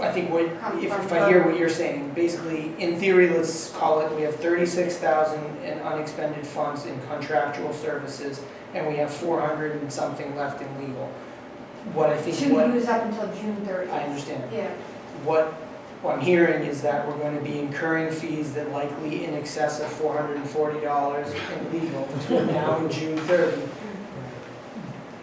I think what, come if from I hear what you're saying, basically, in theory, let's call it, we have 36,000 in unexpended funds in contractual services, and we have 400 and something left in legal. What I think, to what, use up until June 30th. I understand. Yeah. What I'm hearing is that we're going to be incurring fees that likely in excess of $440 in legal between now and June 30.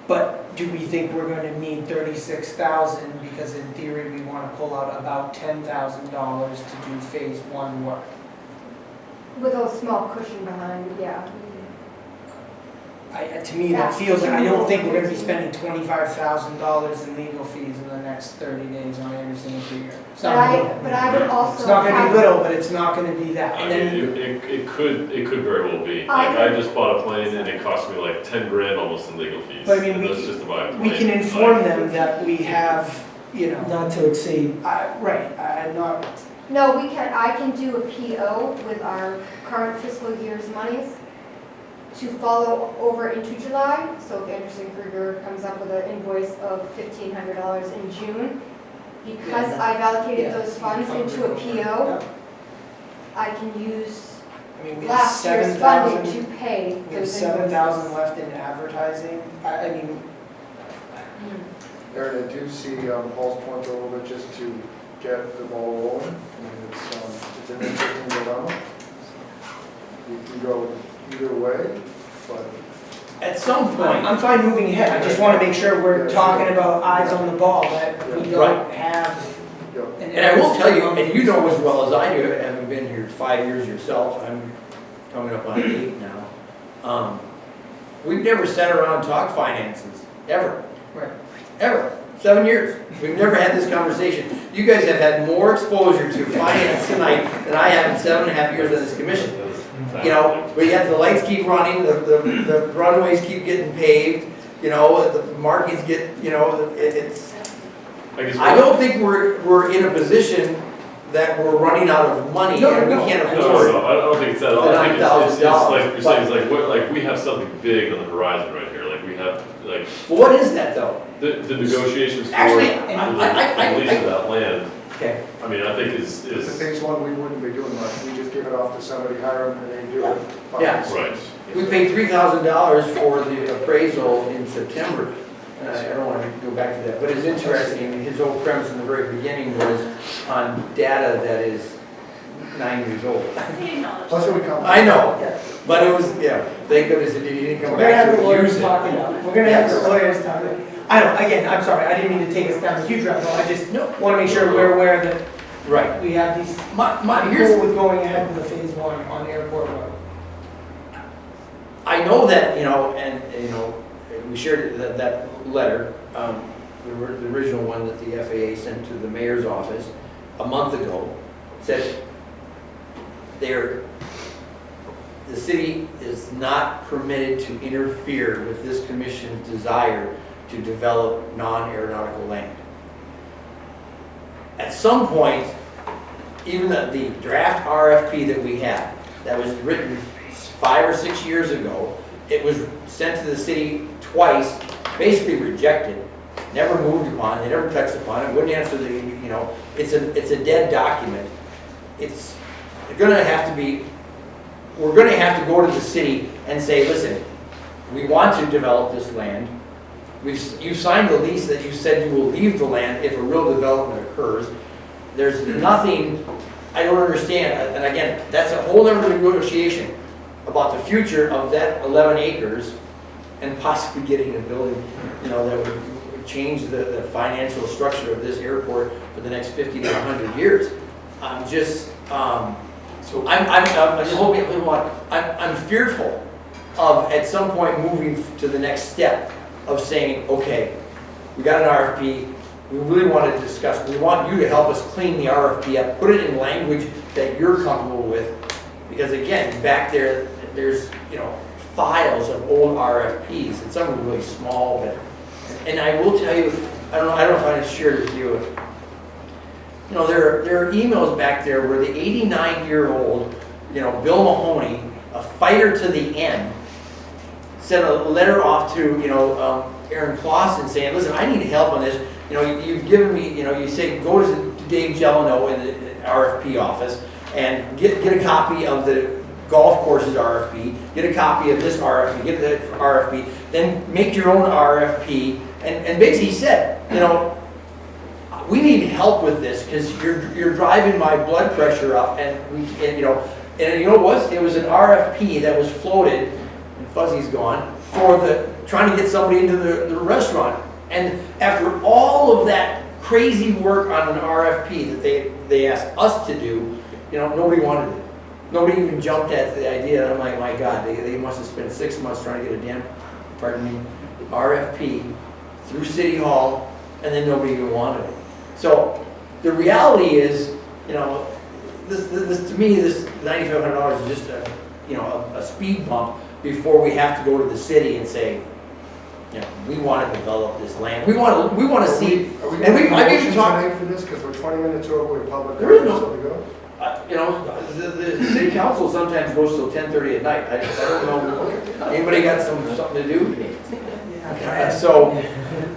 But do we think we're going to need 36,000 because in theory we want to pull out about $10,000 to do phase one work? With a small cushion behind, yeah. To me, that feels like, I don't think we're gonna be spending $25,000 in legal fees in the next 30 days on Anderson and Krieger. It's But not gonna be- but I would also. It's not gonna have- be little, but it's not gonna be that. I And mean, then, it could very well be. I Like, I could- just bought a plane and it cost me like 10 grand almost in legal fees. But I mean, And we that's can- just to buy a plane. we can inform Like, them that we have, you know, Not to exceed. right, I'm not, No, I can do a PO with our current fiscal year's monies to follow over into July. So if Anderson Kruger comes up with an invoice of $1,500 in June, because Yeah. I've allocated Yeah. those funds into a PO, I can use I mean, we have last year's funding 7,000, to pay we have those 7,000 invoices. left in advertising. I mean, Aaron, I do see Paul's point a little bit, just to get the ball rolling. I mean, it's an interesting dilemma. You can go either way, but At some point, I'm fine moving ahead, I just wanna make sure we're talking about eyes on the ball, that we don't Right. have you know, an. and I will tell you, and you know as well as I do, having been here 5 years yourself, I'm coming up on 8 now. We've never sat around and talked finances, ever. Right. Ever. 7 years. We've never had this conversation. You guys have had more exposure to finance tonight than I have in 7.5 years on this commission. You know, we have the lights keep running, the runways keep getting paved, you know, the markets get, you know, it's, I don't think we're in a position that we're running out of money and we can't No, afford. I don't think it's that. The I think it's $9,000, like you're saying, it's like, like we have something big on the horizon right here. Like we have, like, Well, what is that though? the negotiations for Actually, the lease of that land. Okay. I mean, I think is the phase one, we wouldn't be doing much. We just give it off to somebody, hire them, and they do it. Yeah. right. We paid $3,000 for the appraisal in September. And I don't want to go back to that, but it's interesting, his whole premise in the very beginning was on data that is 9 years old. He acknowledged. Plus it would come. I know, but it was, yeah, thank goodness it didn't come We're gonna back have to the lawyers use it. talking about it. We're gonna have the lawyers talking. I don't, again, I'm sorry, I didn't mean to take us down a huge rabbit hole, I just wanna make sure we're aware that Right. we have these, I'm Here's, cool with going ahead with the phase one on Airport Road. I know that, you know, and, you know, we shared that letter, the original one that the FAA sent to the mayor's office a month ago, said the city is not permitted to interfere with this commission's desire to develop non-aeronautical land. At some point, even the draft RFP that we have, that was written 5 or 6 years ago, it was sent to the city twice, basically rejected, never moved upon, they never touched upon it, wouldn't answer the, you know, it's a dead document. It's gonna have to be, we're gonna have to go to the city and say, listen, we want to develop this land. You've signed the lease that you said you will leave the land if a real development occurs. There's nothing, I don't understand, and again, that's a whole other negotiation about the future of that 11 acres and possibly getting a building, you know, that would change the financial structure of this airport for the next 50 to 100 years. I'm just, I'm fearful of at some point moving to the next step of saying, okay, we got an RFP, we really want to discuss, we want you to help us clean the RFP up, put it in language that you're comfortable with, because again, back there, there's, you know, files of old RFPs, and some are really small, but, and I will tell you, I don't know if I shared with you, you know, there are emails back there where the 89-year-old, you know, Bill Mahoney, a fighter to the end, sent a letter off to, you know, Aaron Clausen saying, listen, I need help on this. You know, you've given me, you know, you say, go to Dave Jeleno in the RFP office and get a copy of the golf course's RFP, get a copy of this RFP, get the RFP, then make your own RFP. And basically he said, you know, we need help with this because you're driving my blood pressure up, and you know what? It was an RFP that was floated, and Fuzzy's gone, for trying to get somebody into the restaurant. And after all of that crazy work on an RFP that they asked us to do, you know, nobody wanted it. Nobody even jumped at the idea. I'm like, my God, they must have spent 6 months trying to get a damn pardon me, RFP through City Hall, and then nobody even wanted it. So the reality is, you know, this to me, this $9,500 is just a, you know, a speed bump before we have to go to the city and say, you know, we want to develop this land. We want to see. Are we And going we- to I've motion even talked- tonight for this, because we're 20 minutes over with public There is comment, no- so we go? You know, the city council sometimes goes till 10:30 at night. I don't know, anybody got something to do? So,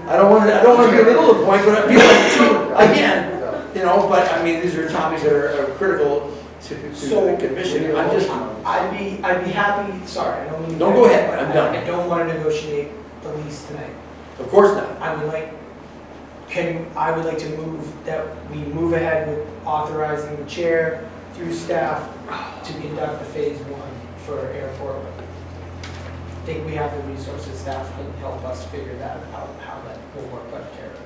I don't want to belittle the point, but people, again, you know, but I mean, these are topics that are critical to the commission. I'm just, I'd be happy, sorry, I don't mean to. No, go ahead, but I'm done. I don't want to negotiate the lease tonight. of course not. I would like to move that we move ahead with authorizing the chair through staff to conduct the phase one for airport. I think we have the resources, staff can help us figure that out, how that will work budgetarily.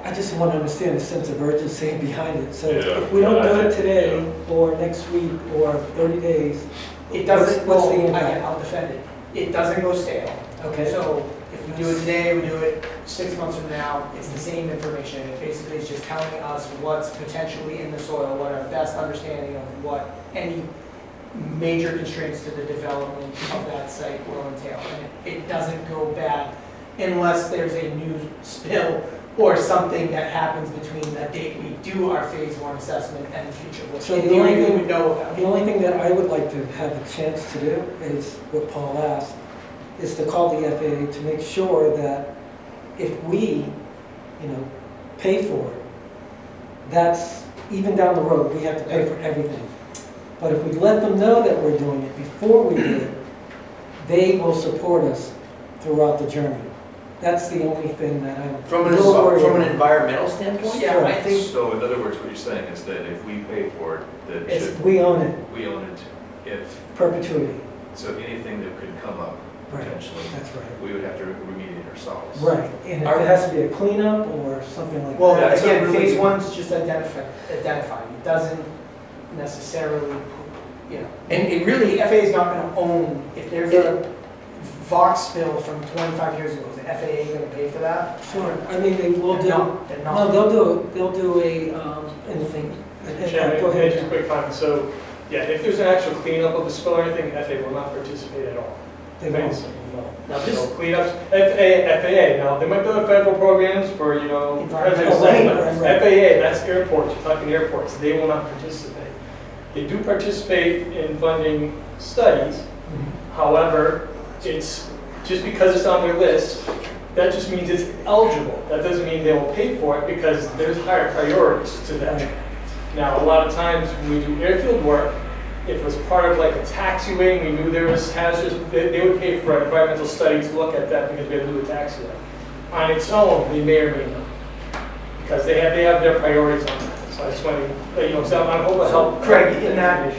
I just want to understand the sense of urgency behind it. So Yeah. if we don't do it today, or next week, or 30 days, It doesn't, What's the well, impact? again, I'll defend it. It doesn't go stale. okay? So if we do it today, we do it 6 months from now, it's the same information. It basically is just telling us what's potentially in the soil, what our best understanding of what any major constraints to the development of that site will entail. And it doesn't go bad unless there's a new spill or something that happens between the date we do our phase one assessment and the future, which So in the only theory we thing- would know about. The only thing that I would like to have a chance to do is what Paul asked, is to call the FAA to make sure that if we, you know, pay for it, that's, even down the road, we have to pay for everything. But if we let them know that we're doing it before we do it, they will support us throughout the journey. That's the only thing that I'm From a little worried an about. environmental standpoint? Yeah, I think So in other words, what you're saying is that if we pay for it, then It's, should, we own it, we own it. If, perpetuity. so anything that could come up Right, potentially, that's right. we would have to remediate ourselves. Right, and if it has to be a cleanup or something like that. Well, That's a again, really- phase one's just identified. It doesn't necessarily, you know. And it really, The FAA is not gonna own, if there's a Vox spill from 25 years ago, is the FAA gonna pay for that? Sure, I mean, they will do, They're no, not. they'll do a, anything. Chairman, Go ahead. just a quick comment. So, yeah, if there's an actual cleanup of the spill or anything, FAA will not participate at all. They won't. now So this, cleanups, FAA, now, they might do federal programs for, you know, Environmental, president's right, assessment. right. FAA, that's airports, you're talking airports, they will not participate. They do participate in funding studies, however, it's, just because it's on their list, that just means it's eligible. That doesn't mean they will pay for it because there's higher priorities to that. Now, a lot of times when we do airfield work, if it was part of like a taxiway, and we knew there was hazards, they would pay for an environmental study to look at that because we had to do a taxiway. On its own, they may or may not, because they have their priorities on that. So I just want to, let you know, so I'm hoping to help. Craig, in that-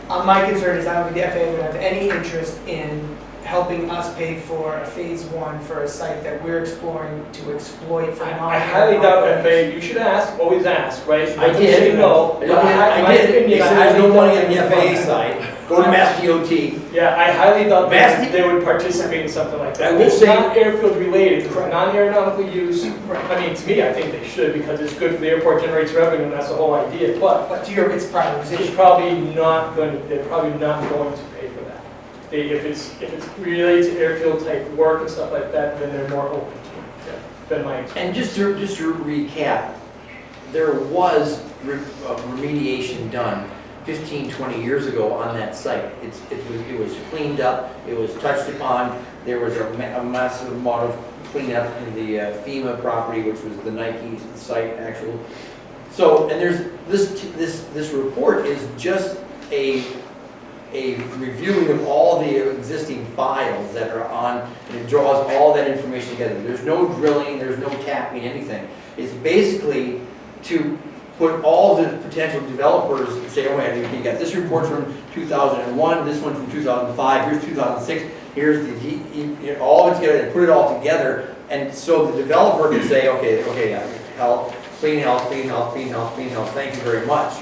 My concern is I don't think the FAA would have any interest in helping us pay for a phase one for a site that we're exploring to exploit for non. I highly doubt FAA, you should ask, always ask, right? I Don't did. say no. I My did, opinion, they I said there's highly no money on doubt the FAA side, go to Mass DOT. Yeah, I highly doubt Mass that they would participate in something like I that. will It's say- not airfield related, it's non-aeronautical use. I mean, to me, I think they should because it's good for the airport, generates revenue, and that's the whole idea. But To your, it's it's prioritization. probably not going to, they're probably not going to pay for that. If it's related to airfield type work and stuff like that, then they're more open to it. Yeah, been my experience. And just to recap, there was remediation done 15, 20 years ago on that site. It was cleaned up, it was touched upon, there was a massive amount of cleanup in the FEMA property, which was the Nike site actual. So, and there's, this report is just a reviewing of all the existing files that are on, and it draws all that information together. There's no drilling, there's no tapping, anything. It's basically to put all the potential developers and say, oh, wait, you got this report from 2001, this one from 2005, here's 2006, here's the, all of it together, and put it all together, and so the developer can say, okay, health, clean health, clean health, clean health, clean health, thank you very much.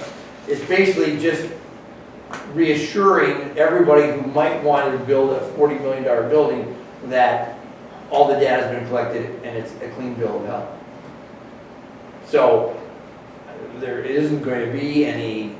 It's basically just reassuring everybody who might want to build a $40 million building that all the data's been collected and it's a clean bill of health. So there isn't going to be any,